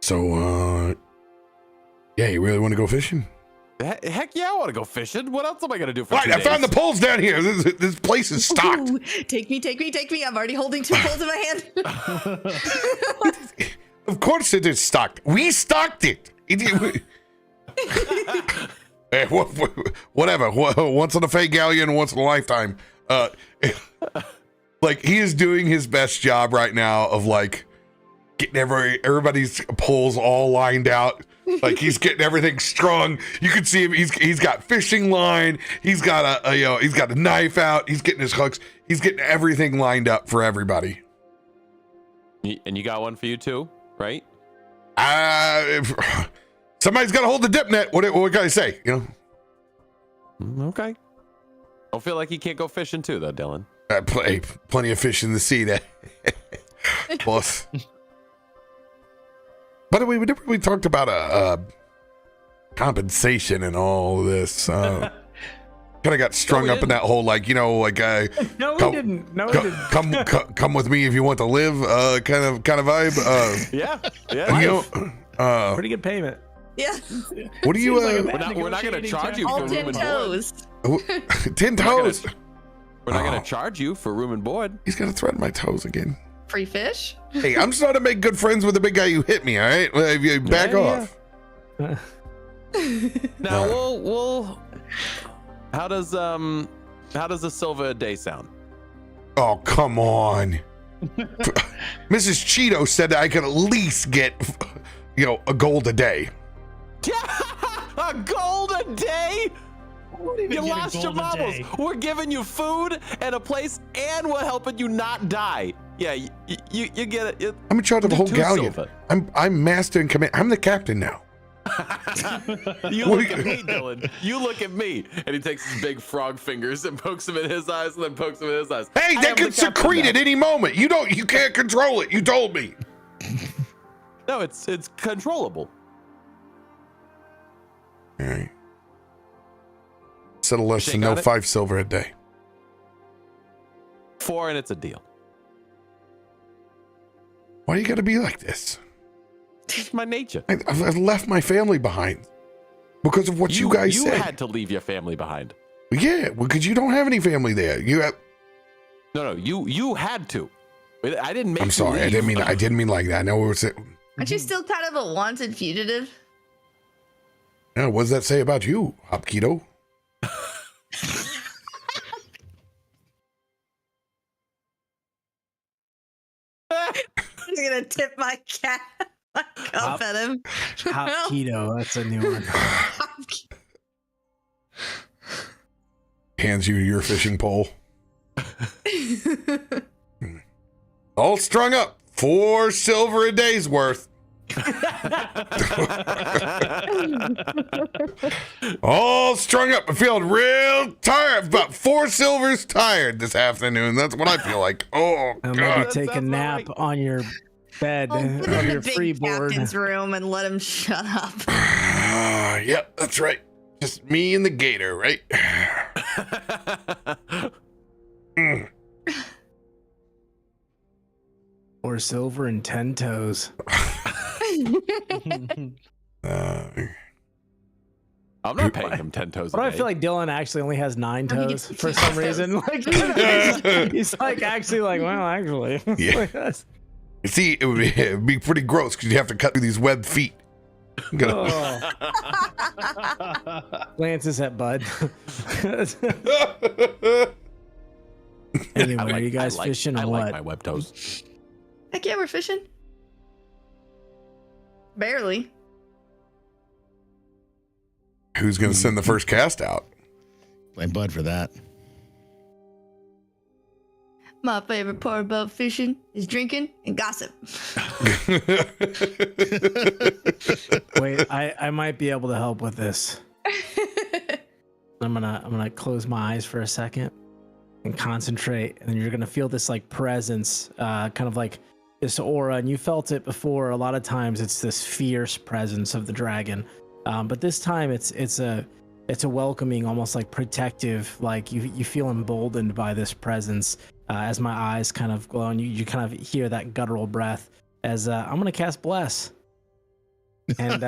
So, yeah, you really want to go fishing? Heck yeah, I want to go fishing. What else am I gonna do for Right, 2 I days? found the poles down here. This place is stocked. Ooh, take me. I'm already holding 2 poles in my hand. Of course it is stocked. We stocked it. Hey, whatever. Once on a Fey Galleon, once in a lifetime. Like, he is doing his best job right now of like getting everybody's poles all lined out. Like, he's getting everything strung. You can see him. He's got fishing line. He's got he's got a knife out. He's getting his hooks. He's getting everything lined up for everybody. And you got one for you too, right? Somebody's got to hold the dip net. What can I say? You know. Okay. Don't feel like you can't go fishing too, though, Dylan. Plenty of fish in the sea there. Boss. By the way, we talked about compensation and all this. Kind of got strung up in that whole, like, you know, like No, we didn't. No, we didn't. come with me if you want to live, kind of vibe. Yeah. You know, Pretty good payment. Yeah. what do you? We're not going to charge you All for 10 room and board. toes. 10 toes. We're not going to charge you for room and board. He's gonna threaten my toes again. Free fish? Hey, I'm starting to make good friends with the big guy who hit me. All right, well, if you back off. Now we'll. How does a silver a day sound? Oh, come on. Mrs. Cheeto said that I could at least get, a gold a day. A gold a day? You lost your marbles. We're giving you food and a place, and we're helping you not die. Yeah, you get it. I'm in charge of the whole Two galleon. silver. I'm master in command. I'm the captain now. You look at me, Dylan. You look at me. And he takes his big frog fingers and pokes them in his eyes, and then pokes them in his eyes. Hey, I they am can the captain secrete now. at any moment. You can't control it. You told me. No, it's controllable. All right. Settle less than Shake no on it? 5 silver a day. 4 and it's a deal. Why you got to be like this? It's my nature. I've left my family behind because of what you guys You said. had to leave your family behind. Yeah, because you don't have any family there. You have. No, you had to. I didn't make I'm sorry. you leave. I didn't mean like that. No, we were saying. Aren't you still kind of a wanted fugitive? Yeah, what does that say about you, Hopketo? I'm gonna tip my cat. My cup at him. Hot keto. That's a new one. Hands you your fishing pole. All strung up. 4 silver a day's worth. All strung up. I feel real tired. About 4 silvers tired this afternoon. That's what I feel like. Oh, Maybe God. take a nap on your bed Oh, put him of in your the free big board. captain's room and let him shut up. Yep, that's right. Just me and the gator, right? Mm. 4 silver and 10 toes. I'm not paying him 10 toes a But day. I feel like Dylan actually only has 9 How do you toes get for 10 some toes? reason. Like he's like actually like, well, actually. Yeah. Like, that's- You see, it'd be pretty gross because you have to cut through these webbed feet. I'm gonna- oh. Glances at Bud. Anyway, are you guys fishing or I what? like my web toes. Heck yeah, we're fishing. Barely. Who's gonna send the first cast out? Blame Bud for that. My favorite part about fishing is drinking and gossip. Wait, I might be able to help with this. I'm gonna close my eyes for a second and concentrate, and then you're gonna feel this like presence, kind of like this aura, and you felt it before. A lot of times it's this fierce presence of the dragon, but this time it's a welcoming, almost like protective, like you feel emboldened by this presence. As my eyes kind of glow, and you kind of hear that guttural breath as I'm gonna cast Bless. And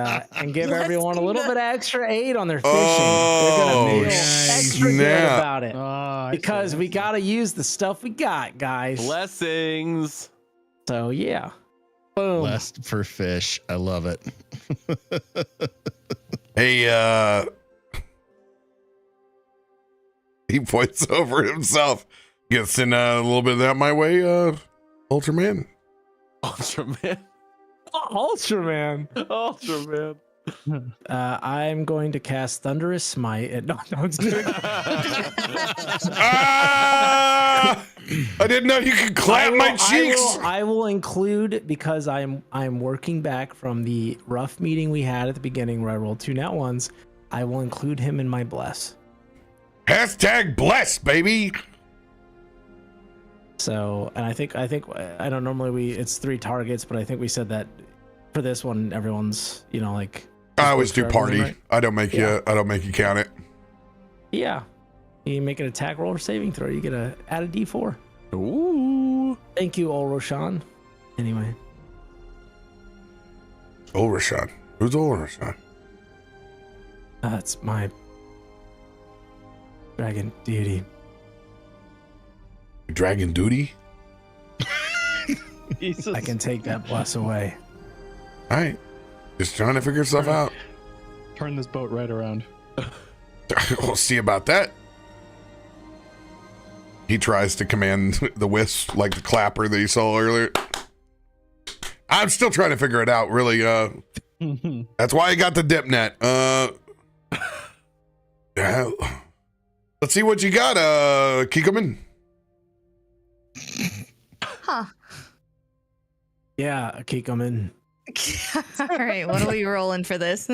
give Let's everyone a do little that. bit of extra aid on their fishing. Oh, They're gonna feel nice. extra good Snap. about it because we gotta use the stuff we got, guys. Blessings. So yeah, boom. Blessed for fish. I love it. Hey, he points over himself. Gonna send a little bit of that my way, Ultraman. Ultraman. Ultraman. Ultraman. I'm going to cast Thunderous Smite. And, no, I'm just kidding. Ah! I didn't know you could clap my cheeks. I will include, because I'm working back from the rough meeting we had at the beginning where I rolled 2 nat ones. I will include him in my bless. Hashtag blessed, baby. So, and I think I don't normally it's 3 targets, but I think we said that for this one everyone's like. I always do for party. everyone, right? I don't make you count it. Yeah, you make an attack roll or saving throw. You get to add a d4. Ooh. Thank you, Olroshan. Anyway, Ulrashan. Who's Ulrashan? that's my dragon deity. Dragon duty? Jesus. I can take that bless away. All right. Just trying to figure stuff out. Turn this boat right around. We'll see about that. He tries to command the wisp like the clapper that you saw earlier. I'm still trying to figure it out, really. That's why I got the dip net. Yeah. Let's see what you got, Kikoman. Huh. Yeah, Akiko. All right, what are we rolling for this?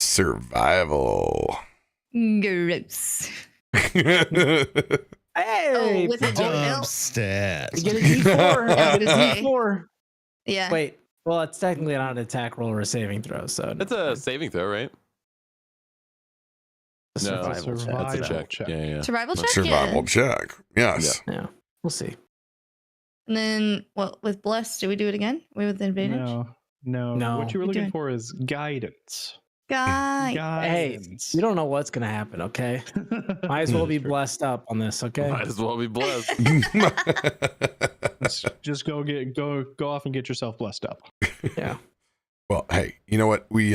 Survival. Gross. Hey, with a Dub no. stats. you get a d4. Yeah, You get a d4. Yeah. Wait, well, it's technically not an attack roll or a saving throw, so That's a saving throw, right? it's a No, survival check. That's a Survival check. check. Yeah. Survival check. Survival check. Yes. Yeah, we'll see. And then, well, with bless, do we do it again? We with advantage? No. No. What you were What you looking doing? for is guidance. Guy. Hey, Guidance. you don't know what's gonna happen, okay? Might as well be blessed up on this, okay? Might as well be blessed. Just go off and get yourself blessed up. Yeah. Well, hey, you know what? We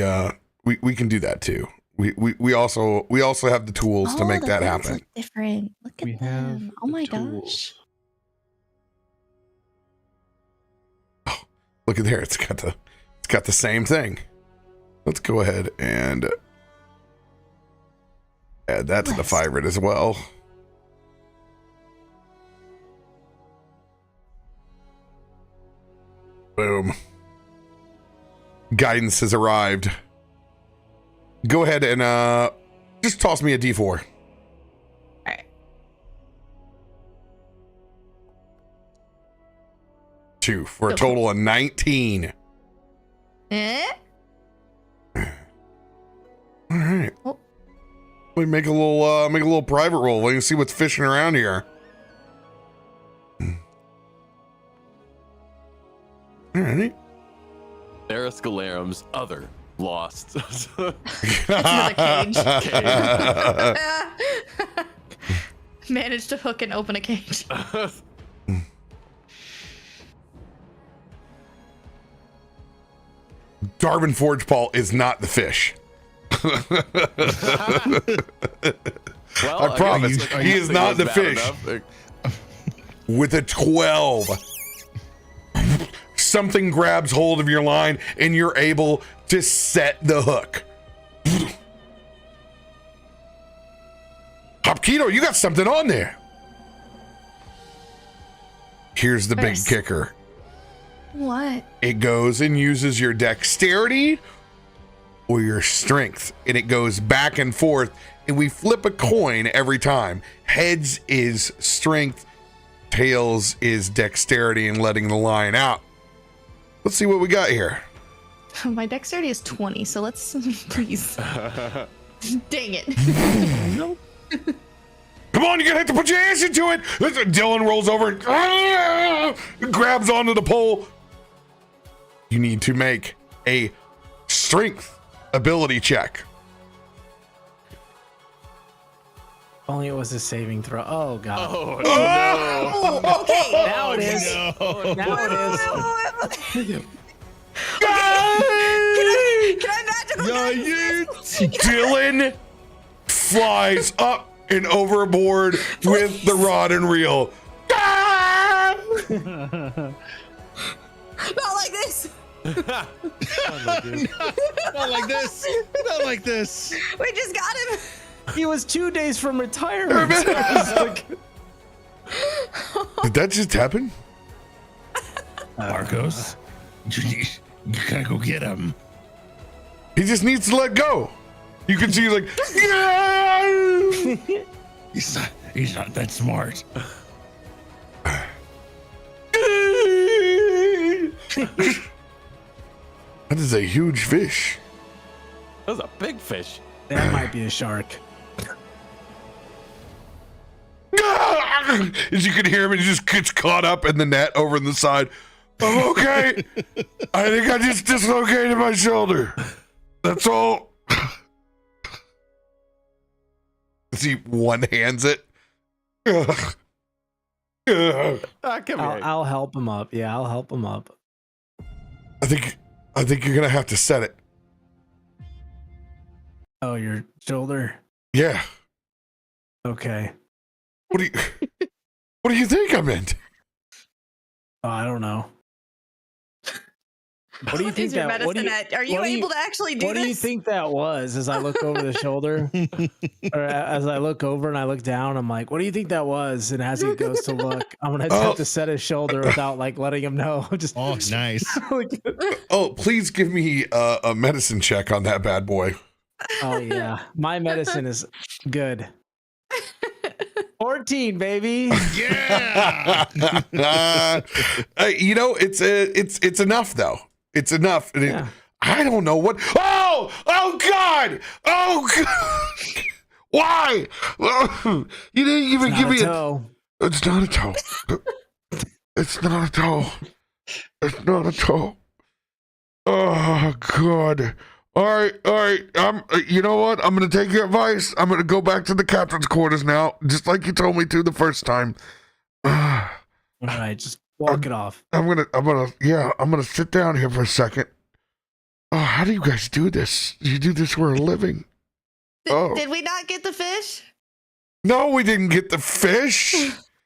can do that too. We also have the tools to make the that guns happen. look different. Look at We have them. Oh my the tools. gosh. Look at there. It's got the same thing. Let's go ahead and add that to the Blessed. favorite as well. Boom. guidance has arrived. Go ahead and just toss me a D4. All right. 2 for a total of 19. Eh? All right. Oh. We make a little private roll. We can see what's fishing around here. All right. Eriscalarum's other lost. It's another cage. Managed to hook and open a cage. Tarben Forgepaw is not the fish. Well, I promise. He is not the fish. With a 12, something grabs hold of your line and you're able to set the hook. Hopketo, you got something on there. Here's the big Yes. kicker. What? It goes and uses your dexterity or your strength, and it goes back and forth, and we flip a coin every time. Heads is strength, tails is dexterity and letting the line out. Let's see what we got here. My dexterity is 20, so let's please. Dang it. Come on, you're gonna have to put your hands into it. Dylan rolls over and grabs onto the pole. You need to make a strength ability check. Only it was a saving throw. Oh god. Oh, Oh, okay. Now it is. No. Now it is. Can I magical guidance this? Dylan flies up and overboard with the rod and reel. Not like this. Not like this. Not like this. We just got him. He was 2 days from retirement. So I was like, Did that just happen? Markos, you gotta go get him. He just needs to let go. You can see he's like, yeah! He's not that smart. That is a huge fish. that was a big fish. that might be a shark. As you can hear him, he just gets caught up in the net over in the side. I'm okay. I think I just dislocated my shoulder. That's all. As he one hands it. Ah, come here. I'll help him up. Yeah, I'll help him up. I think you're gonna have to set it. Oh, your shoulder. Yeah. Okay. What do you think I meant? Oh, I don't know. What do you think Is your that? What do medicine you, at? Are you what do able to actually do What this? do you think that was? As I look over the shoulder, or as I look over and I look down, I'm like, "What do you think that was?" And as he goes to look, I'm gonna have to set his shoulder without like letting him know. Just Oh, nice. Oh, please give me a medicine check on that bad boy. Oh yeah, my medicine is good. 14, baby. Yeah. You know, it's enough though. It's enough. And Yeah. I don't know what. Oh God! Oh God! Why? You didn't even give me a. toe. It's not a toe. It's not a toe. It's not a toe. Oh God! All right. You know what? I'm gonna take your advice. I'm gonna go back to the captain's quarters now, just like you told me to the first time. All right, just walk it off. I'm gonna sit down here for a second. Oh, how do you guys do this? You do this for a living? Oh. Did we not get the fish? No, we didn't get the fish.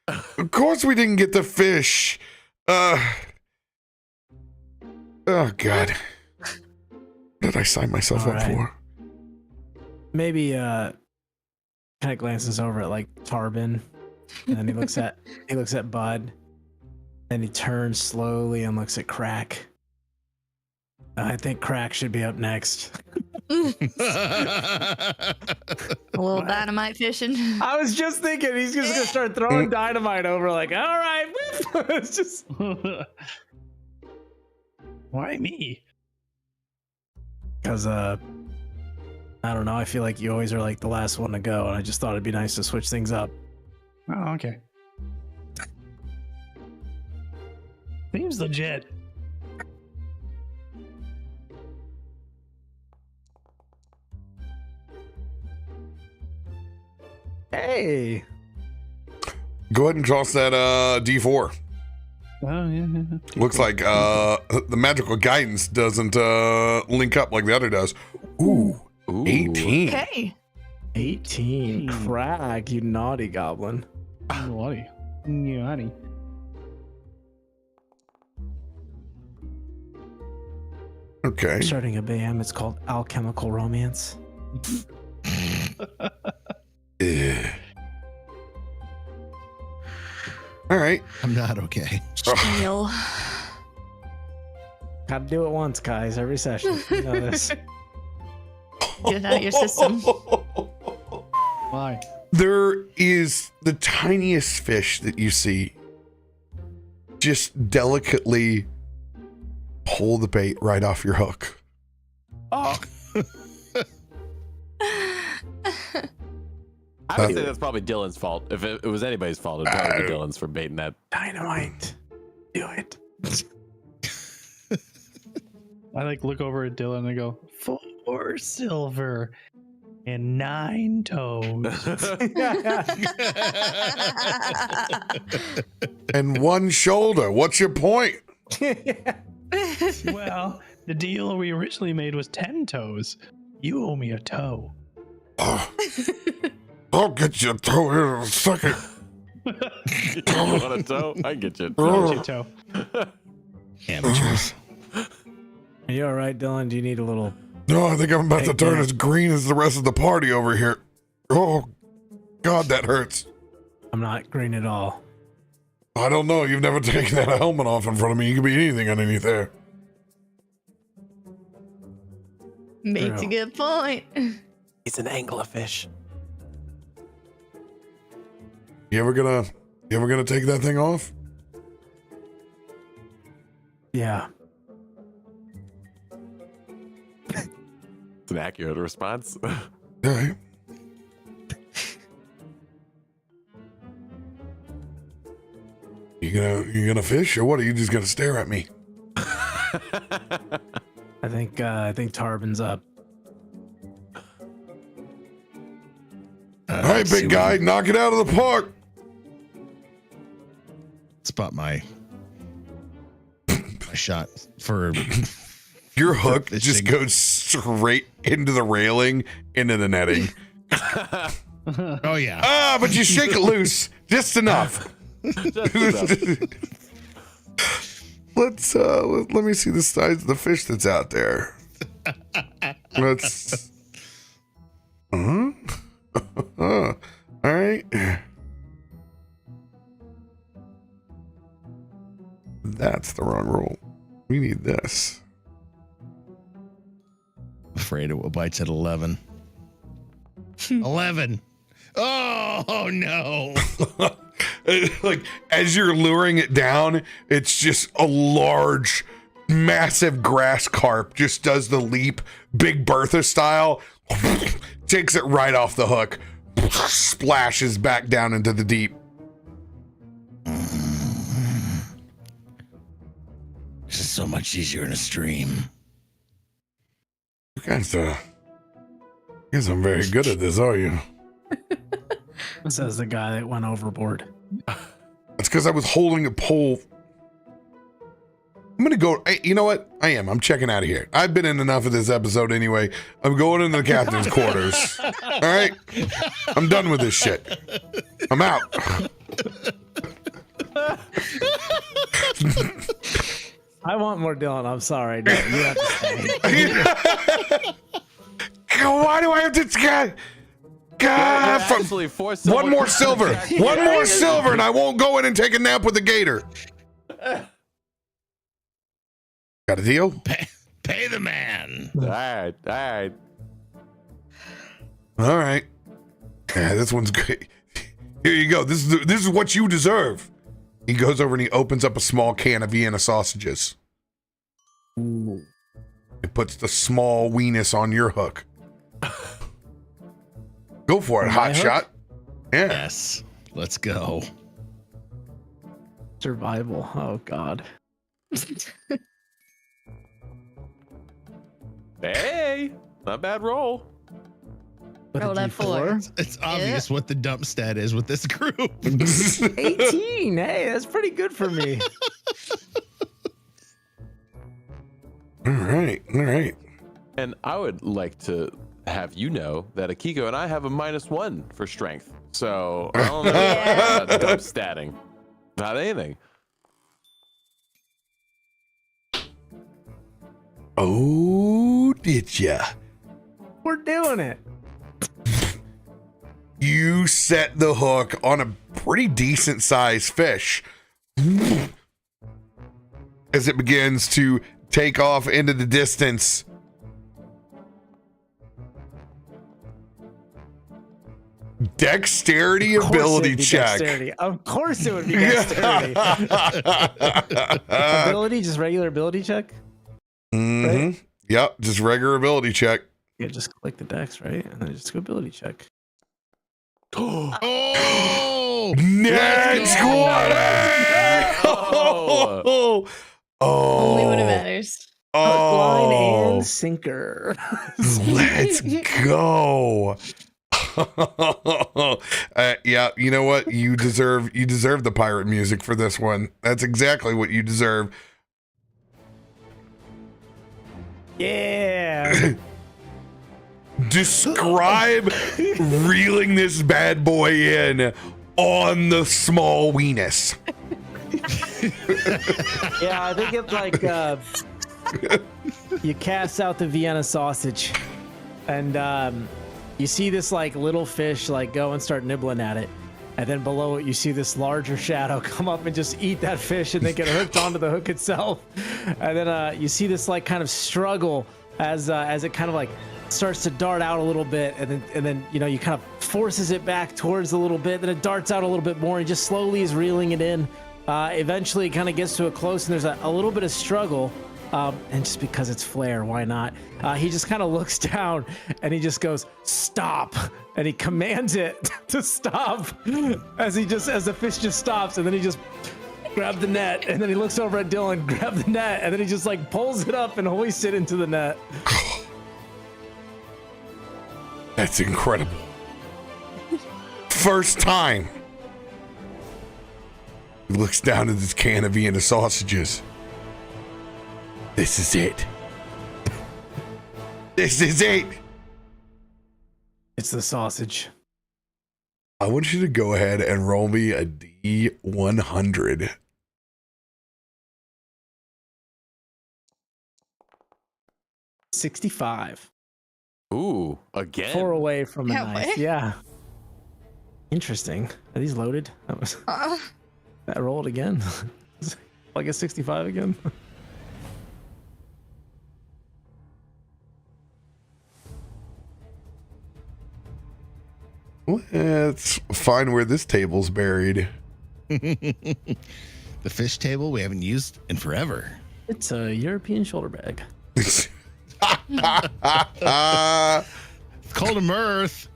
Of course we didn't get the fish. Oh God. What did I sign myself All up right. for? Maybe kind of glances over at like Tarben, and then he looks at Bud, and he turns slowly and looks at Krak. I think Krak should be up next. A little dynamite fishing. I was just thinking he's just gonna start throwing dynamite over, like, all right, it's just. Why me? Because I don't know. I feel like you always are like the last one to go, and I just thought it'd be nice to switch things up. Oh, okay. Seems legit. Hey. Go ahead and toss that D4. Oh, yeah. Looks like the magical guidance doesn't link up like the other does. Ooh. 18. Okay. 18. Krak, you naughty goblin. Naughty. Naughty. Okay. Starting a BM, it's called Alchemical Romance. Ugh. All right. I'm not okay. Chill. Gotta do it once, guys, every session. You know this. Get it out of your system. Why? There is the tiniest fish that you see. Just delicately pull the bait right off your hook. Oh. I would say that's probably Dylan's fault. If it was anybody's fault, it'd probably be Dylan's for baiting that. Dynamite. Do it. I like look over at Dylan and I go, 4 silver and 9 toes. And one shoulder. What's your point? Well, the deal we originally made was 10 toes. You owe me a toe. I'll get you a toe here in a second. You want a toe? I get you. I'll get you a toe. Amateurs. Are you all right, Dylan? Do you need a little? No, I think I'm about to Hey, turn man. as green as the rest of the party over here. Oh, God, that hurts. I'm not green at all. I don't know. You've never taken that helmet off in front of me. You could be anything underneath there. Makes a good point. He's an anglerfish. You ever gonna take that thing off? Yeah. It's an accurate response. All right. You gonna fish or what? Are you just gonna stare at me? I think Tarben's up. All right, big guy, knock it out of the park. Spot my shot for Your hook Fishing. just goes straight into the railing, into the netting. oh yeah. Ah, but you shake it loose just enough. Let's let me see the size of the fish that's out there. Let's all right. That's the wrong roll. We need this. Afraid of what bites at 11. 11. Oh no. Like as you're luring it down, it's just a large, massive grass carp just does the leap, Big Bertha style, takes it right off the hook, splashes back down into the deep. This is so much easier in a stream. You guys aren't very good at this, are you? Says the guy that went overboard. It's because I was holding a pole. I'm gonna go. You know what? I am. I'm checking out of here. I've been in enough of this episode anyway. I'm going into the captain's quarters. All right. I'm done with this shit. I'm out. I want more Dylan. I'm sorry, Dylan. You have to stay. Why do I have to? God, Actually, 4 silver. one more silver. One more silver, and I won't go in and take a nap with the gator. Got a deal? Pay the man. All right. All right. Yeah, this one's great. Here you go. This is what you deserve. He goes over and he opens up a small can of Vienna sausages. Ooh. It puts the small weenus on your hook. Go for it, My hot hook? shot. Yeah. Yes. Let's go. Survival. Oh God. Hey, not bad roll. With a Roll that D4? It's obvious what the dump stat is with this group. 18. Hey, that's pretty good for me. All right. And I would like to have you know that Akiko and I have a -1 for strength. So I don't know about dump statting. Not anything. Oh, did ya? We're doing it. You set the hook on a pretty decent sized fish as it begins to take off into the distance. Dexterity Of course ability it'd be check. dexterity. Of course it would be dexterity. Ability, just regular ability check. Mm-hmm. Yep, just regular ability check. Yeah, just click the dex, right? And then just go ability check. Oh, Next Oh. Only when it matters. Hook, line, Oh, and sinker. let's go. Yeah, you know what? You deserve the pirate music for this one. That's exactly what you deserve. Yeah. Describe reeling this bad boy in on the small weenus. Yeah, I think it's like you cast out the Vienna sausage, and you see this like little fish like go and start nibbling at it, and then below it you see this larger shadow come up and just eat that fish, and then get hooked onto the hook itself, and then you see this like kind of struggle as it kind of like starts to dart out a little bit, and then you know you kind of forces it back towards a little bit, then it darts out a little bit more, and just slowly is reeling it in. Eventually it kind of gets to a close, and there's a little bit of struggle, and just because it's Flair, why not? He just kind of looks down and he just goes, "Stop!" and he commands it to stop as the fish just stops, and then he just grab the net, and then he looks over at Dylan, grab the net, and then he just like pulls it up and hoists it into the net. That's incredible. First time. He looks down at this can of Vienna sausages. This is it. This is it. It's the sausage. I want you to go ahead and roll me a D100. $65. Ooh, again. 4 away from a Yeah, nice. what? Yeah. Interesting. Are these loaded? That rolled again. Like a 65 again. Let's find where this table's buried. The fish table we haven't used in forever. It's a European shoulder bag. It's called a mirth.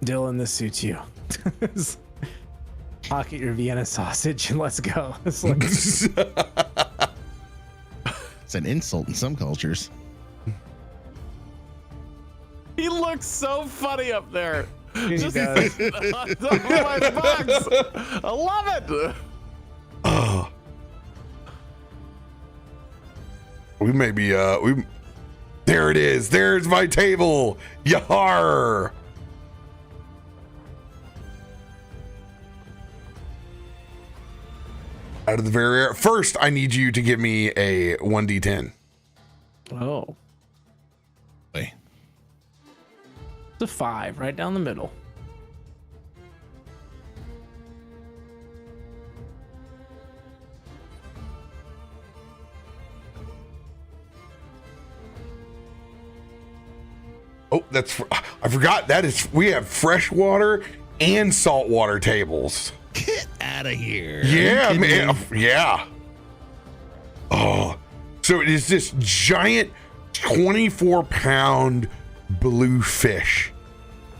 Dylan, this suits you. Pocket your Vienna sausage and let's go. It's like, It's an insult in some cultures. He looks so funny up there. he Just does. on top of my box. I love it. Oh. We may be there it is. There's my table. Yar. Out of the very air. First, I need you to give me a 1d10. Oh. Wait. It's a 5 right down the middle. Oh, I forgot that we have freshwater and saltwater tables. Get out of here. Yeah, Are you kidding man. me? Yeah. Oh, so it is this giant 24-pound blue fish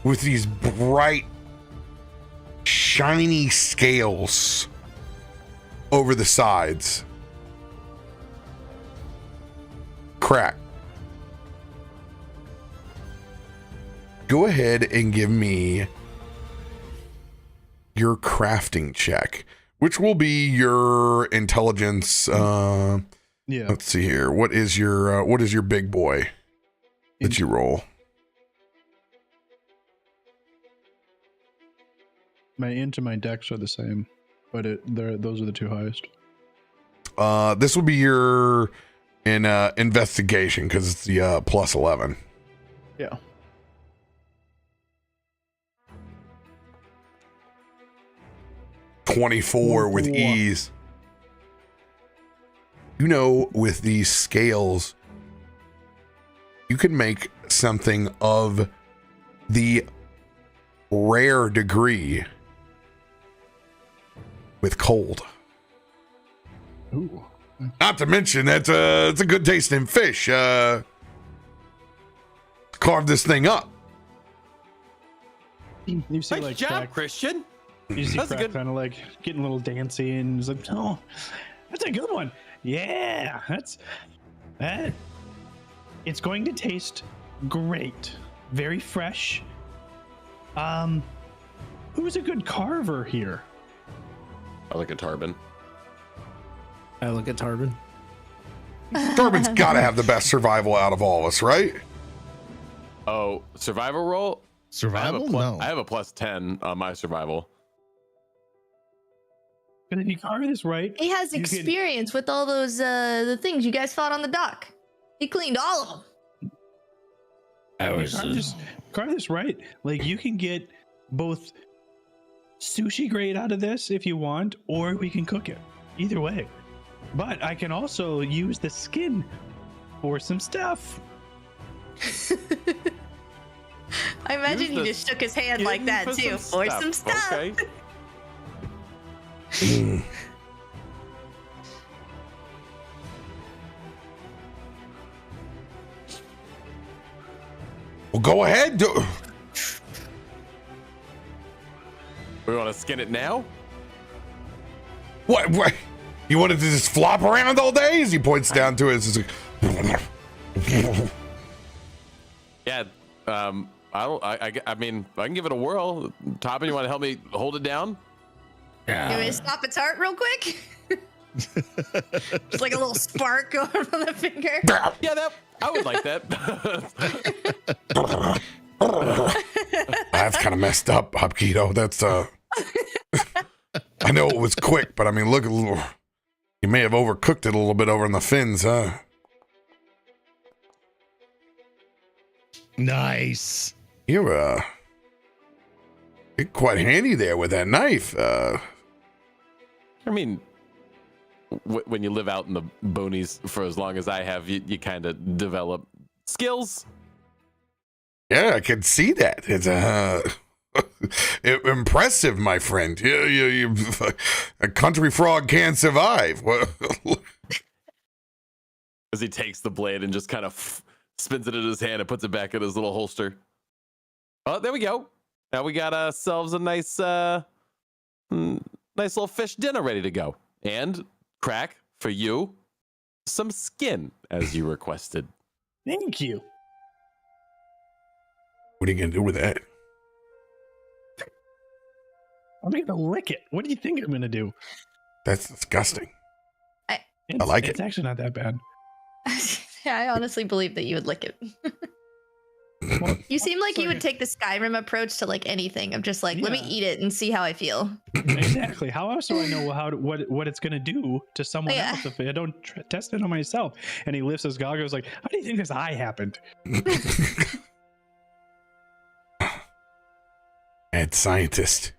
with these bright, shiny scales over the sides. Krak. Go ahead and give me your crafting check, which will be your intelligence. Yeah. Let's see here. What is your big boy that you roll? My int and my dex are the same, but those are the two highest. This will be your investigation because it's the plus 11. Yeah. +24 with ease. You know, with these scales, you can make something of the rare degree with cold. Ooh. Not to mention that it's a good tasting fish. Carve this thing up. You see, Nice like, job, Krak, Christian. you see That's a Krak good- kind of like getting a little dancy, and he's like, "Oh, that's a good one. Yeah, that's that. It's going to taste great. Very fresh. Who's a good carver here? I look at Tarben. I look at Tarben. Tarben's got to have the best survival out of all of us, right? Oh, survival roll? Survival? No. I have a +10 on my survival. But if you carve this right, He has You can- experience with all those the things you guys fought on the dock. He cleaned all of them. carve this right, like you can get both sushi grade out of this if you want, or we can cook it. Either way. But I can also use the skin for some stuff. I imagine Use he the just shook his hand like Skin that too. For some stuff. Okay. Well, go ahead. We want to skin it now? What? You wanted to just flop around all day? As he points down to it. It's just like, Yeah. I mean, I can give it a whirl. Tarben, you want to help me hold it down? You want me to stop its heart real quick? Just like a little spark going from the finger. Yeah, I would like that. that's kind of messed up, Akiko. That's I know it was quick, but I mean, look, you may have overcooked it a little bit over in the fins, huh? Nice. You're quite handy there with that knife. I mean, when you live out in the boonies for as long as I have, you kind of develop skills. Yeah, I can see that. It's impressive, my friend. You a country frog can't survive. As he takes the blade and just kind of spins it in his hand and puts it back in his little holster. Oh, there we go. Now we got ourselves a nice little fish dinner ready to go. And Krak, for you, some skin as you requested. Thank you. What are you gonna do with that? I'm gonna lick it. What do you think I'm gonna do? That's disgusting. It's, like It's actually not that bad. Yeah, I honestly believe that you would lick it. You seem like you would take the Skyrim approach to like anything. I'm just like, let me Yeah. eat it and see how I feel. Exactly. How else do I know what it's gonna do to someone Yeah. else if I don't test it on myself? And he lifts his goggles like, how do you think this eye happened? Mad scientist.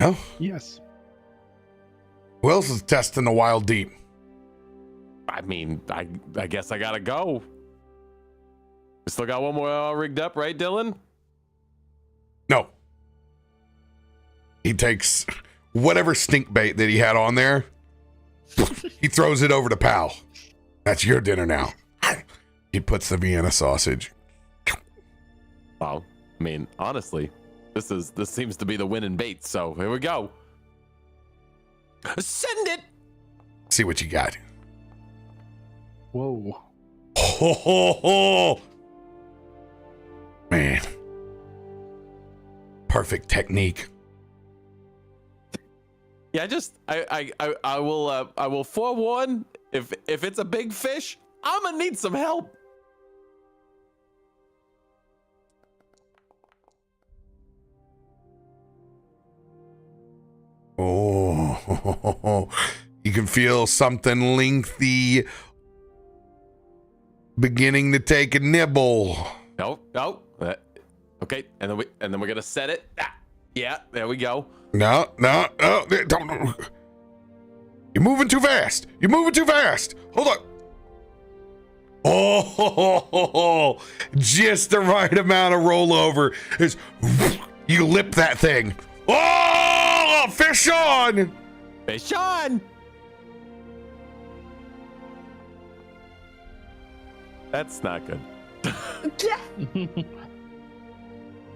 Oh, Yes. who else is testing the wild deep? I mean, I guess I gotta go. We still got one more rigged up, right, Dylan? No. He takes whatever stink bait that he had on there. He throws it over to Pal. That's your dinner now. He puts the Vienna sausage. Wow. I mean, honestly, this seems to be the winning bait. So here we go. Send it. See what you got. Whoa. Ho, ho, ho. Man. Perfect technique. Yeah, I will forewarn, if it's a big fish, I'm gonna need some help. Oh, you can feel something lengthy beginning to take a nibble. No. Okay, and then we're gonna set it. Yeah, there we go. No, don't. You're moving too fast. Hold on. Oh, just the right amount of rollover. You lip that thing. Oh, fish on. Fish on. That's not good.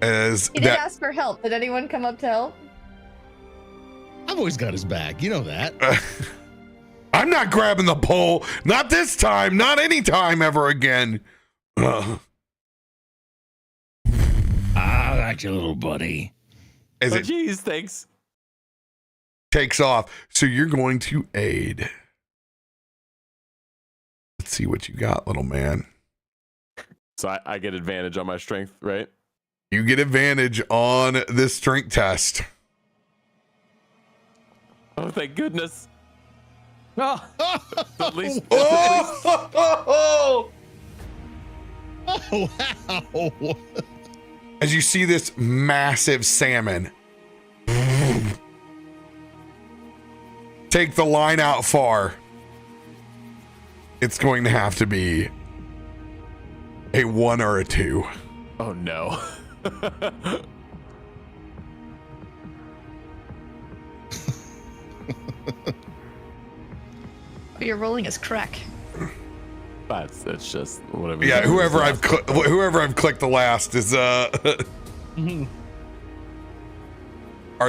As He didn't ask for help. Did anyone come up to help? I've always got his back. You know that. I'm not grabbing the pole. Not this time. Not any time ever again. I got you, little buddy. As Oh, it geez, thanks. takes off. So you're going to aid. Let's see what you got, little man. So I get advantage on my strength, right? You get advantage on this strength test. Oh, thank goodness. Oh, At least. Oh! Oh, wow. As you see this massive salmon take the line out far, it's going to have to be a 1 or a 2. Oh no. You're rolling as Krak. It's just whatever. Yeah, whoever I've clicked the last is Are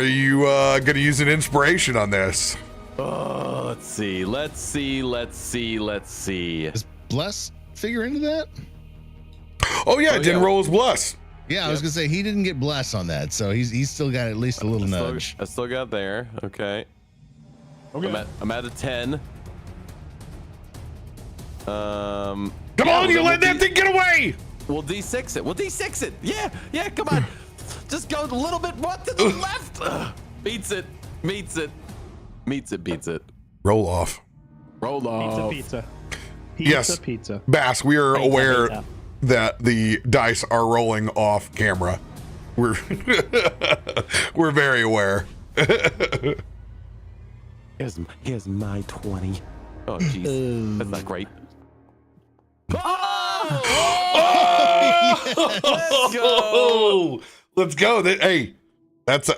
you gonna use an inspiration on this? Oh, let's see. Does Bless figure into that? Oh yeah, Oh, it didn't yeah. roll his bless. Yeah, I was gonna say he didn't get Bless on that, so he's still got at least a little nudge. I still got there. Okay. I'm at a 10. Come on, you let that thing get away! We'll D6 it. Yeah, come on. Just go a little bit more to the left. Beats it. Roll off. Roll off. Pizza. Yes. Pizza. Bass, we are Pizza, aware pizza. that the dice are rolling off camera. We're we're very aware. Here's my 20. Oh, jeez. That's not great. Oh! Let's go. Hey, that's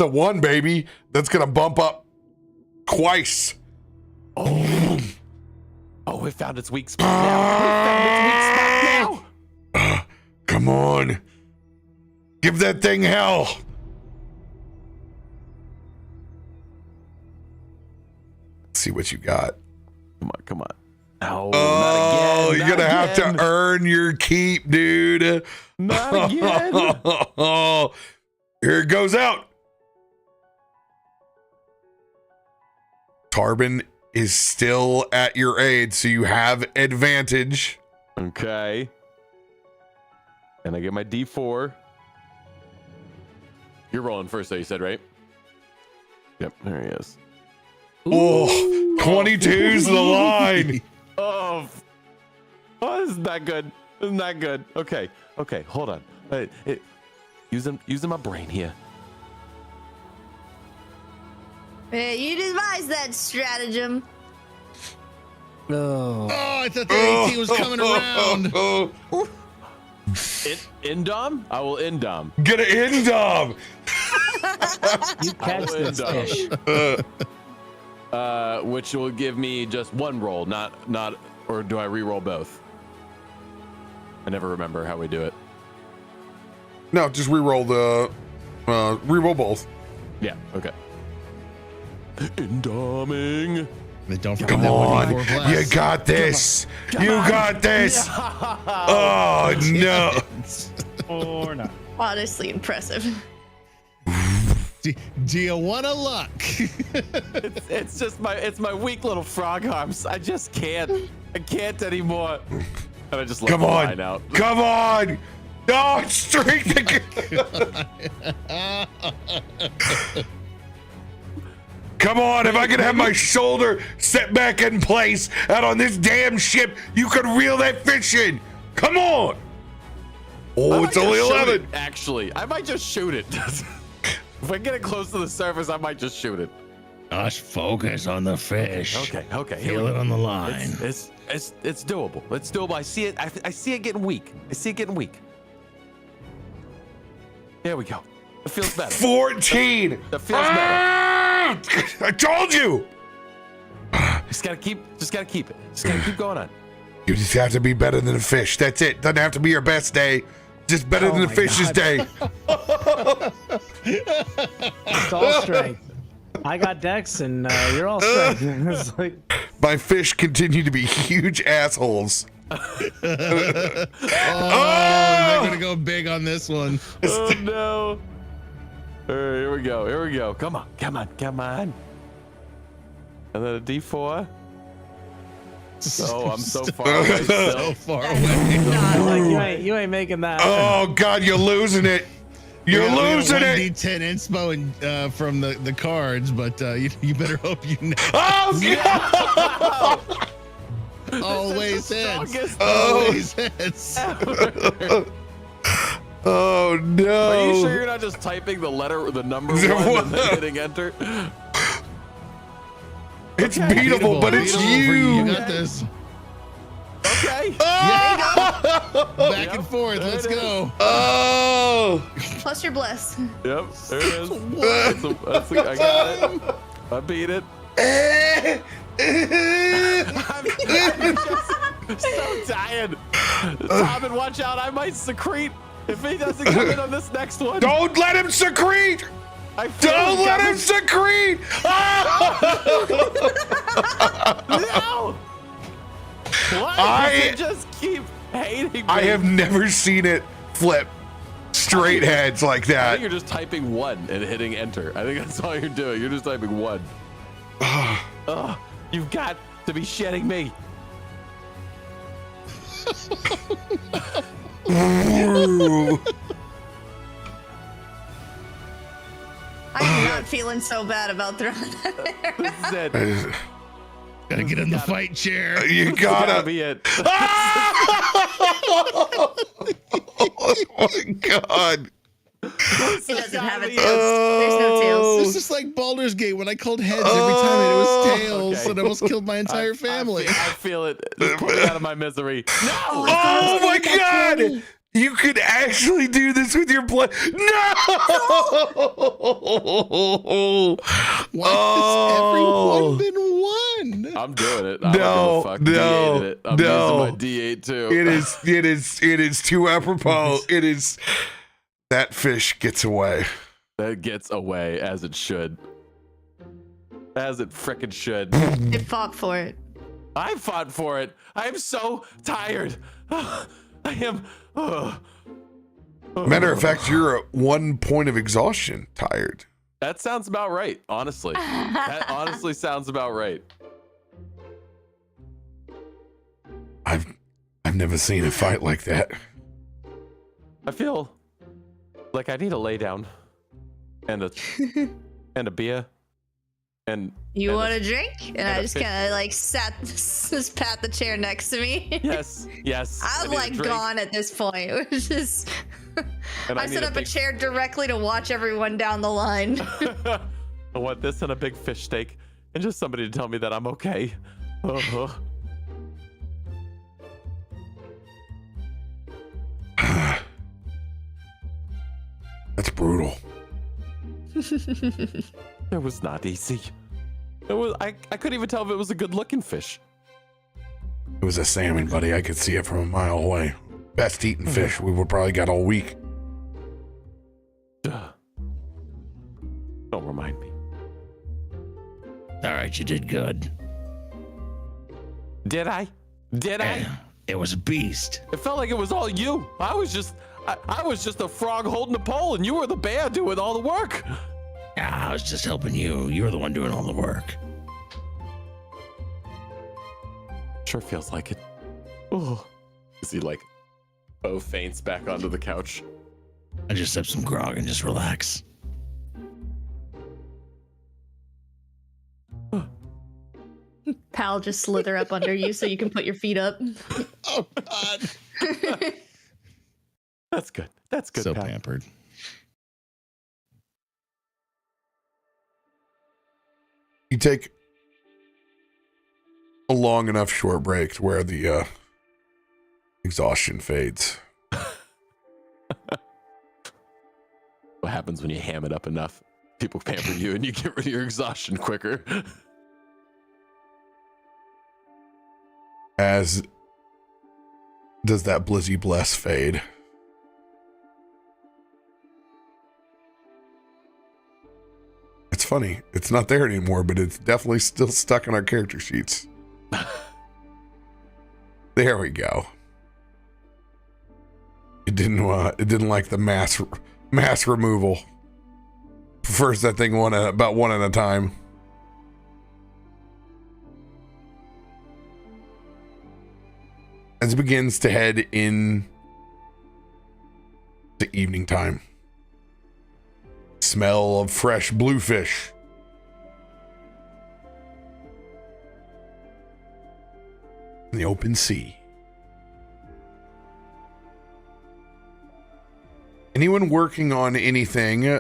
a 1, baby. That's gonna bump up twice. Oh, we found its weak spot now. Come on. Give that thing hell. Let's see what you got. Come on. Oh, Oh, not again. you're not gonna have again. to earn your keep, dude. Not again. Oh, here it goes out. Tarben is still at your aid, so you have advantage. Okay. And I get my D4. You're rolling first, though, you said, right? Yep, there he is. Oh, 22's the line. Oh, isn't that good? Isn't that good? Okay, hold on. Using my brain here. You devised that stratagem. no. Oh, I thought the AT was coming around. Indom? I will Indom. Get an Indom. You catch this fish. Which will give me just one roll, not, or do I re-roll both? I never remember how we do it. No, just re-roll re-roll both. Yeah, okay. Indoming. But don't forget Come that on, 1d4 blast. you got this. You got this. Oh no. Or not. Honestly impressive. Do you want to luck? It's just my weak little frog arms. I just can't. I can't anymore. And I just let Come the on. line out. Come on. No, strength again. Come on, if I could have my shoulder set back in place out on this damn ship, you could reel that fish in. Come on. Oh, it's only 11. Actually, I might just shoot it. If I get it close to the surface, I might just shoot it. Just focus on the fish. Okay. Feel it on the line. It's doable. It's doable. I see it. I see it getting weak. There we go. It feels better. 14. That feels better. I told you. Just gotta keep it. Just gotta keep going on. You just have to be better than a fish. That's it. Doesn't have to be your best day. Just better than the fish's day. It's all strength. I got Dex, and you're all strength. It's like, My fish continue to be huge assholes. They're gonna go big on this one. Oh no. All right, here we go. Come on. And then a D4. Oh, I'm so far away. So far away. like, you ain't making that. Oh God, you're losing it. You're losing it. D10 inspo and from the cards, but you better hope you know. Oh God! Always heads. Strongest Always heads. Oh no! Are you sure you're not just typing the number one and then hitting enter? It's beatable, but it's Beatable for you. You got this. Okay. Back and forth. Let's go. Oh! Plus your bliss. Yep. There it is. I got it. I beat it. I'm so tired. Tarben, watch out. I might secrete if he doesn't come in on this next one. Don't let him secrete. Don't let him secrete. No. Why does it just keep hating me? I have never seen it flip straight heads like I think that. you're just typing 1 and hitting enter. I think that's all you're doing. You're just typing 1. You've got to be shitting me. I'm not feeling so bad about throwing that there. This is it. Gotta get in the fight chair. You This gotta gotta. be it. Oh my God! It doesn't have a be tails. There's no tails. This is like Baldur's Gate when I called heads every time and it was tails Okay. and almost killed my entire family. I feel it. Just pull me out of my misery. No! Oh my God! You could actually do this with your blood. No! Why has everyone been one? I'm doing it. I'm No, fuck no, D8 it. I'm no. using my D8 too. It is too apropos. It is. That fish gets away. That gets away as it should. As it frickin' should. It fought for it. I fought for it. I am so tired. I am. Matter of fact, you're at 1 point of exhaustion. Tired. That sounds about right, honestly. That honestly sounds about right. I've never seen a fight like that. I feel like I need a lay down and a beer and You and want a drink? And I a just fish. kind of like just pat the chair next to me. yes. I I'm need a like drink, gone at this point. It was just. and I need set up a big- chair directly to watch everyone down the line. I want this and a big fish steak and just somebody to tell me that I'm okay. brutal. It was not easy. I couldn't even tell if it was a good looking fish. It was a salmon, buddy. I could see it from a mile away. Best eating fish we would probably got all week. Don't remind me. All right, you did good. Did I? It was a beast. It felt like it was all you. I was just a frog holding a pole, and you were the bear doing all the work. I was just helping you. You were the one doing all the work. Sure feels like it. Oh, is he like, faints back onto the couch? I just sip some grog and just relax. Pal just slither up under you so you can put your feet up. Oh, God. That's good. That's good. So Pat. pampered. You take a long enough short break to where the exhaustion fades. What happens when you ham it up enough? People pamper you and you get rid of your exhaustion quicker. As does that Blizzy Bless fade. It's funny. It's not there anymore, but it's definitely still stuck in our character sheets. There we go. It didn't like the mass removal. Prefers that thing about one at a time. As it begins to head in to evening time. Smell of fresh bluefish. In the open sea. Anyone working on anything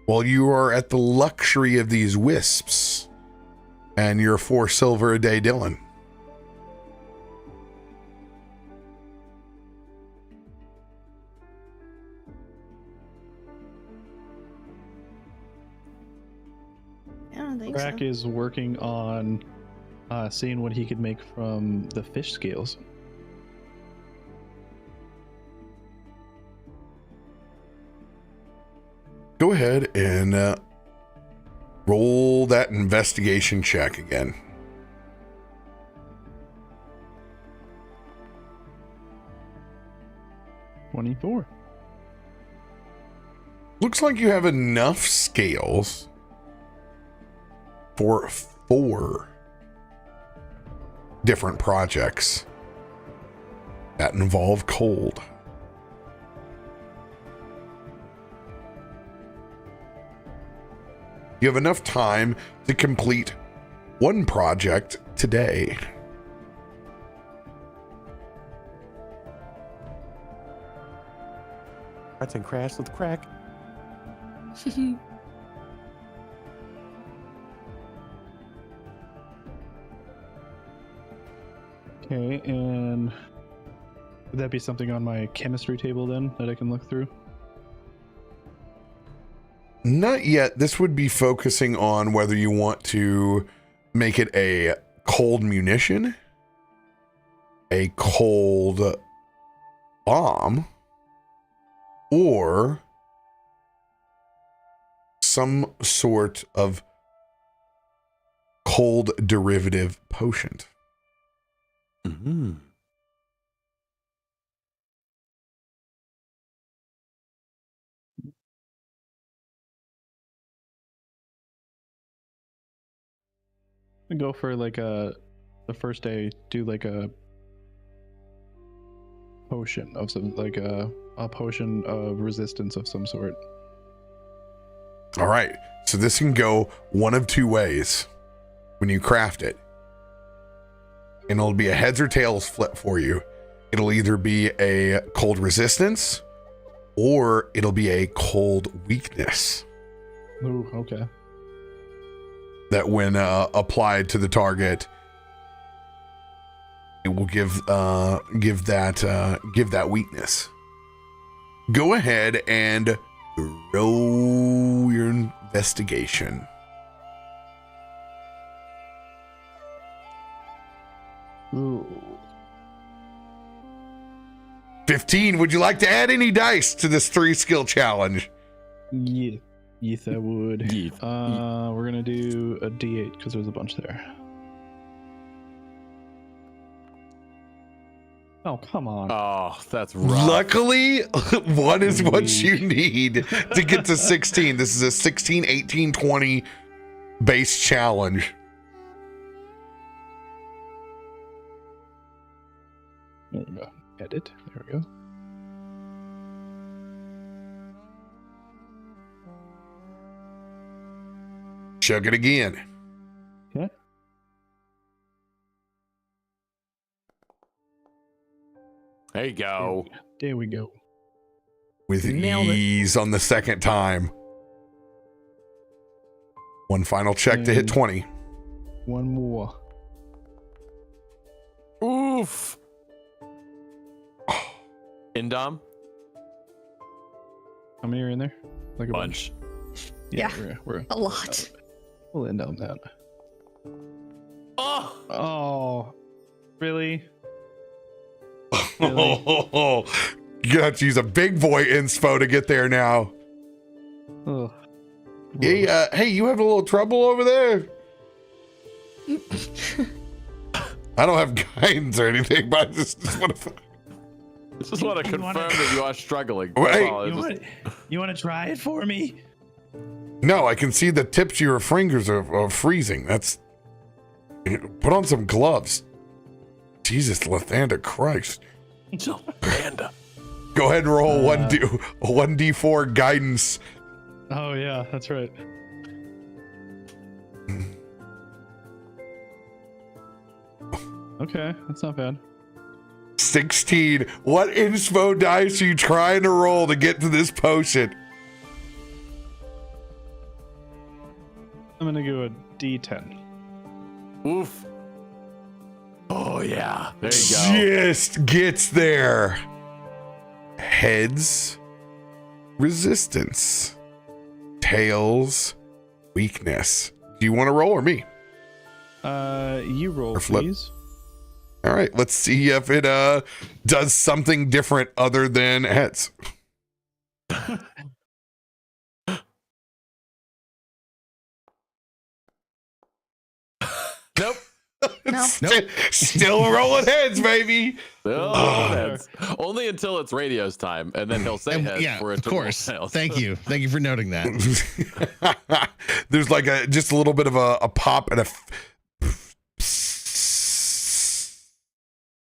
while you are at the luxury of these wisps and your 4 silver a day Dylan? I don't think Krak so. is working on seeing what he could make from the fish scales. Go ahead and roll that investigation check again. $24. Looks like you have enough scales for 4 different projects that involve cold. You have enough time to complete 1 project today. Arts and crafts with Krak. Okay, and would that be something on my chemistry table then that I can look through? Not yet. This would be focusing on whether you want to make it a cold munition, a cold bomb, or some sort of cold derivative potion. Mm-hmm. I go for like the first day, do like a potion of some, like a potion of resistance of some sort. All right. So this can go one of 2 ways when you craft it. And it'll be a heads or tails flip for you. It'll either be a cold resistance or it'll be a cold weakness. Ooh, okay. That when applied to the target, it will give that weakness. go ahead and roll your investigation. Ooh. 15. Would you like to add any dice to this 3-skill challenge? Yeah. Yes, I would. Yeet. We're gonna do a D8 because there's a bunch there. Oh, come on. Oh, that's rough. Luckily, 1 is what you need to get to 16. This is a 16, 18, 20 base challenge. There we go. Edit. There we go. Chug it again. Okay. There you go. There we go. With Nailed it. ease on the second time. One final check to hit And- 20. One more. Oof. Indom? How many are in there? Like a Bunch. Yeah. We're A lot. we'll end on that. Oh! Oh, really? Oh, you have to use a big boy inspo to get there now. Oh. Hey, hey, you having a little trouble over there? I don't have guidance or anything, but I just want to. Just want to confirm that you are struggling. Wait. That's all. I just- You want to try it for me? No, I can see the tips of your fingers are freezing. That's. Put on some gloves. Jesus, Lathander Christ. Panda. Go ahead and roll 1d4 guidance. Oh yeah, that's right. Okay, that's not bad. 16. What inspo dice are you trying to roll to get to this potion? I'm gonna go a D10. Oof. Oh, yeah. There you go. Just gets there. Heads, resistance. Tails, weakness. Do you want to roll or me? You roll, Or flip. please. All right, let's see if it does something different other than heads. Nope. No. Still rolling heads, baby. No, Oh. heads. Only until it's radio's time, and then he'll say And- heads yeah, for it of to roll course. tails. Thank you for noting that. There's like just a little bit of a pop and a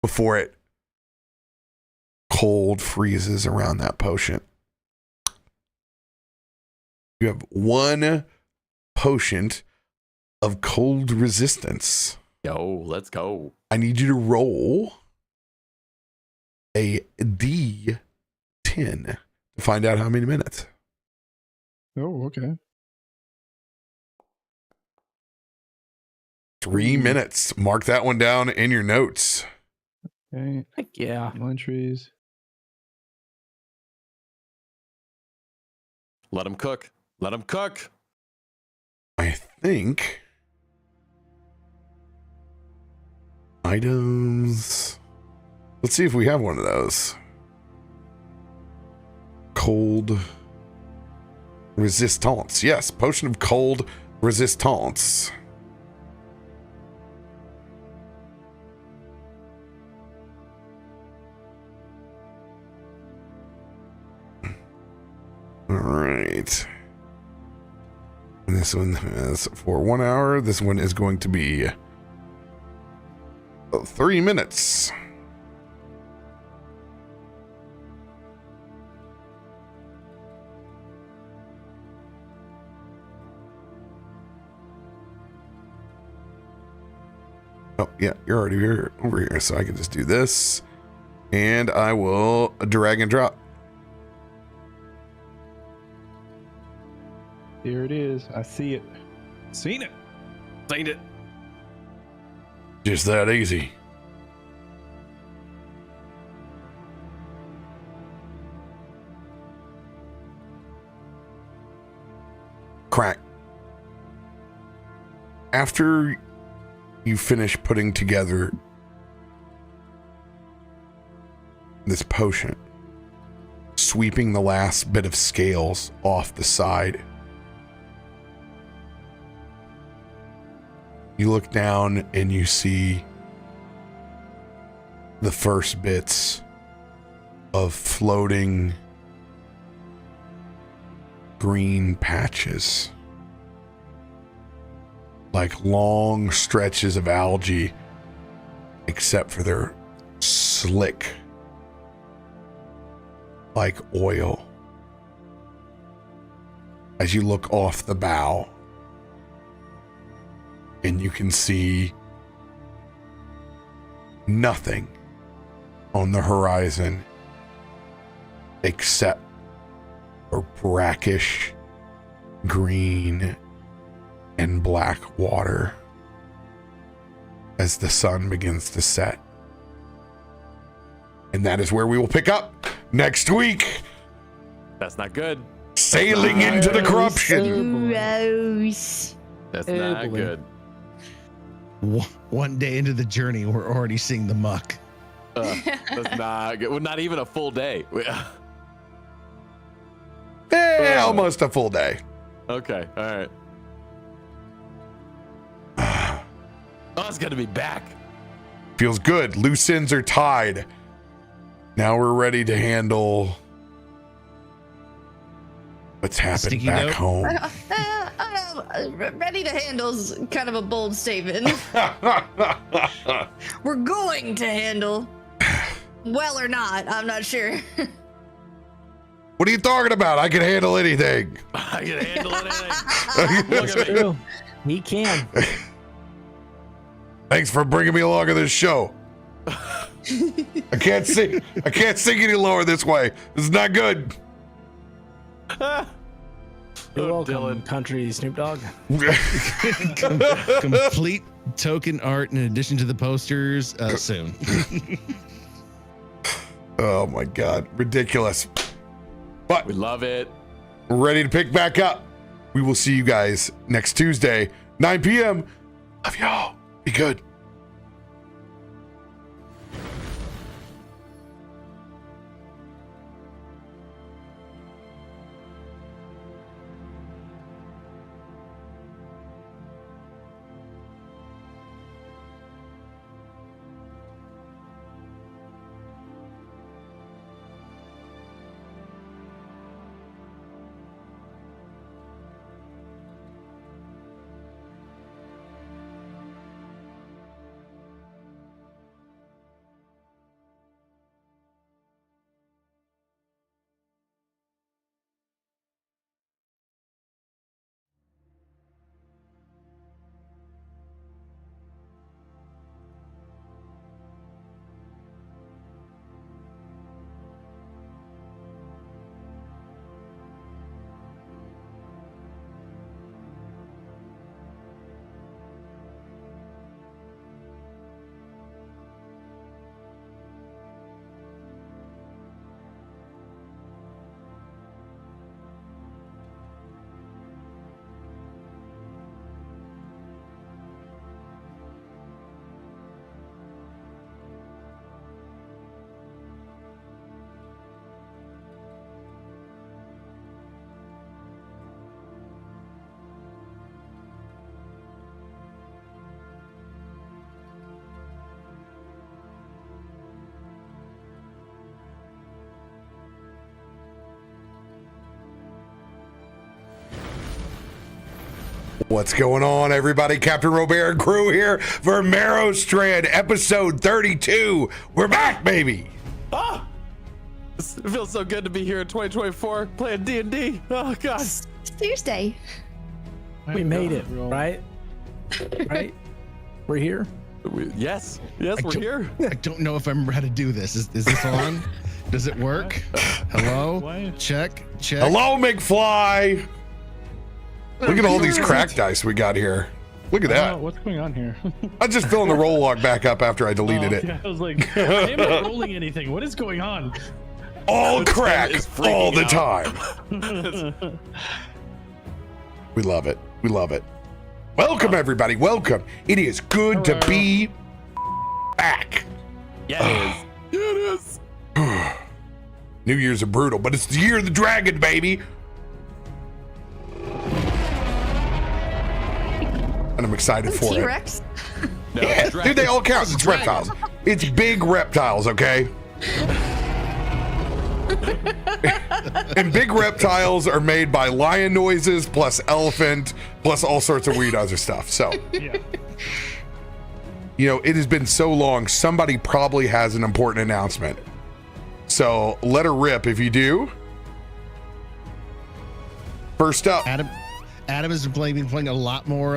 before it cold freezes around that potion. You have 1 potion of cold resistance. Yo, let's go. I need you to roll a D10 to find out how many minutes. Oh, okay. 3 minutes. Mark that one down in your notes. Okay. Heck yeah. No entries. Let him cook. Let him cook. I think items. Let's see if we have one of those. Cold resistance. Yes, potion of cold resistance. All right. And this one is for 1 hour. This one is going to be 3 minutes. Oh, yeah, you're already here over here, so I can just do this. And I will drag and drop. Here it is. I see it. Seen it. Seen it. Just that easy. Krak, after you finish putting together this potion, sweeping the last bit of scales off the side, you look down and you see the first bits of floating green patches, like long stretches of algae, except for their slick like oil. As you look off the bow, and you can see nothing on the horizon except for brackish green and black water as the sun begins to set. And that is where we will pick up next week. That's not good. Sailing into the corruption. Gross. That's not good. One day into the journey, we're already seeing the muck. That's not good. Well, not even a full day. Almost a full day. Okay, all right. Oh, it's good to be back. Feels good. Loose ends are tied. Now we're ready to handle what's happened Sticky back note? home. Ready to handle's kind of a bold statement. We're going to handle. Well or not, I'm not sure. What are you talking about? I can handle anything. I can handle anything. Look at me. True. He can. Thanks for bringing me along to this show. I can't sing any lower this way. This is not good. You're welcome, Dylan. country Snoop Dogg. Complete token art in addition to the posters soon. Oh my God, ridiculous. But We love it. we're ready to pick back up. We will see you guys next Tuesday, 9 p.m. Love y'all. Be good. What's going on, everybody? CaptainRoBear and crew here for Merrowstrand, episode 32. We're back, baby. Ah! It feels so good to be here in 2024 playing D&D. Oh, God. It's Tuesday. We made it, right? Right? We're here. Yes, we're here. I don't know if I remember how to do this. Is this on? Does it work? Hello? Why? Check. Hello, McFly. Look at all these crack dice we got here. Look at that. What's going on here? I'm just filling the roll log back up after I deleted it. Yeah, I was like, I am not rolling anything. What is going on? All crack, is freaking all the out. time. We love it. We love it. Welcome, everybody. Welcome. It is good to be back. Yeah, it is. Yeah, it is. New Year's are brutal, but it's the year of the dragon, baby. And I'm excited for it. T-Rex? No, Yeah, dragon. dude, they all count. It's reptiles. It's big reptiles, okay? And big reptiles are made by lion noises plus elephant plus all sorts of weird other stuff. So, Yeah. you know, it has been so long. Somebody probably has an important announcement. So let her rip if you do. First up. Adam has been playing a lot more